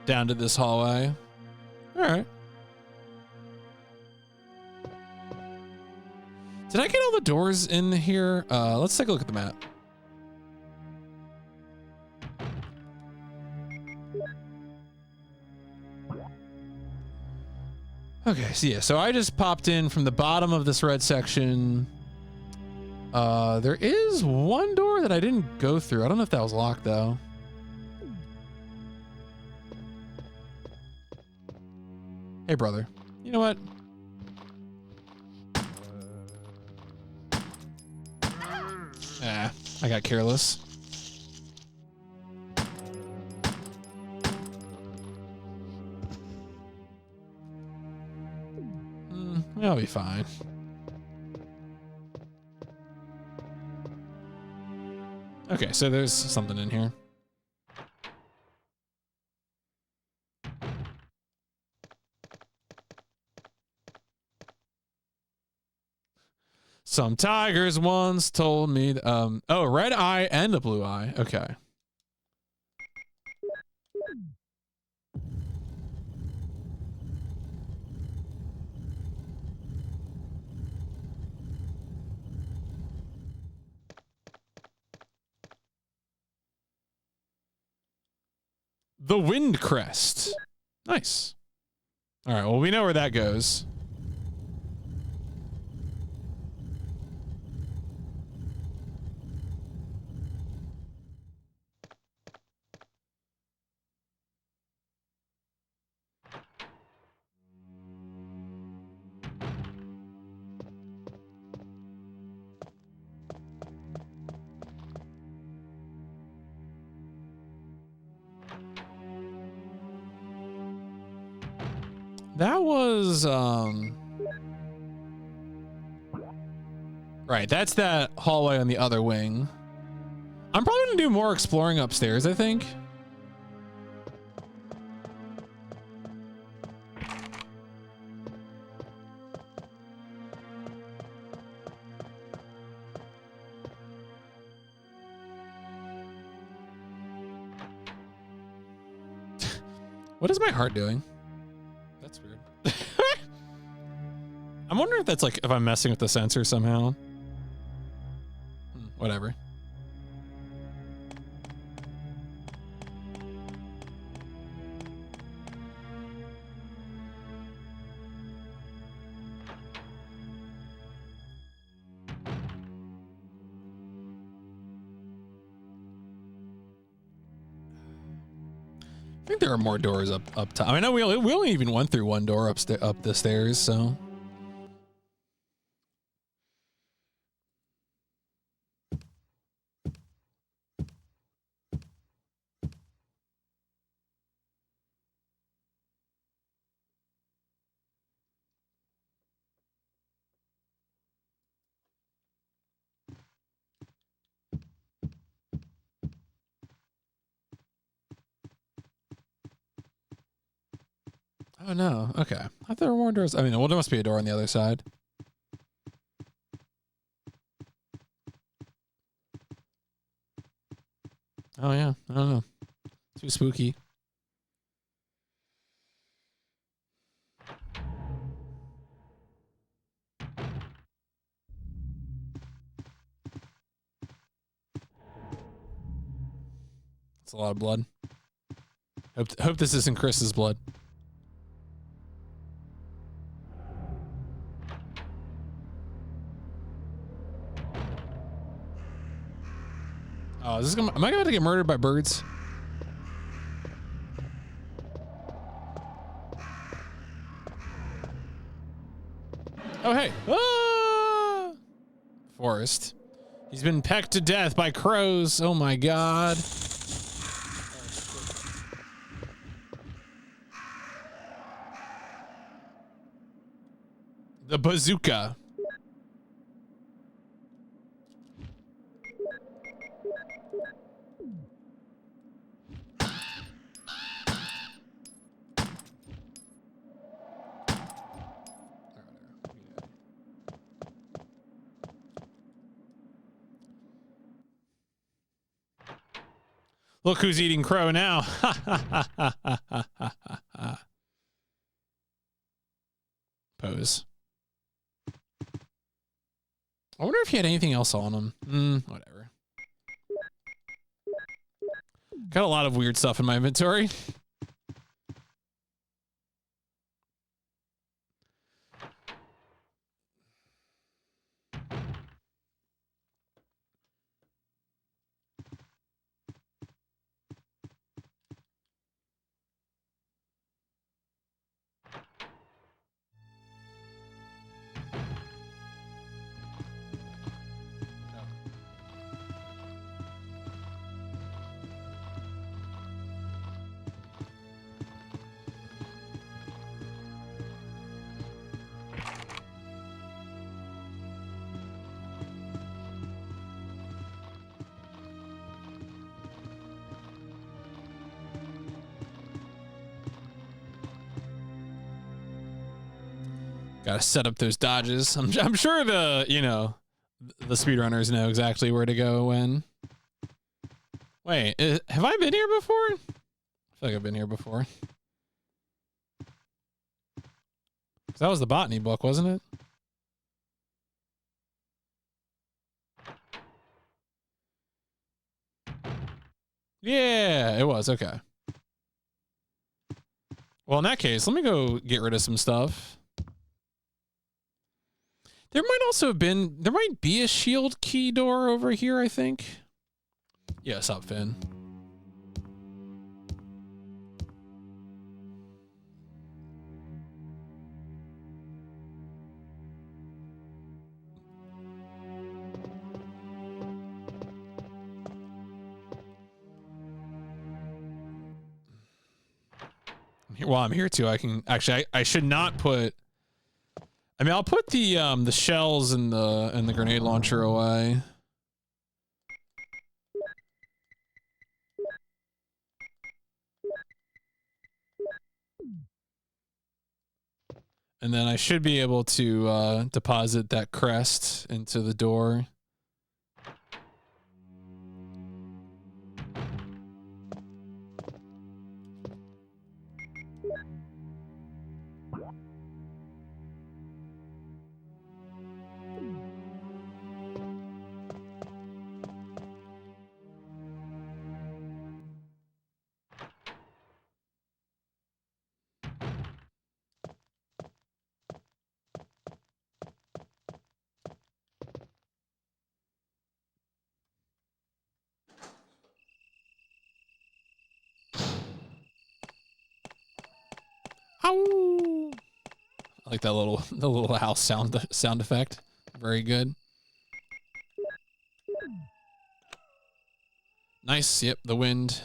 down to this hallway. All right. Did I get all the doors in here? Let's take a look at the map. Okay, so yeah, so I just popped in from the bottom of this red section. There is one door that I didn't go through. I don't know if that was locked though. Hey, brother. You know what? Ah, I got careless. That'll be fine. Okay, so there's something in here. Some tigers once told me, oh, red eye and a blue eye. Okay. The Wind Crest. Nice. All right, well, we know where that goes. That was, right, that's that hallway on the other wing. I'm probably gonna do more exploring upstairs, I think. What is my heart doing? That's weird. I'm wondering if that's like, if I'm messing with the sensor somehow. Whatever. I think there are more doors up top. I mean, I know we only even went through one door up the stairs, so. Oh no. Okay. I thought there were more doors. I mean, well, there must be a door on the other side. Oh yeah. I don't know. Too spooky. That's a lot of blood. Hope this isn't Chris's blood. Oh, is this gonna, am I going to get murdered by birds? Oh, hey. Ah! Forrest. He's been pecked to death by crows. Oh my God. The bazooka. Look who's eating crow now. Pose. I wonder if he had anything else on him. Whatever. Got a lot of weird stuff in my inventory. Gotta set up those dodges. I'm sure the, you know, the speedrunners know exactly where to go when. Wait, have I been here before? I feel like I've been here before. That was the botany book, wasn't it? Yeah, it was. Okay. Well, in that case, let me go get rid of some stuff. There might be a shield key door over here, I think. Yeah, what's up, Finn? While I'm here too, I can actually I should not put. I mean, I'll put the shells and the grenade launcher away. And then I should be able to deposit that crest into the door. Ow! I like that the little house sound effect. Very good. Nice. Yep, the wind.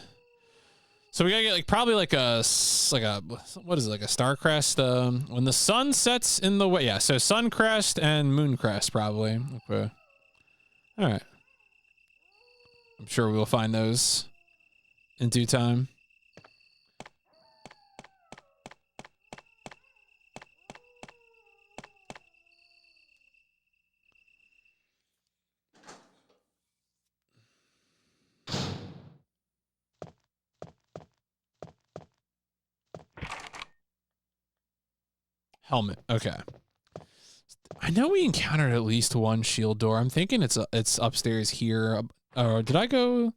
So we gotta get probably like a what is it, like a star crest? When the sun sets in the way. Yeah, so sun crest and moon crest probably. Okay. All right. I'm sure we will find those in due time. Helmet. Okay. I know we encountered at least one shield door. I'm thinking it's upstairs here. Or did I go?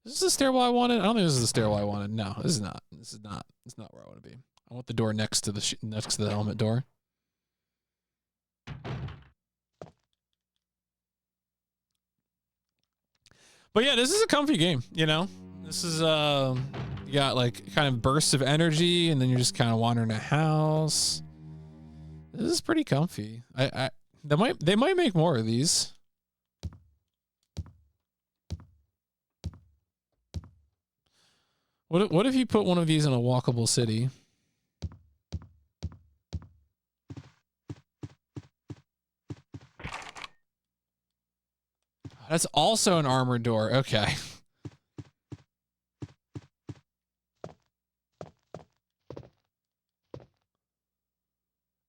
Is this the stairwell I wanted? I don't think this is the stairwell I wanted. No, this is not. This is not. It's not where I want to be. I want the door next to the helmet door. But yeah, this is a comfy game. You know, this is you got like kind of bursts of energy, and then you're just kind of wandering a house. This is pretty comfy. They might make more of these. What if you put one of these in a walkable city? That's also an armored door. Okay.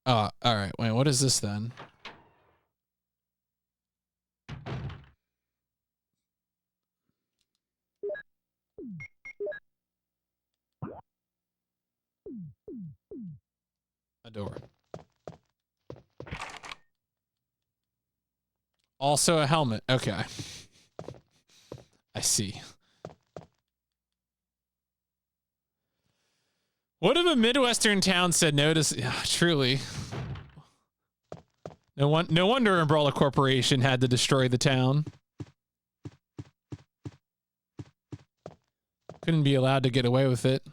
Oh, all right. Wait, what is this then? A door. Also a helmet. Okay. I see. What if a Midwestern town said no to... Yeah, truly. No wonder Umbrella Corporation had to destroy the town. Couldn't be allowed to get away with it.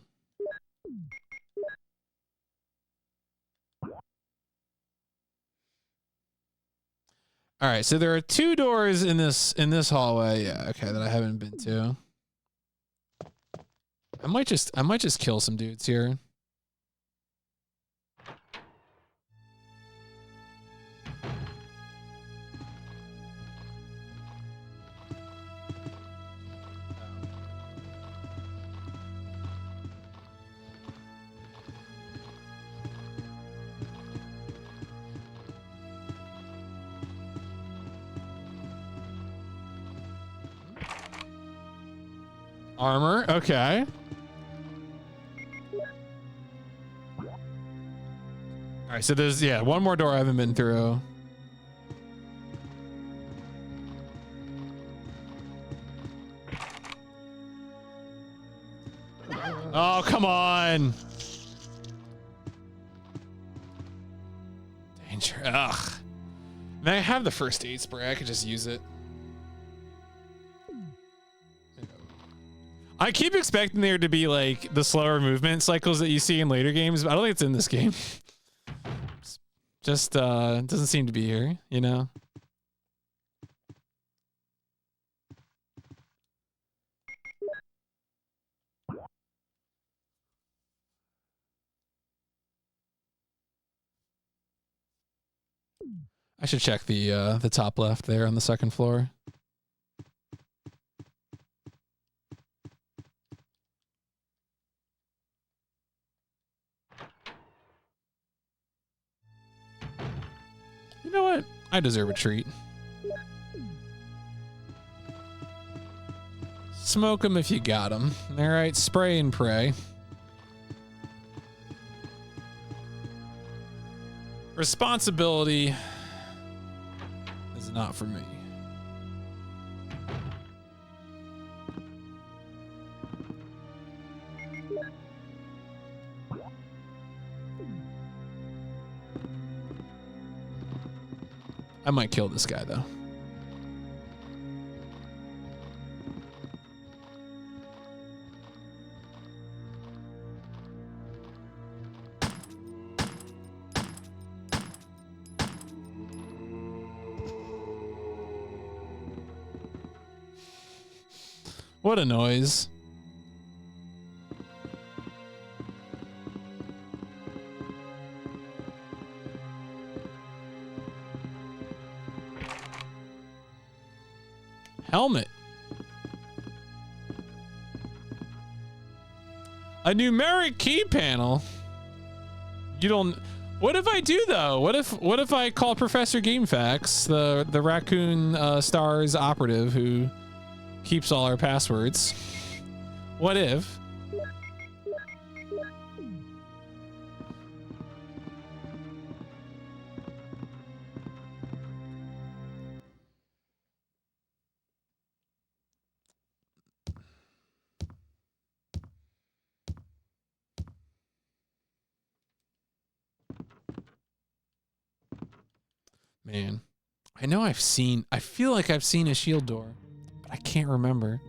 All right, so there are 2 doors in this hallway. Yeah, okay, that I haven't been to. I might just kill some dudes here. Armor. Okay. All right, so there's, yeah, one more door I haven't been through. Oh, come on. Danger. Ugh. Man, I have the first aid spray. I could just use it. I keep expecting there to be like the slower movement cycles that you see in later games, but I don't think it's in this game. Just doesn't seem to be here, you know? I should check the top left there on the second floor. You know what? I deserve a treat. Smoke them if you got them. All right, spray and pray. Responsibility is not for me. I might kill this guy though. What a noise. Helmet. A numeric key panel. You don't. What if I do though? What if I call Professor GameFAQs, the Raccoon Stars operative who keeps all our passwords? What if? Man, I feel like I've seen a shield door, but I can't remember.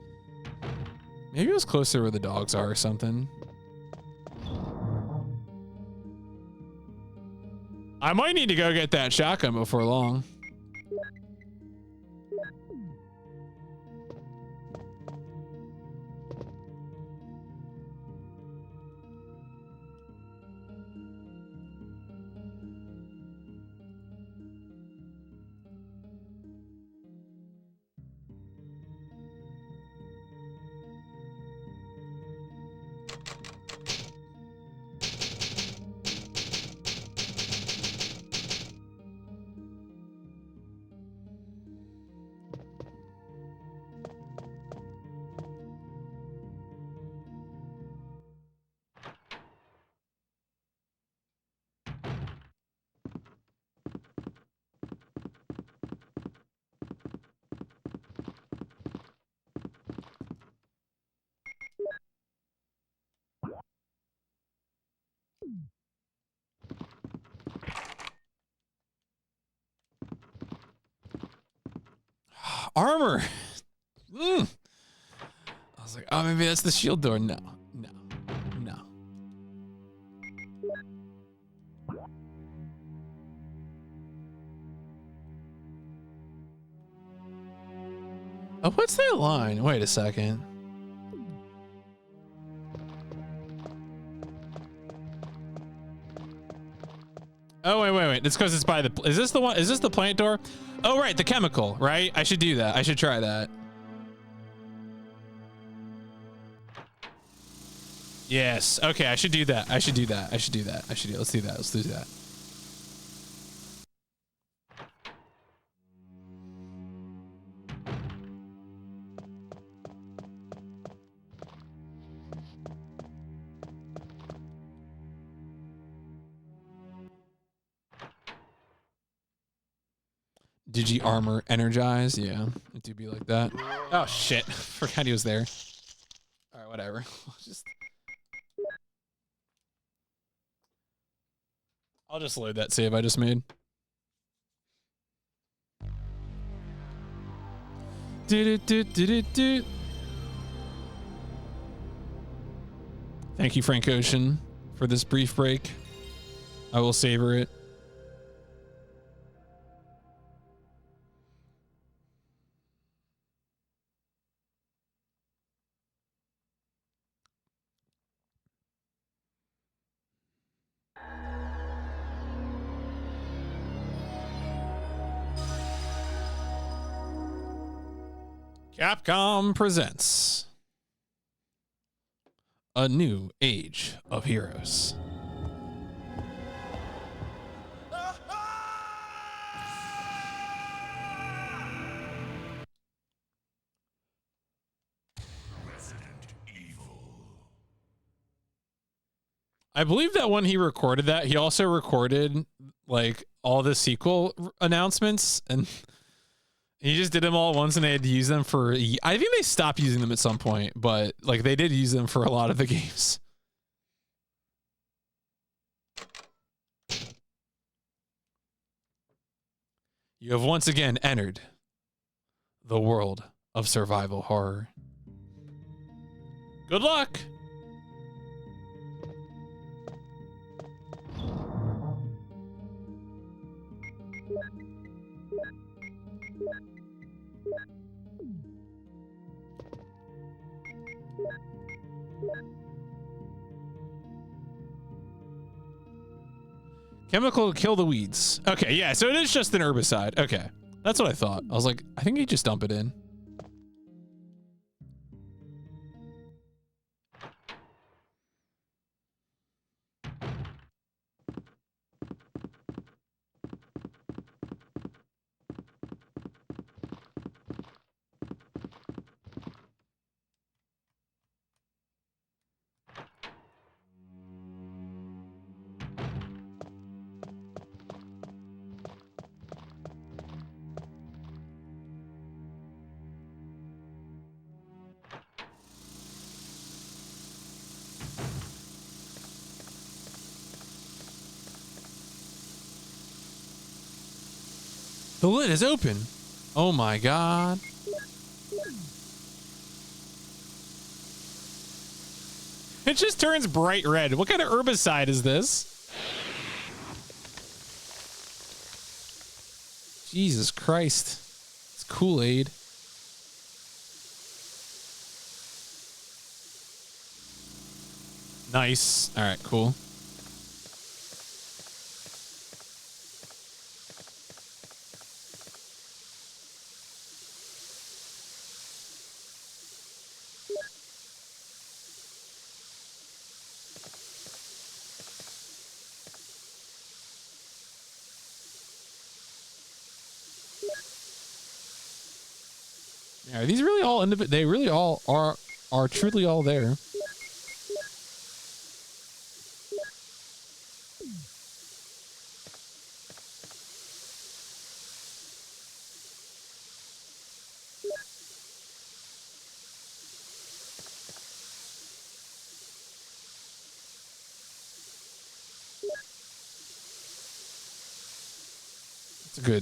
Maybe it was closer where the dogs are or something. I might need to go get that shotgun before long. Armor. I was like, oh, maybe that's the shield door. No. Oh, what's that line? Wait a second. Oh, wait. It's because it's by the... Is this the one? Is this the plant door? Oh, right. The chemical, right? I should do that. I should try that. Yes. Okay, I should do that. Let's do that. Let's do that. Digi armor energize. Yeah, it do be like that. Oh shit! Forgot he was there. All right, whatever. I'll just load that save I just made. Thank you, Frank Ocean, for this brief break. I will savor it. Capcom presents a new age of heroes. I believe that when he recorded that, he also recorded like all the sequel announcements, and he just did them all at once, and they had to use them for. I think they stopped using them at some point, but like they did use them for a lot of the games. You have once again entered the world of survival horror. Good luck. Chemical to kill the weeds. Okay, yeah, so it is just an herbicide. Okay, that's what I thought. I was like, I think you just dump it in. The lid is open. Oh my god. It just turns bright red. What kind of herbicide is this? Jesus Christ. It's Kool-Aid. Nice. All right, cool. Are these really all individual? They really all are truly all there.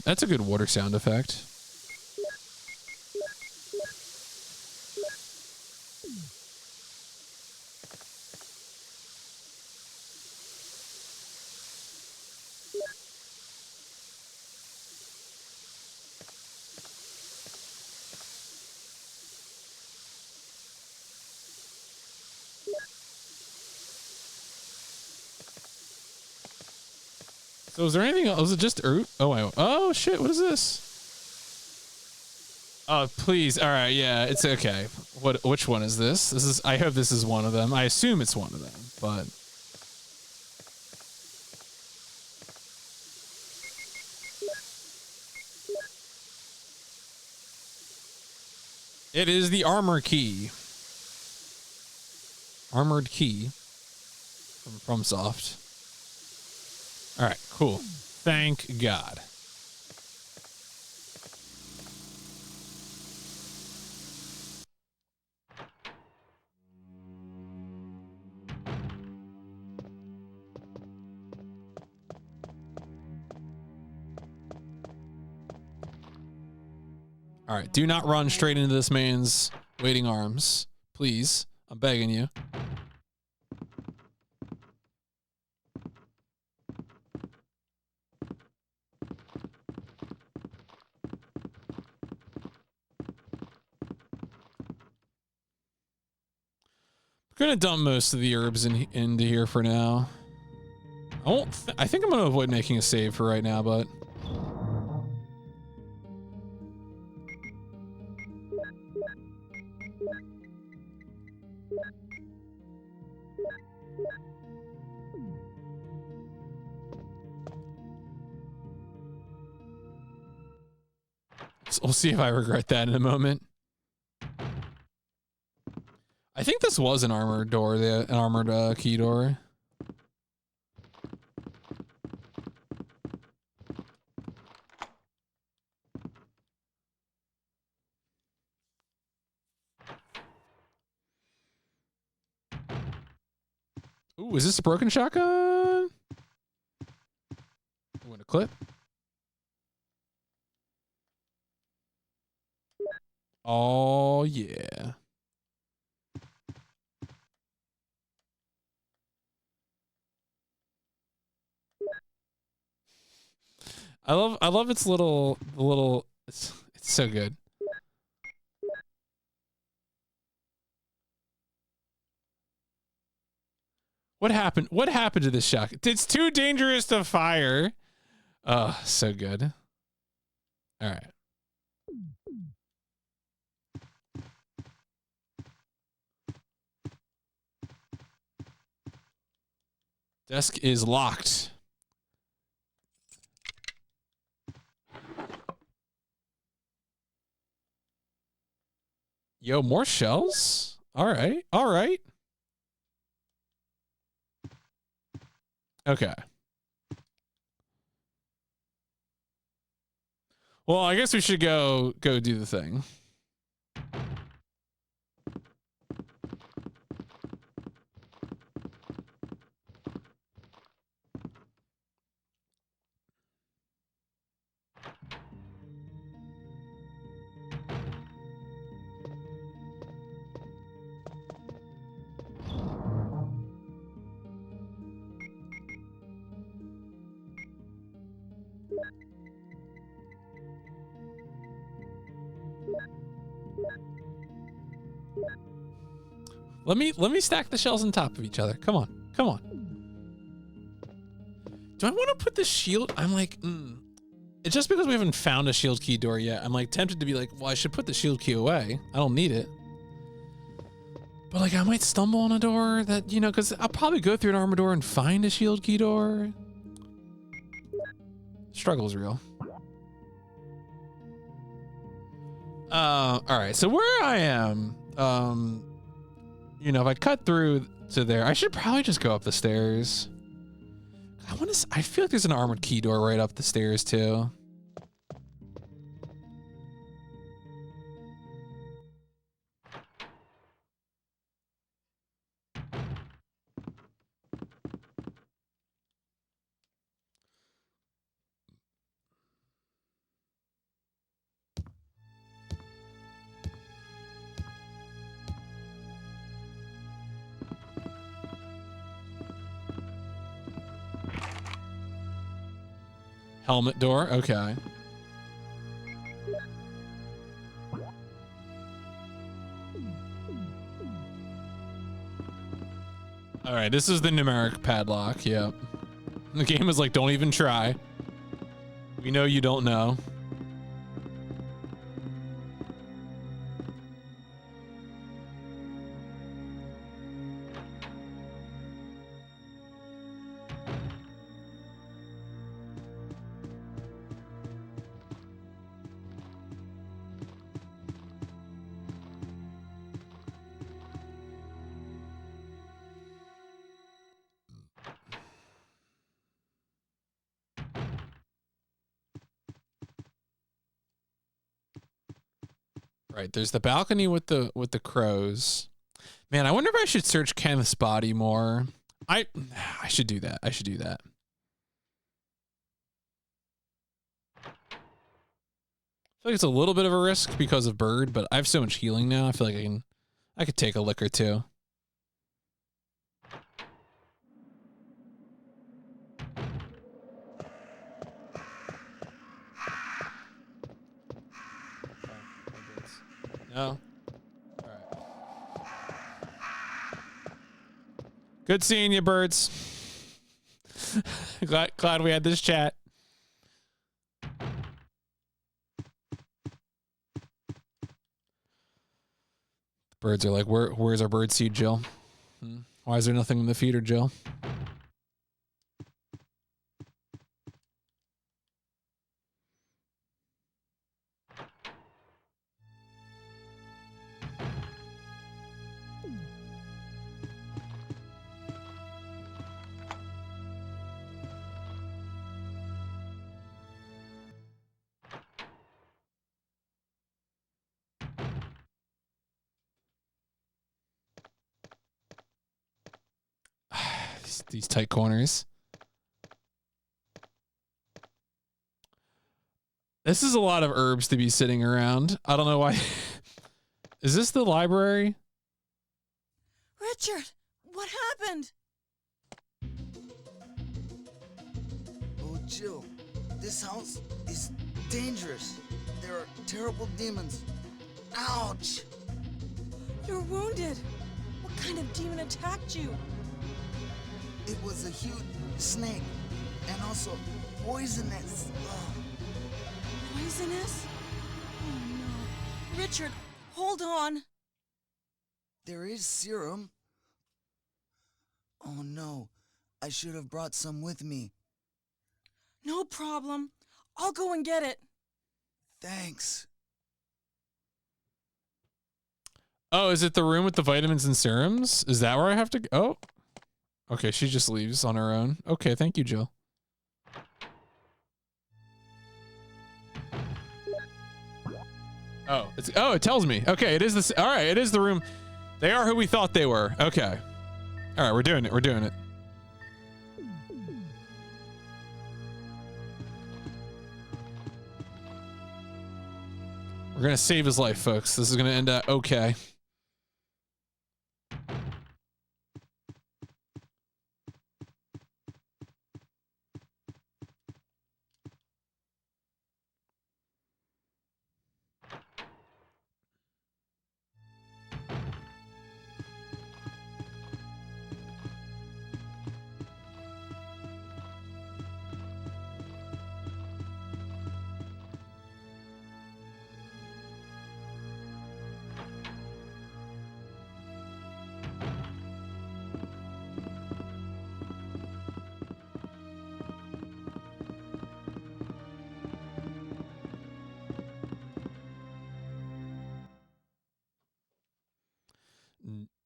That's a good water sound effect. So is there anything else? Is it just earth? Oh shit, what is this? Oh, please. All right, yeah, it's okay. Which one is this? I hope this is one of them. I assume it's one of them, but it is the armor key. Armored key from FromSoft. All right, cool. Thank God. All right, do not run straight into this man's waiting arms. Please, I'm begging you. I'm gonna dump most of the herbs into here for now. I think I'm gonna avoid making a save for right now, but we'll see if I regret that in a moment. I think this was an armored door, an armored key door. Ooh, is this a broken shotgun? I'm gonna clip. Oh yeah. I love its little it's so good. What happened? What happened to this shotgun? It's too dangerous to fire. Oh, so good. All right. Desk is locked. Yo, more shells? All right. All right. Okay. Well, I guess we should go do the thing. Let me stack the shells on top of each other. Come on. Come on. Do I want to put the shield? I'm like, It's just because we haven't found a shield key door yet. I'm like tempted to be like, well, I should put the shield key away. I don't need it. But like I might stumble on a door that, you know, because I'll probably go through an armor door and find a shield key door. Struggle's real. All right, so where I am, you know, if I cut through to there, I should probably just go up the stairs. I feel like there's an armored key door right up the stairs too. Helmet door, okay. All right, this is the numeric padlock, yep. The game is like, don't even try. We know you don't know. Right, there's the balcony with the crows. Man, I wonder if I should search Kenneth's body more. I should do that. I should do that. I feel like it's a little bit of a risk because of bird, but I have so much healing now. I feel like I could take a lick or two. No. All right. Good seeing you, birds. glad we had this chat. Birds are like, where's our bird seed, Jill? Why is there nothing in the feeder, Jill? These tight corners. This is a lot of herbs to be sitting around. I don't know why. Is this the library? Richard, what happened? Oh, Jill, this house is dangerous. There are terrible demons. Ouch! You're wounded. What kind of demon attacked you? It was a huge snake, and also poisonous. Poisonous? Oh no. Richard, hold on. There is serum. Oh no, I should have brought some with me. No problem. I'll go and get it. Thanks. Oh, is it the room with the vitamins and serums? Is that where I have to go? Oh. Okay, she just leaves on her own. Okay, thank you, Jill. Oh, it tells me. Okay, it is this. All right, it is the room. They are who we thought they were. Okay. All right, we're doing it. We're doing it. We're gonna save his life, folks. This is gonna end up okay.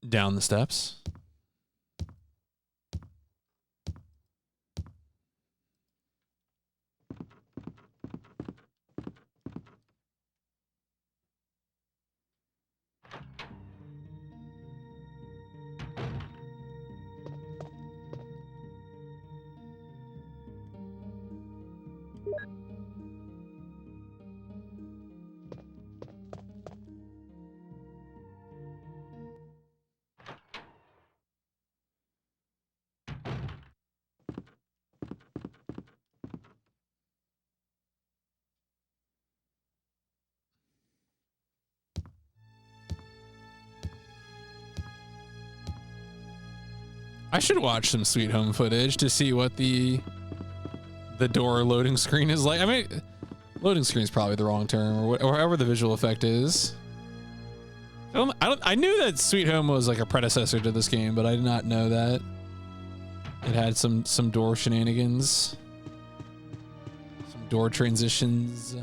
Down the steps. I should watch some Sweet Home footage to see what the door loading screen is like. I mean, loading screen is probably the wrong term, or however the visual effect is. I knew that Sweet Home was like a predecessor to this game, but I did not know that it had some door shenanigans, some door transitions.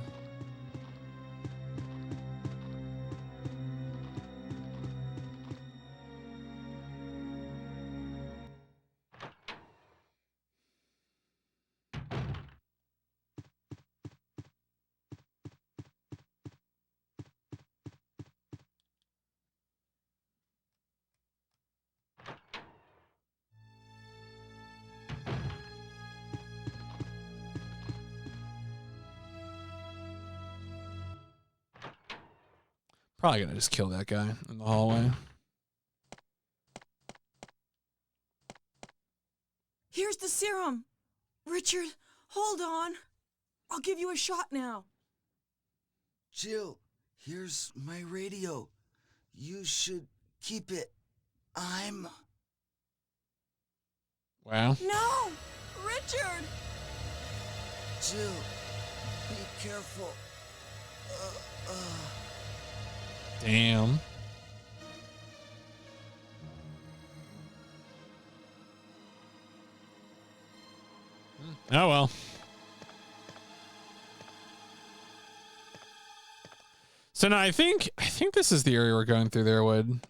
Probably gonna just kill that guy in the hallway. Here's the serum. Richard, hold on. I'll give you a shot now. Jill, here's my radio. You should keep it. Wow. No! Richard! Jill, be careful. Damn. Oh well. So now I think this is the area we're going through there, Would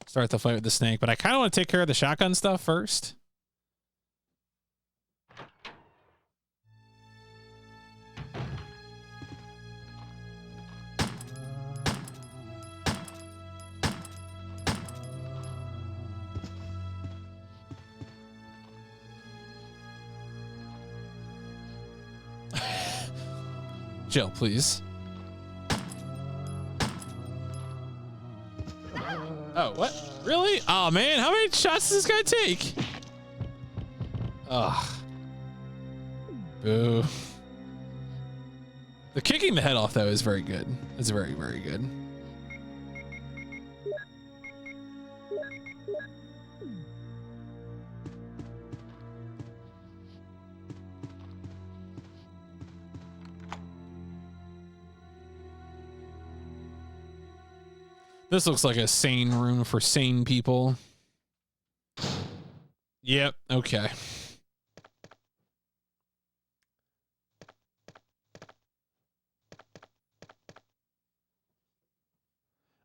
start the fight with the snake, but I kind of want to take care of the shotgun stuff first. Jill, please. Oh, what? Really? Oh, man. How many shots does this guy take? Ugh. Boo. The kicking the head off, though, is very good. It's very, very good. This looks like a sane room for sane people. Yep, okay.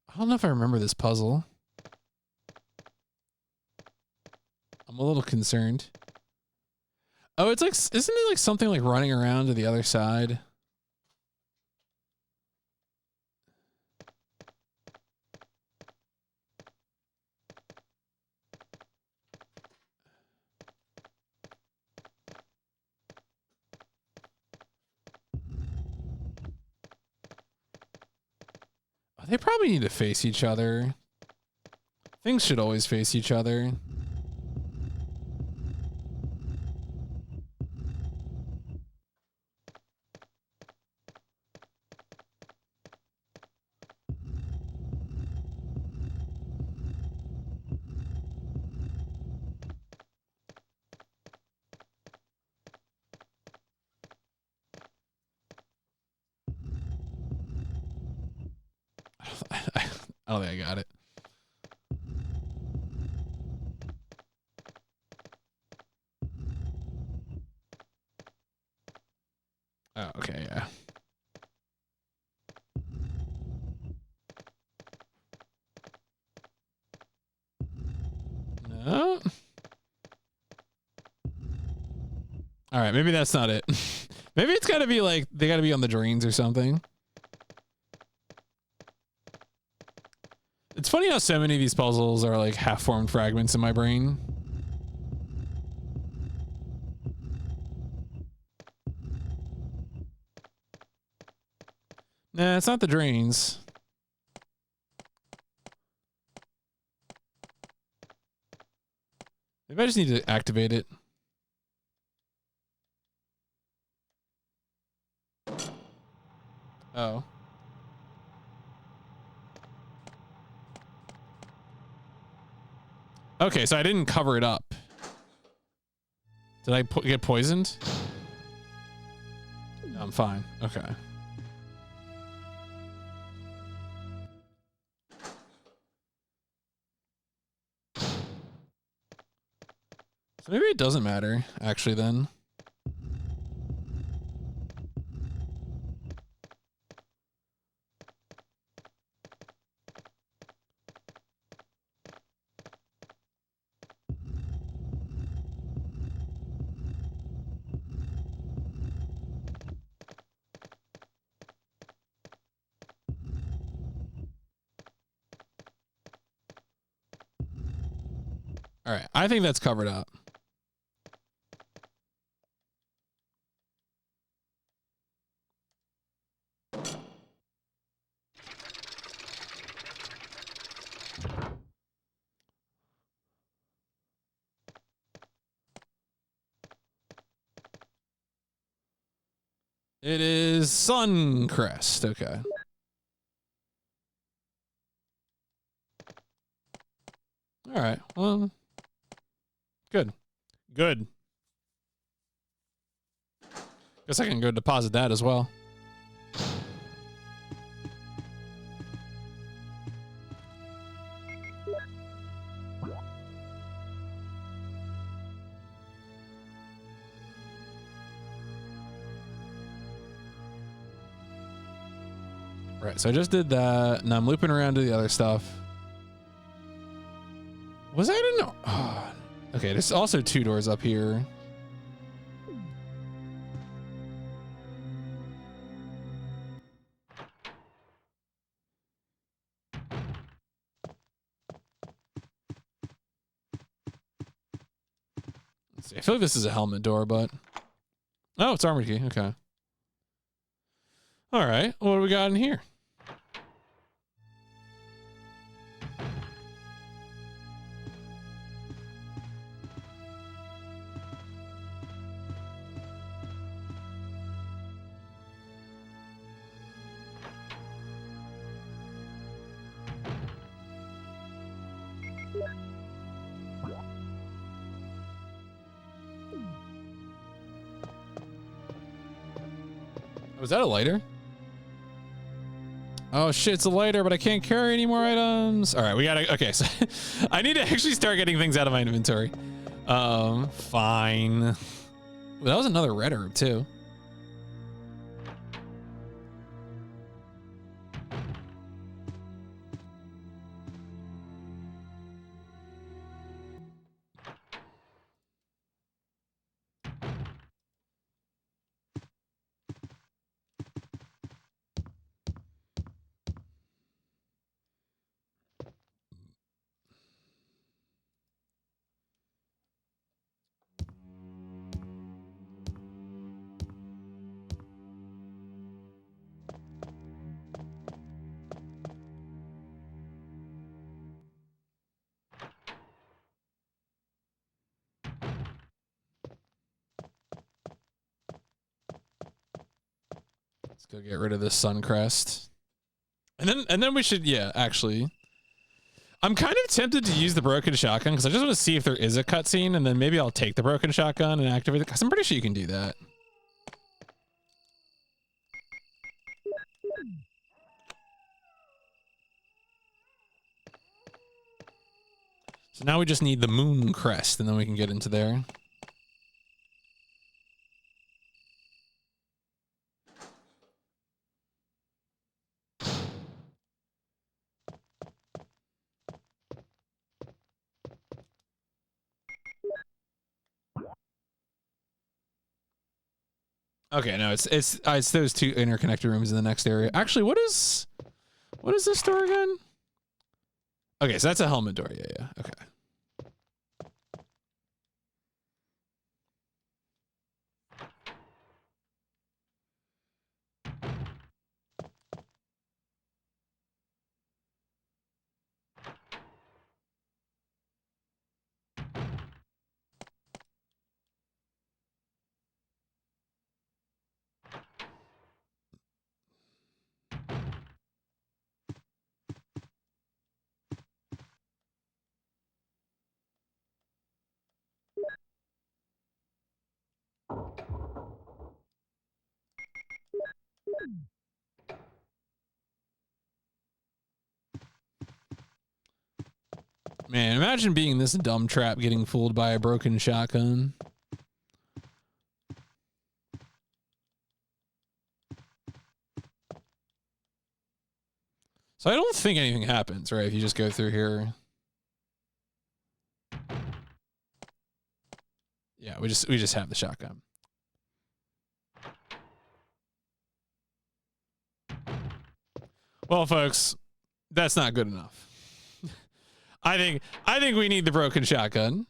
I don't know if I remember this puzzle. I'm a little concerned. Oh, it's like, isn't it like something like running around to the other side? They probably need to face each other. Things should always face each other. I don't think I got it. Oh, okay, yeah. No. All right, maybe that's not it. Maybe it's got to be like they got to be on the drains or something. It's funny how so many of these puzzles are like half-formed fragments in my brain. Nah, it's not the drains. Maybe I just need to activate it. Oh. Okay, so I didn't cover it up. Did I get poisoned? No, I'm fine. Okay. So maybe it doesn't matter, actually, then. All right, I think that's covered up. It is Suncrest. Okay. All right. Well, good. Good. Guess I can go deposit that as well. Right, so I just did that. Now I'm looping around to the other stuff. Was I in? Oh, okay, there's also 2 doors up here. Let's see. I feel like this is a helmet door, but oh, it's armored key. Okay. All right. What do we got in here? Was that a lighter? Oh shit, it's a lighter, but I can't carry any more items. All right, we gotta, okay, so I need to actually start getting things out of my inventory. Fine. Well, that was another red herb too. Let's go get rid of this Suncrest. And then we should, yeah, actually. I'm kind of tempted to use the broken shotgun because I just want to see if there is a cutscene, and then maybe I'll take the broken shotgun and activate it because I'm pretty sure you can do that. So now we just need the moon crest, and then we can get into there. Okay, no, it's those 2 interconnected rooms in the next area. Actually, what is this door again? Okay, so that's a helmet door. Yeah. Okay. Man, imagine being this dumb trap getting fooled by a broken shotgun. So I don't think anything happens, right? If you just go through here. Yeah, we just have the shotgun. Well, folks, that's not good enough. I think we need the broken shotgun.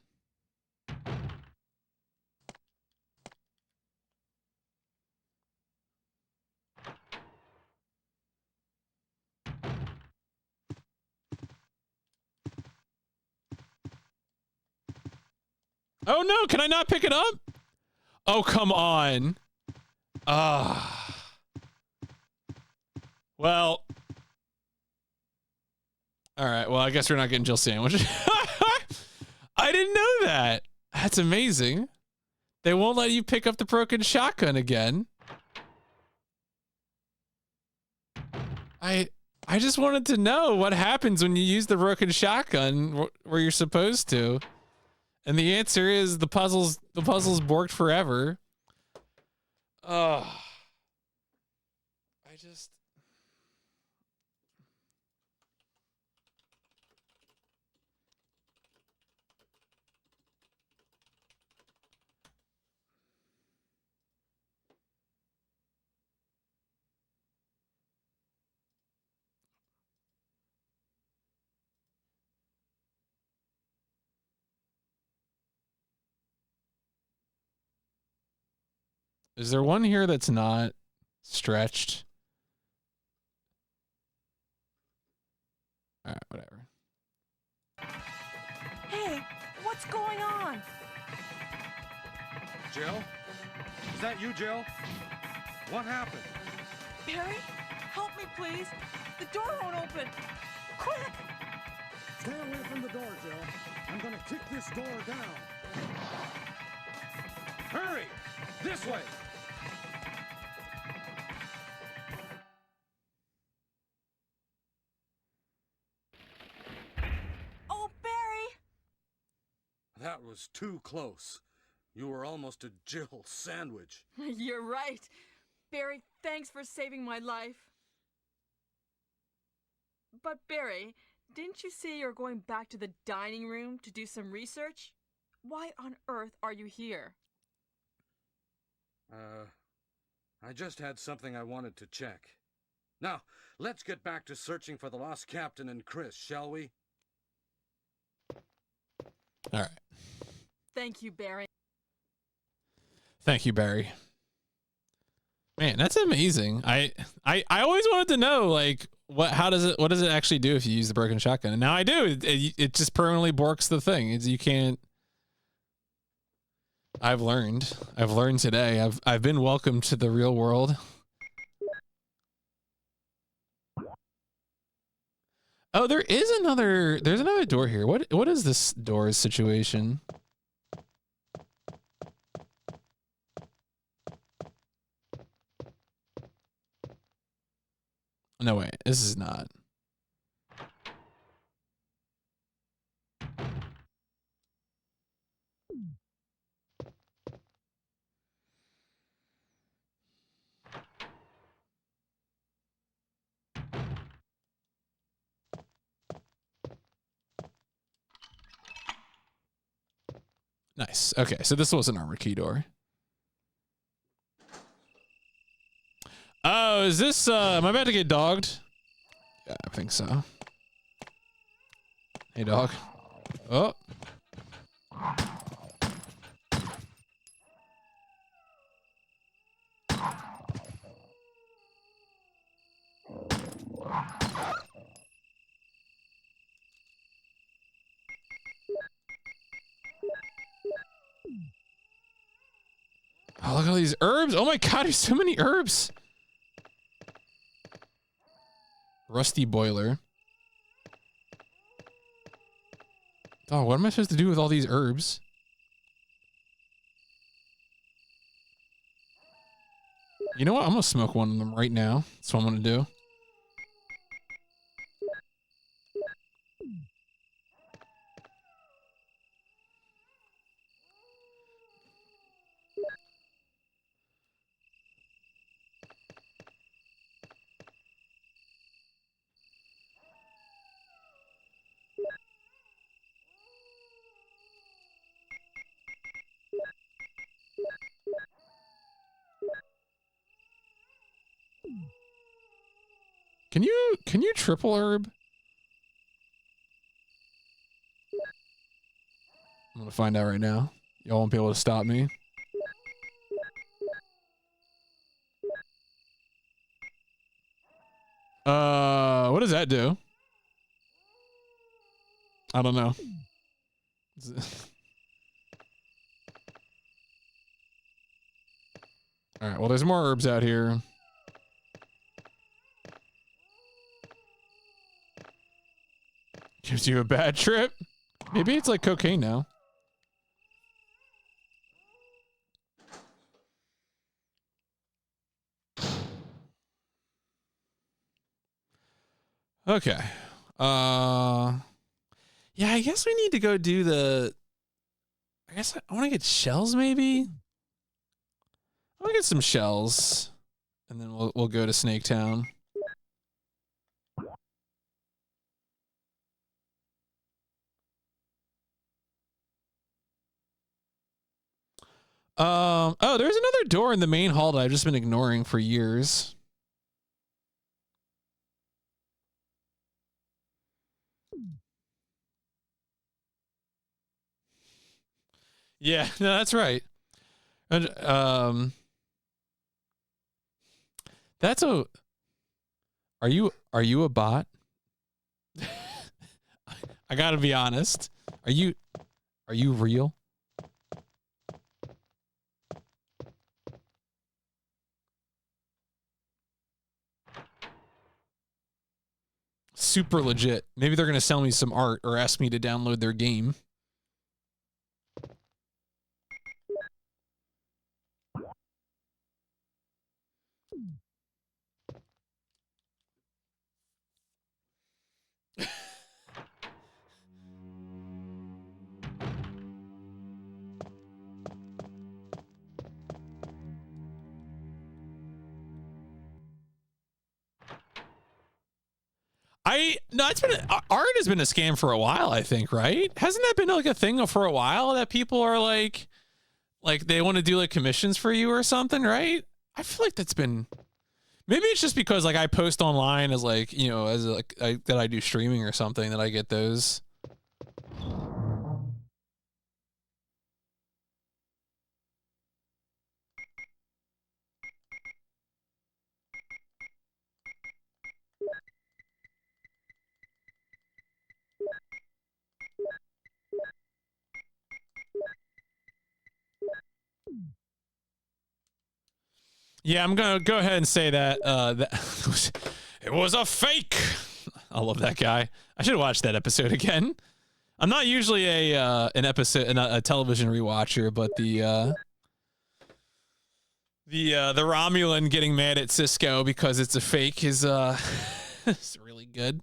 Oh no, can I not pick it up? Oh, come on. Ah. Well, all right. Well, I guess we're not getting Jill sandwich. I didn't know that. That's amazing. They won't let you pick up the broken shotgun again. I just wanted to know what happens when you use the broken shotgun where you're supposed to. And the answer is the puzzle's borked forever. I just Is there one here that's not stretched? All right, whatever. Hey, what's going on? Jill? Is that you, Jill? What happened? Barry, help me, please. The door won't open. Quick! Stay away from the door, Jill. I'm gonna kick this door down. Hurry! This way! Oh, Barry! That was too close. You were almost a Jill sandwich. You're right. Barry, thanks for saving my life. But Barry, didn't you say you're going back to the dining room to do some research? Why on earth are you here? I just had something I wanted to check. Now, let's get back to searching for the lost captain and Chris, shall we? All right. Thank you, Barry. Thank you, Barry. Man, that's amazing. I always wanted to know, like, what does it actually do if you use the broken shotgun? And now I do. It just permanently borks the thing. You can't. I've learned today. I've been welcomed to the real world. Oh, there's another door here. What is this door's situation? No way. This is not. Nice. Okay, so this was an armor key door. Oh, is this am I about to get dogged? Yeah, I think so. Hey, dog. Oh. Oh, look at all these herbs. Oh my god, there's so many herbs. Rusty boiler. Oh, what am I supposed to do with all these herbs? You know what? I'm gonna smoke one of them right now. That's what I'm gonna do. Can you triple herb? I'm gonna find out right now. Y'all won't be able to stop me. What does that do? I don't know. All right, well, there's more herbs out here. gives you a bad trip. Maybe it's like cocaine now. Okay. Yeah, I guess we need to go do the. I guess I want to get shells. Maybe I want to get some shells, and then we'll go to Snake Town. Oh, there's another door in the main hall that I've just been ignoring for years. Yeah, no, that's right. And that's a. Are you a bot? I gotta be honest. Are you real? Super legit. Maybe they're gonna sell me some art or ask me to download their game. No, it's been art has been a scam for a while, I think, right? Hasn't that been like a thing for a while that people are like they want to do like commissions for you or something, right? I feel like that's been. Maybe it's just because like I post online as like, you know, as like that I do streaming or something that I get those. Yeah, I'm gonna go ahead and say that it was a fake. I love that guy. I should watch that episode again. I'm not usually a television rewatcher, but the Romulan getting mad at Cisco because it's a fake is is really good.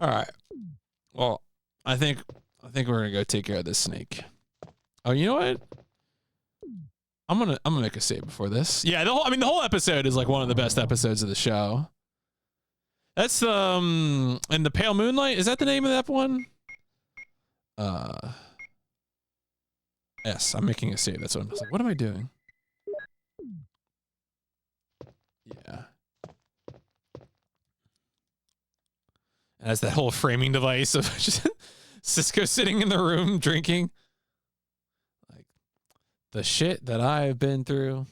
All right. Well, I think we're gonna go take care of this snake. Oh, you know what? I'm gonna make a save before this. Yeah, the whole episode is like one of the best episodes of the show. That's in the Pale Moonlight. Is that the name of that one? Yes, I'm making a save. That's what I was like. What am I doing? Yeah. It has that whole framing device of just Cisco sitting in the room drinking. Like the shit that I've been through.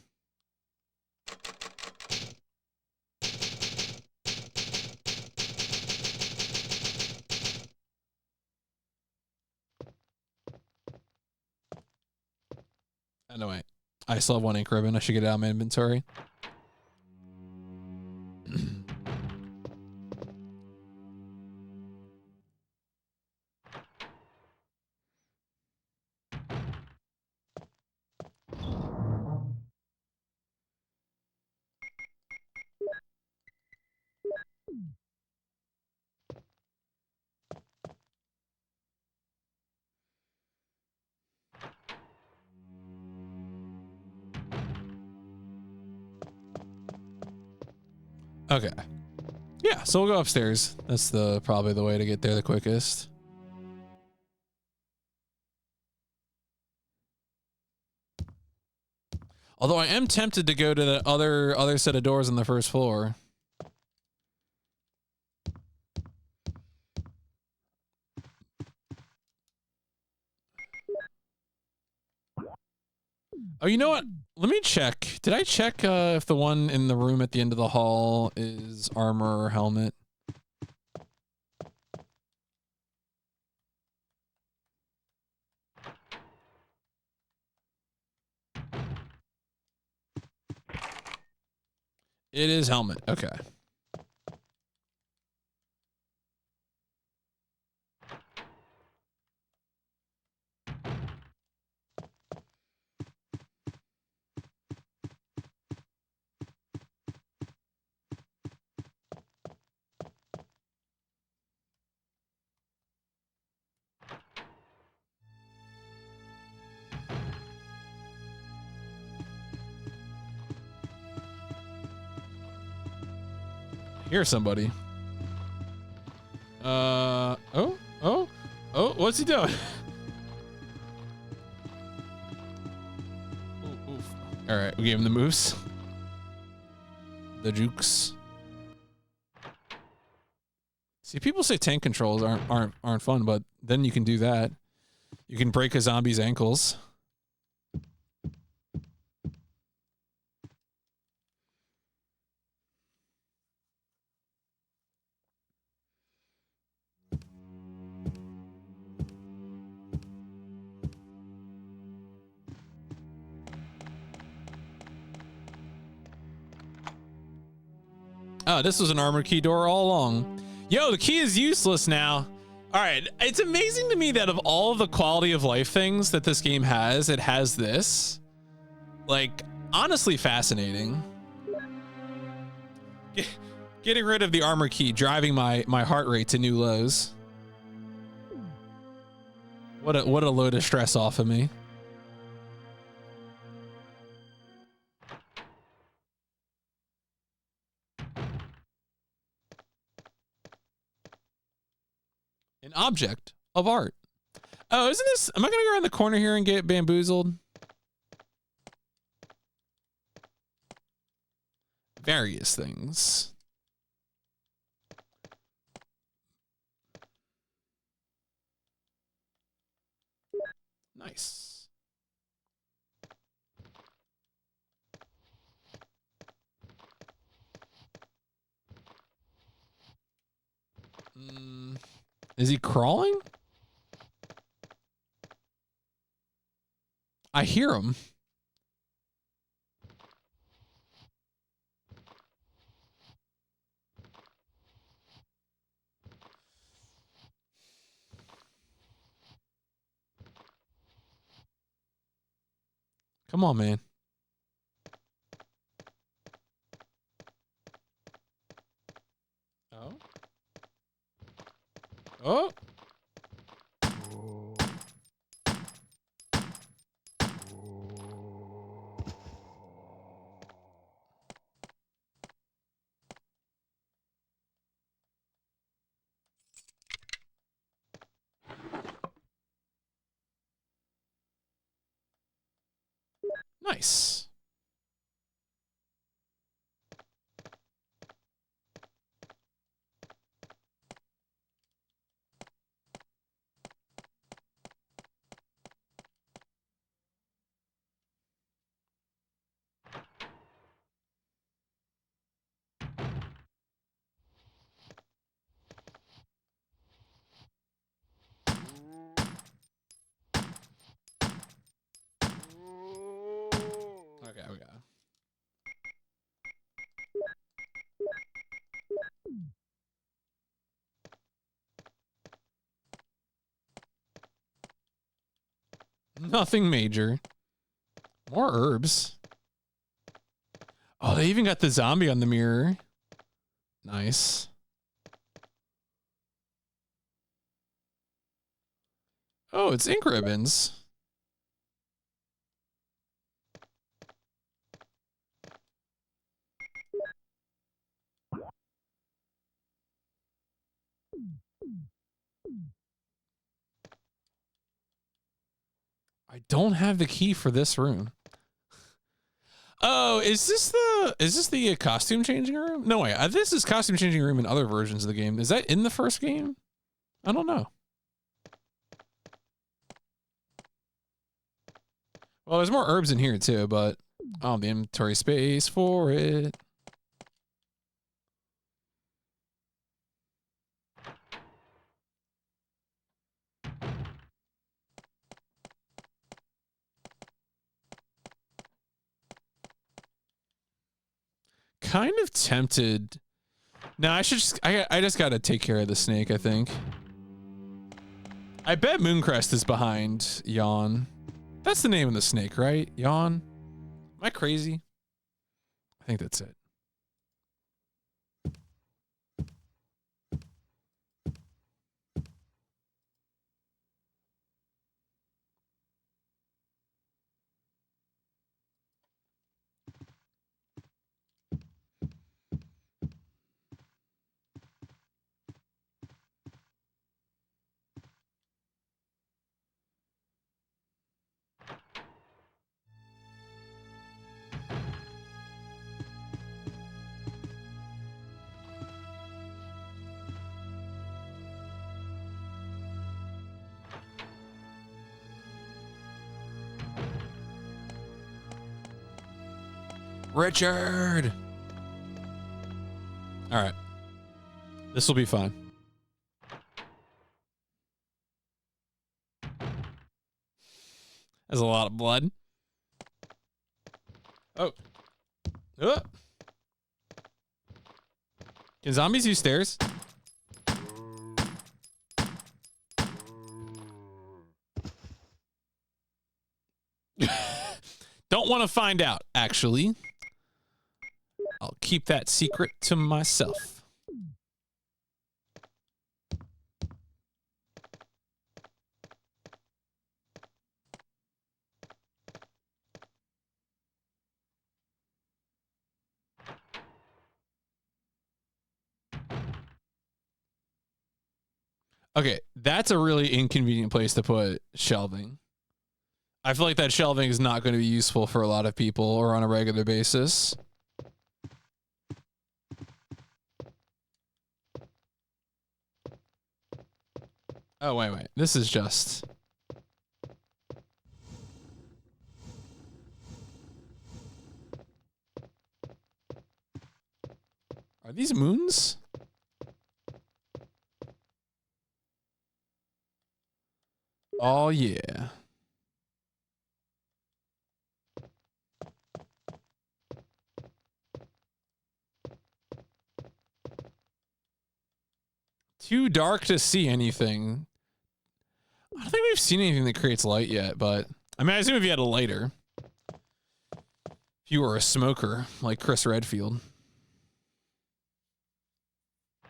Anyway, I still have one ink ribbon. I should get it out of my inventory. Okay. Yeah, so we'll go upstairs. That's probably the way to get there the quickest. Although I am tempted to go to the other set of doors on the first floor. Oh, you know what? Let me check. Did I check if the one in the room at the end of the hall is armor or helmet? It is helmet. Okay. Here's somebody. Oh, what's he doing? Ooh, oof. All right, we gave him the moves. The jukes. See, people say tank controls aren't fun, but then you can do that. You can break a zombie's ankles. Oh, this was an armor key door all along. Yo, the key is useless now. All right, it's amazing to me that of all of the quality of life things that this game has, it has this. Like, honestly fascinating. Getting rid of the armor key, driving my heart rate to new lows. What a load of stress off of me. An object of art. Oh, isn't this? Am I gonna go around the corner here and get bamboozled? Various things. Nice. Is he crawling? I hear him. Come on, man. Oh. Oh. Nice. Okay, we got it. Nothing major. More herbs. Oh, they even got the zombie on the mirror. Nice. Oh, it's ink ribbons. I don't have the key for this room. Oh, is this the costume changing room? No way. This is costume changing room in other versions of the game. Is that in the first game? I don't know. Well, there's more herbs in here too, but I don't have the inventory space for it. kind of tempted. No, I should just, I just gotta take care of the snake, I think. I bet Mooncrest is behind Yawn. That's the name of the snake, right? Yawn? Am I crazy? I think that's it. Richard! All right. This will be fun. There's a lot of blood. Oh. Can zombies use stairs? Don't want to find out, actually. I'll keep that secret to myself. Okay, that's a really inconvenient place to put shelving. I feel like that shelving is not going to be useful for a lot of people or on a regular basis. Oh, wait. This is just... Are these moons? Oh, yeah. Too dark to see anything. I don't think we've seen anything that creates light yet, but I mean, I assume if you had a lighter, if you were a smoker like Chris Redfield.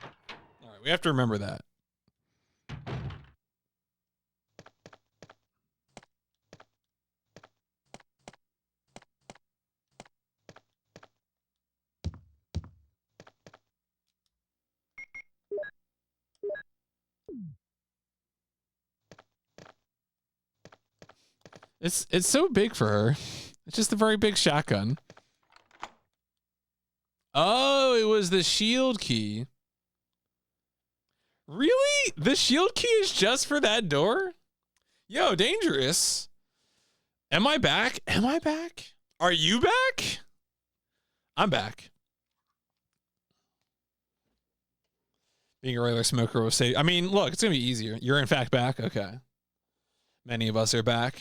All right, we have to remember that. It's so big for her. It's just a very big shotgun. Oh, it was the shield key. Really? The shield key is just for that door? Yo, dangerous. Am I back? Am I back? Are you back? I'm back. Being a regular smoker will say, I mean, look, it's going to be easier. You're in fact back? Okay. Many of us are back.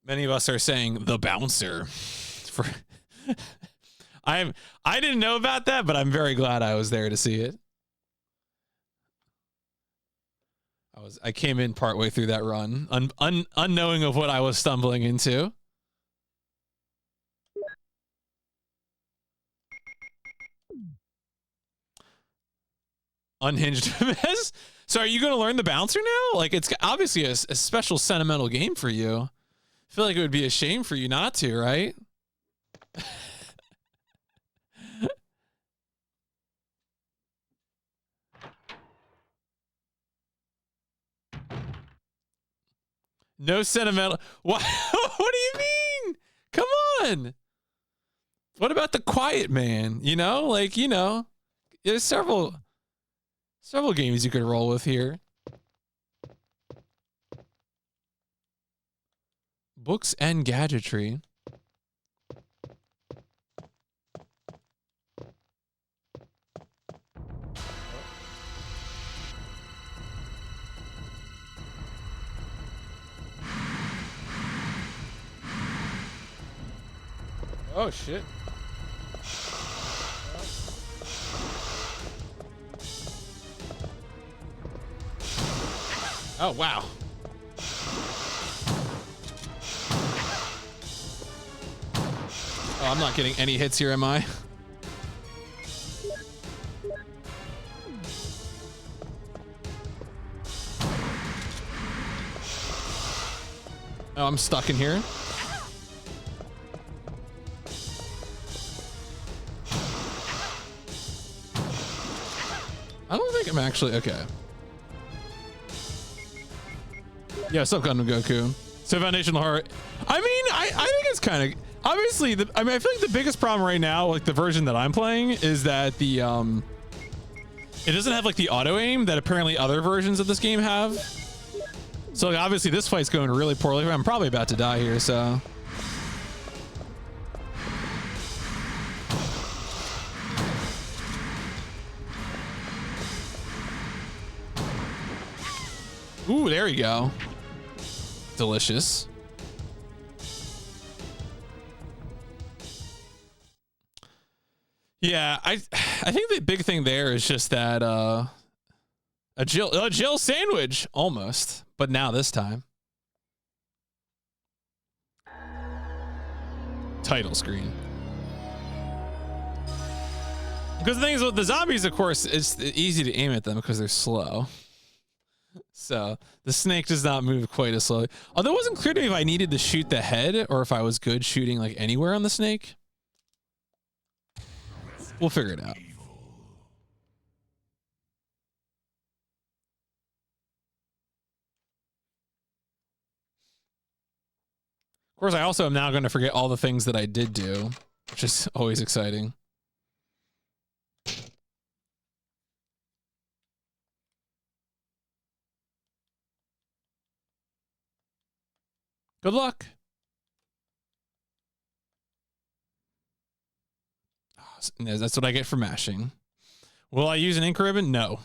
Many of us are saying the bouncer. For I didn't know about that, but I'm very glad I was there to see it. I came in partway through that run, unknowing of what I was stumbling into. Unhinged mess. So are you going to learn the bouncer now? Like, it's obviously a special sentimental game for you. I feel like it would be a shame for you not to, right? No sentimental. What? What do you mean? Come on. What about the quiet man? You know, like, you know, there's several games you could roll with here. Books and gadgetry. Oh shit. Oh, wow. Oh, I'm not getting any hits here, am I? Oh, I'm stuck in here. I don't think I'm actually okay. Yeah, what's up, Gundam Goku? So Foundational Horror. I mean, I think it's kind of obviously. I mean, I feel like the biggest problem right now, like the version that I'm playing, is that the it doesn't have like the auto aim that apparently other versions of this game have. So like, obviously this fight's going really poorly. I'm probably about to die here, so. Ooh, there you go. Delicious. Yeah, I think the big thing there is just that a Jill sandwich almost, but now this time. Title screen. Because the thing is with the zombies, of course, it's easy to aim at them because they're slow. So the snake does not move quite as slowly. Although it wasn't clear to me if I needed to shoot the head or if I was good shooting like anywhere on the snake. We'll figure it out. Of course, I also am now going to forget all the things that I did do, which is always exciting. Good luck. That's what I get for mashing. Will I use an ink ribbon? No.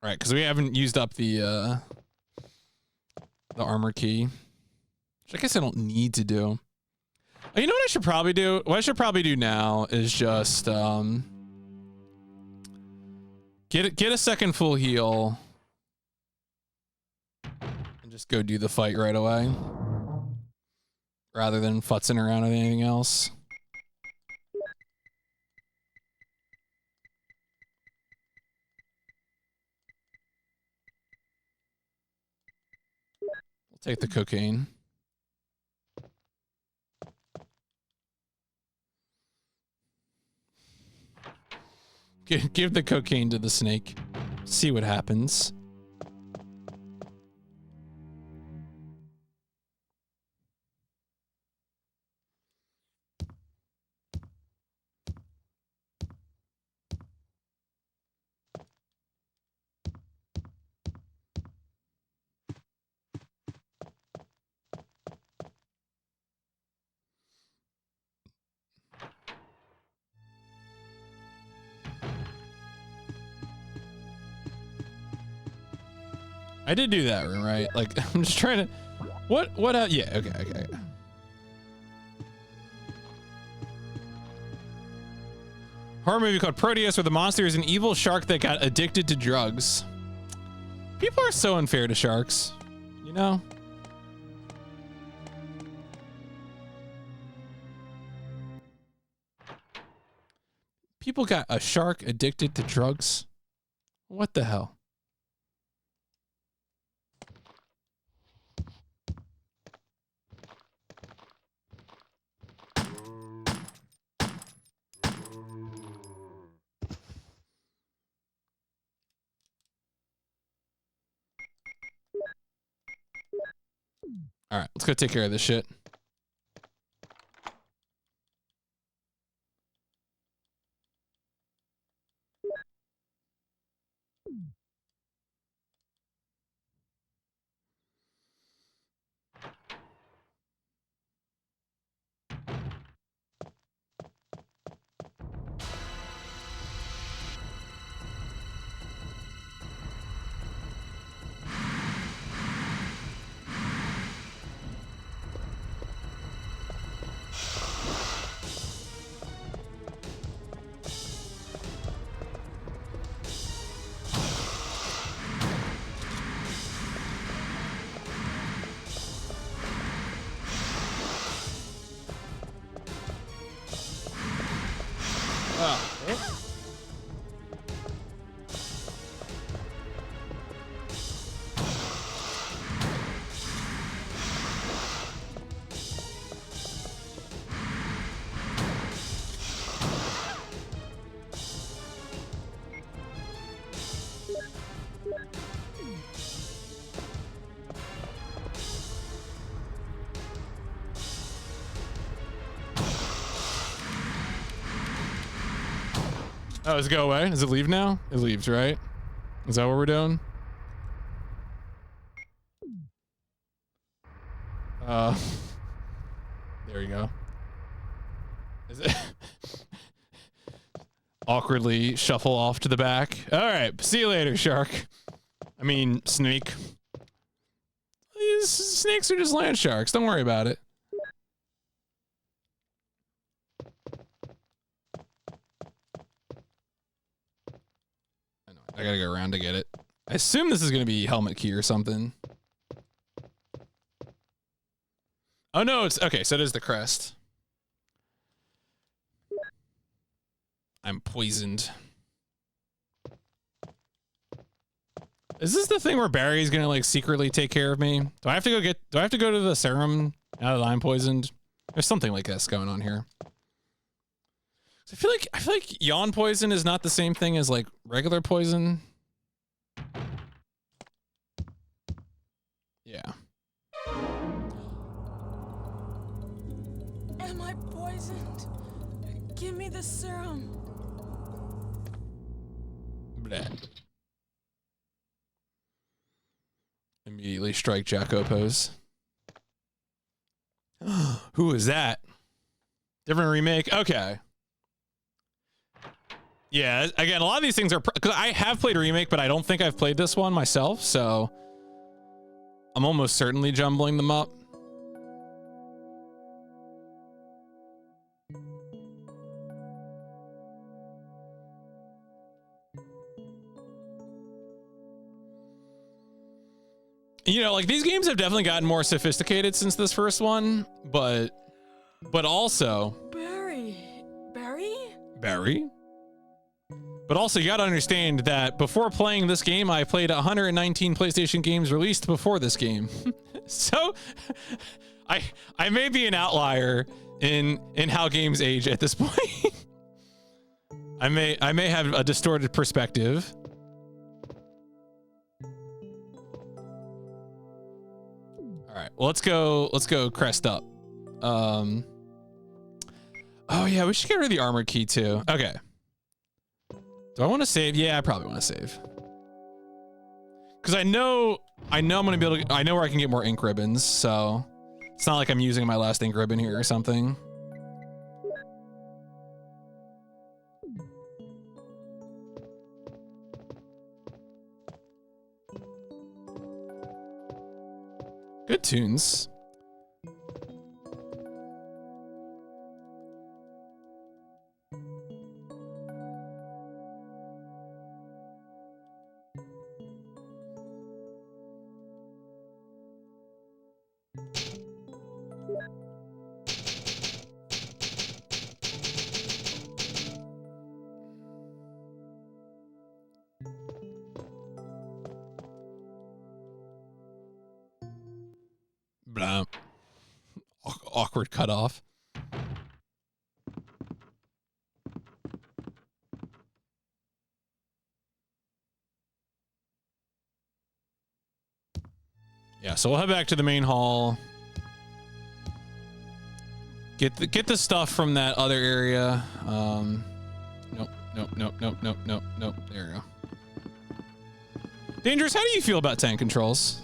All right, because we haven't used up the armor key, which I guess I don't need to do. You know what I should probably do? What I should probably do now is just get a second full heal and just go do the fight right away, rather than futzing around with anything else. We'll take the cocaine. Give the cocaine to the snake. See what happens. I did do that room, right? Like, I'm just trying to... What, yeah, okay. Horror movie called Proteus, where the monster is an evil shark that got addicted to drugs. People are so unfair to sharks, you know? People got a shark addicted to drugs? What the hell? All right, let's go take care of this shit. Oh, does it go away? Does it leave now? It leaves, right? Is that what we're doing? There you go. Is it awkwardly shuffle off to the back? All right, see you later, shark. I mean, snake. These snakes are just land sharks. Don't worry about it. I gotta go around to get it. I assume this is gonna be helmet key or something. Oh no, it's okay. So it is the crest. I'm poisoned. Is this the thing where Barry's gonna like secretly take care of me? Do I have to go get? Do I have to go to the serum now that I'm poisoned? There's something like this going on here. I feel like yawn poison is not the same thing as like regular poison. Yeah. Am I poisoned? Give me the serum. Bleh. Immediately strike Jacko pose. Who is that? Different remake. Okay. Yeah, again, a lot of these things are because I have played a remake, but I don't think I've played this one myself, so I'm almost certainly jumbling them up. You know, like these games have definitely gotten more sophisticated since this first one, but also Barry? But also, you gotta understand that before playing this game, I played 119 PlayStation games released before this game. So, I may be an outlier in how games age at this point. I may have a distorted perspective. All right, well, let's go crest up. Oh yeah, we should get rid of the armored key too. Okay. Do I want to save? Yeah, I probably want to save. Because I know I'm going to be able to, I know where I can get more ink ribbons, so it's not like I'm using my last ink ribbon here or something. Good tunes. Blah. Awkward cutoff. Yeah, so we'll head back to the main hall. Get the stuff from that other area. Nope. There you go. Dangerous, how do you feel about tank controls?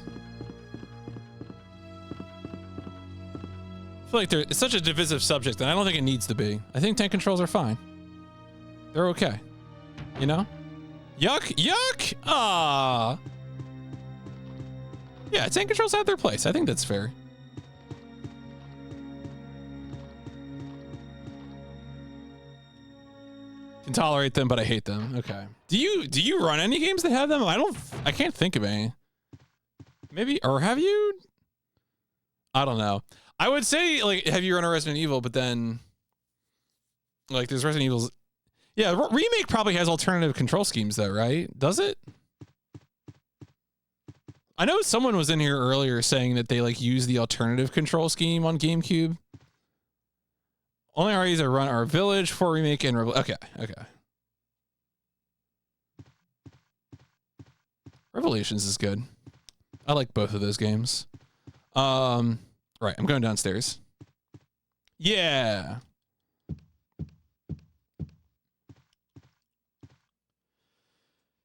I feel like it's such a divisive subject, and I don't think it needs to be. I think tank controls are fine. They're okay. You know? Yuck! Ah. Yeah, tank controls have their place. I think that's fair. Can tolerate them, but I hate them. Okay. Do you run any games that have them? I can't think of any. Maybe, or have you? I don't know. I would say, like, have you run a Resident Evil, but then, like, there's Resident Evil's. Yeah, Remake probably has alternative control schemes, though, right? Does it? I know someone was in here earlier saying that they, like, use the alternative control scheme on GameCube. Only REs that run are Village, 4 Remake, and okay. Revelations is good. I like both of those games. Right, I'm going downstairs. Yeah.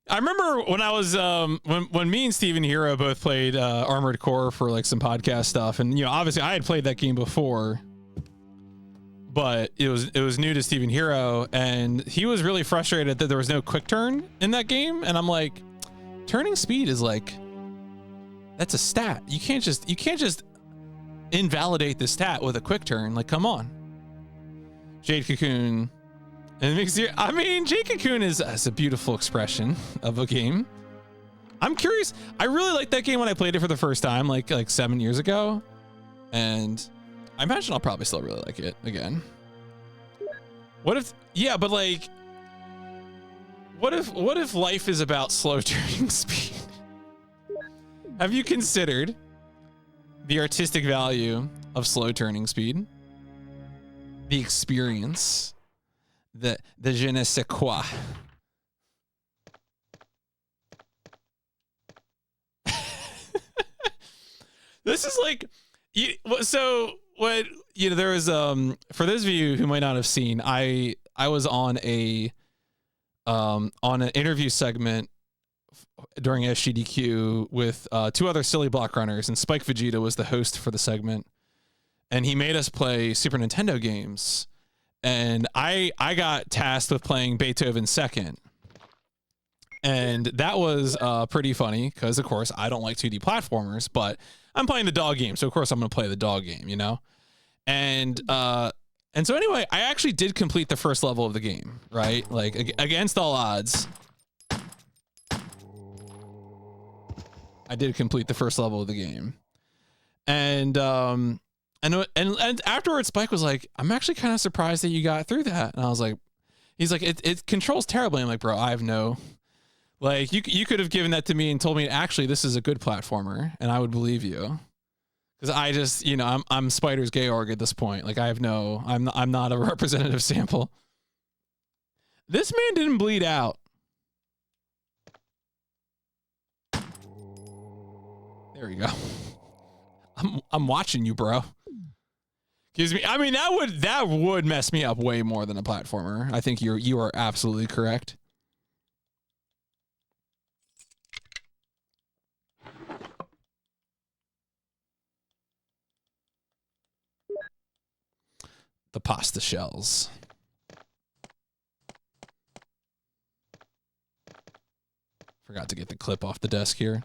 I remember when I was when me and Steven Hero both played Armored Core for like some podcast stuff, and you know, obviously I had played that game before, but it was new to Steven Hero, and he was really frustrated that there was no quick turn in that game, and I'm like, turning speed is like, that's a stat. You can't just invalidate the stat with a quick turn. Like, come on. Jade Cocoon. And it makes you, I mean, Jade Cocoon is a beautiful expression of a game. I'm curious. I really liked that game when I played it for the first time, like 7 years ago. And I imagine I'll probably still really like it again. What if, yeah, but like, what if life is about slow turning speed? Have you considered the artistic value of slow turning speed? The experience, the je ne sais quoi. This is like, so what, you know, there was, for those of you who might not have seen, I was on an interview segment during SGDQ with two other silly block runners, and Spike Vegeta was the host for the segment, and he made us play Super Nintendo games, and I got tasked with playing Beethoven Second, and that was pretty funny because of course I don't like 2D platformers, but I'm playing the dog game, so of course I'm gonna play the dog game, you know. And so anyway, I actually did complete the first level of the game, right? Like against all odds, I did complete the first level of the game. And afterwards, Spike was like, "I'm actually kind of surprised that you got through that." And I was like, "He's like, it controls terribly." I'm like, "Bro, I have no, like, you could have given that to me and told me actually this is a good platformer, and I would believe you." Because I just, you know, I'm Spider's Georg at this point. Like, I have no, I'm not a representative sample. This man didn't bleed out. There you go. I'm watching you, bro. Excuse me. I mean, that would mess me up way more than a platformer. I think you are absolutely correct. The pasta shells. Forgot to get the clip off the desk here.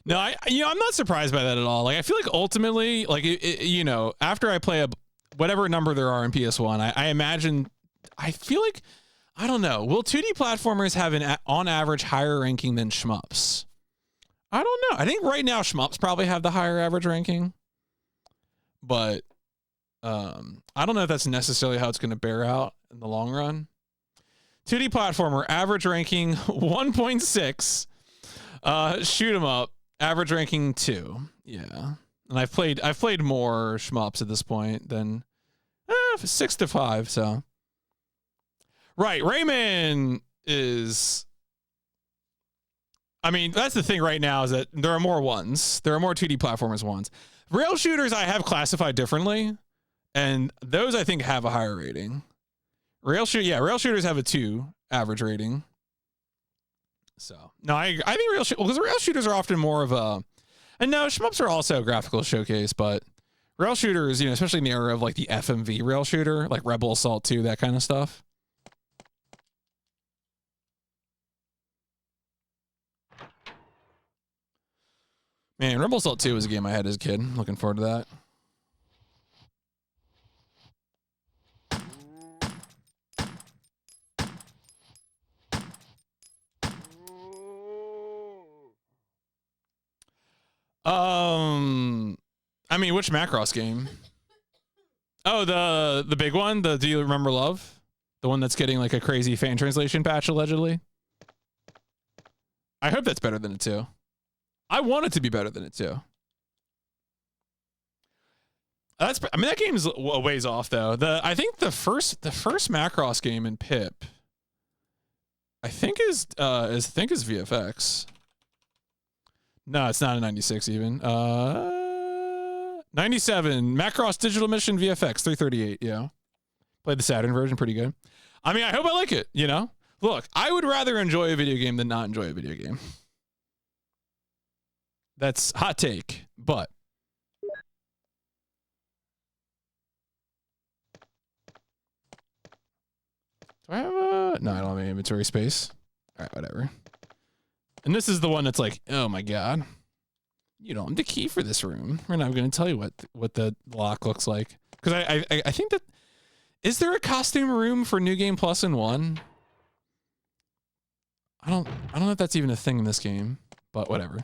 No, I'm not surprised by that at all. Like, I feel like ultimately, like, you know, after I play whatever number there are in PS1, I imagine, I feel like, I don't know, will 2D platformers have on average higher ranking than shmups? I don't know. I think right now shmups probably have the higher average ranking. But I don't know if that's necessarily how it's going to bear out in the long run. 2D platformer, average ranking 1.6. Shoot 'em up, average ranking 2. Yeah, and I've played more shmups at this point than 6 to 5. So right, Rayman is. I mean, that's the thing right now is that there are more ones. There are more 2D platformers ones. Rail shooters I have classified differently, and those I think have a higher rating. Rail shooters have a 2 average rating. So no, I think because rail shooters are often more of a, and no, shmups are also a graphical showcase, but rail shooters, you know, especially in the era of like the FMV rail shooter, like Rebel Assault 2, that kind of stuff. Man, Rebel Assault 2 was a game I had as a kid. Looking forward to that. I mean, which Macross game? Oh, the big one? The Do You Remember Love? The one that's getting like a crazy fan translation patch, allegedly? I hope that's better than it too. I want it to be better than it too. I mean, that game's a ways off though. I think the first Macross game in PIP I think is VFX. No, it's not a 96 even. 97 Macross Digital Mission VFX 338. Yeah, played the Saturn version, pretty good. I mean, I hope I like it. You know, look, I would rather enjoy a video game than not enjoy a video game. That's hot take, but do I have a? No, I don't have any inventory space. All right, whatever. And this is the one that's like, oh my god, you don't have the key for this room. We're not going to tell you what the lock looks like, because I think that, is there a costume room for New Game Plus in 1? I don't know if that's even a thing in this game, but whatever.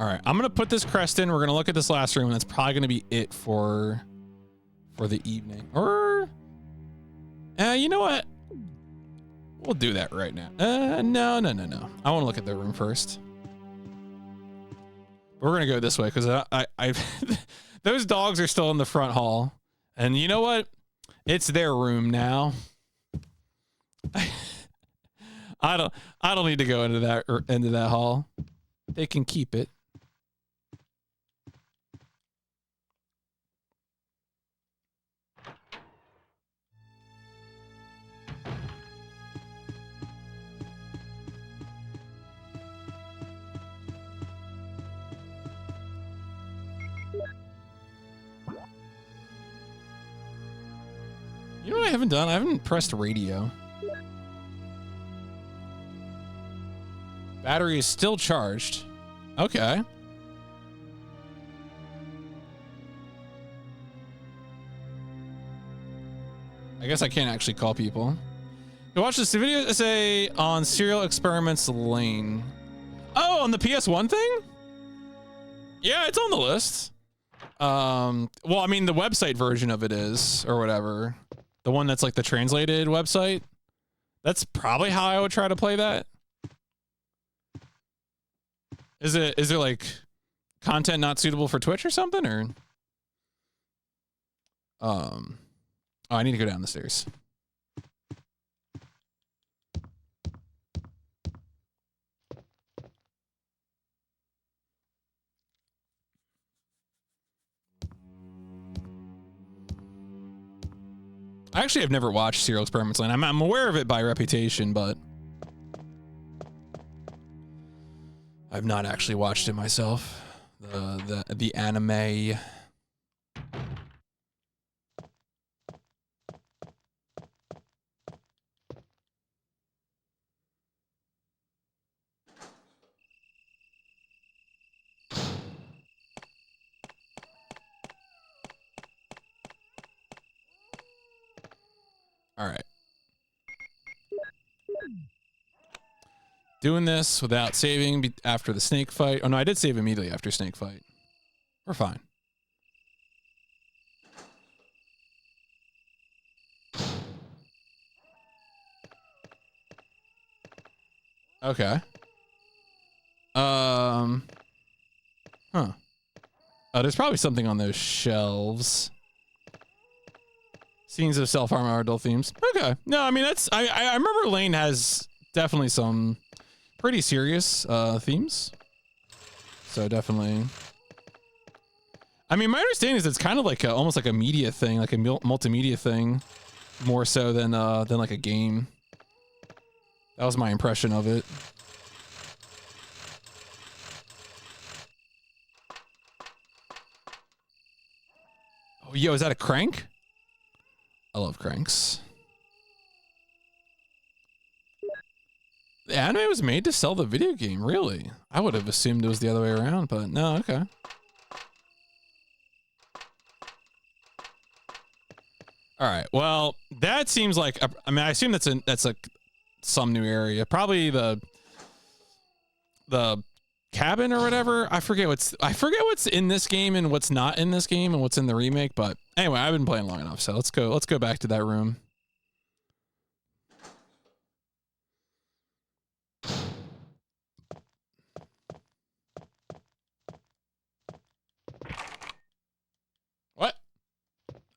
All right, I'm gonna put this crest in. We're gonna look at this last room, and that's probably gonna be it for the evening. Or, you know what? We'll do that right now. No. I want to look at the room first. We're gonna go this way because I those dogs are still in the front hall, and you know what? It's their room now. I don't need to go into that hall. They can keep it. You know what I haven't done? I haven't pressed radio. Battery is still charged. Okay. I guess I can't actually call people. To watch this video, say on Serial Experiments Lane. Oh, on the PS1 thing? Yeah, it's on the list. Well, I mean, the website version of it is, or whatever. The one that's like the translated website. That's probably how I would try to play that. Is it like content not suitable for Twitch or something, or? Oh, I need to go down the stairs. I actually have never watched Serial Experiments Lane. I'm aware of it by reputation, but I've not actually watched it myself. The anime. All right. Doing this without saving after the snake fight. Oh no, I did save immediately after snake fight. We're fine. Okay. Huh. Oh, there's probably something on those shelves. Scenes of self-harm or adult themes. Okay. No, I mean, that's... I remember Lane has definitely some pretty serious themes. So definitely... I mean, my understanding is it's kind of like almost like a media thing, like a multimedia thing, more so than like a game. That was my impression of it. Oh, yo, is that a crank? I love cranks. The anime was made to sell the video game, really? I would have assumed it was the other way around, but no, okay. All right. Well, that seems like I mean, I assume that's like some new area. Probably the cabin or whatever. I forget what's in this game and what's not in this game and what's in the remake, but anyway, I've been playing long enough, so let's go back to that room.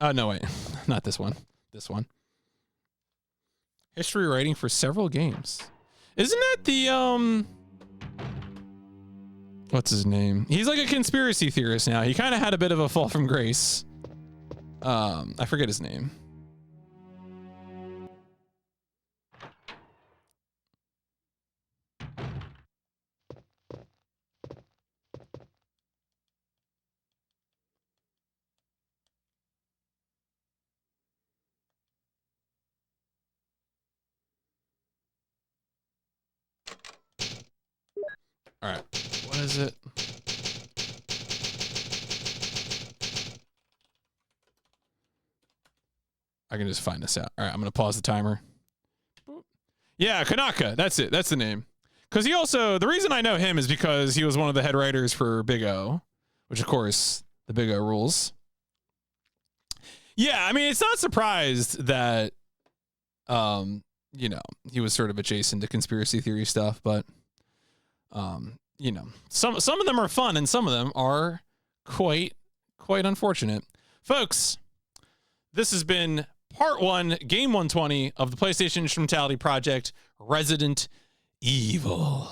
Oh, no, wait. Not this one. This one. History writing for several games. Isn't that the, what's his name? He's like a conspiracy theorist now. He kind of had a bit of a fall from grace. I forget his name. All right. What is it? I can just find this out. All right, I'm going to pause the timer. Yeah, Kanaka. That's it. That's the name. Because he also, the reason I know him is because he was one of the head writers for Big O, which of course, the Big O rules. Yeah, I mean, it's not surprised that, you know, he was sort of adjacent to conspiracy theory stuff, but you know, some of them are fun and some of them are quite unfortunate. Folks, this has been part 1, game 120 of the PlayStation Instrumentality Project, Resident Evil.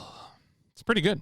It's pretty good.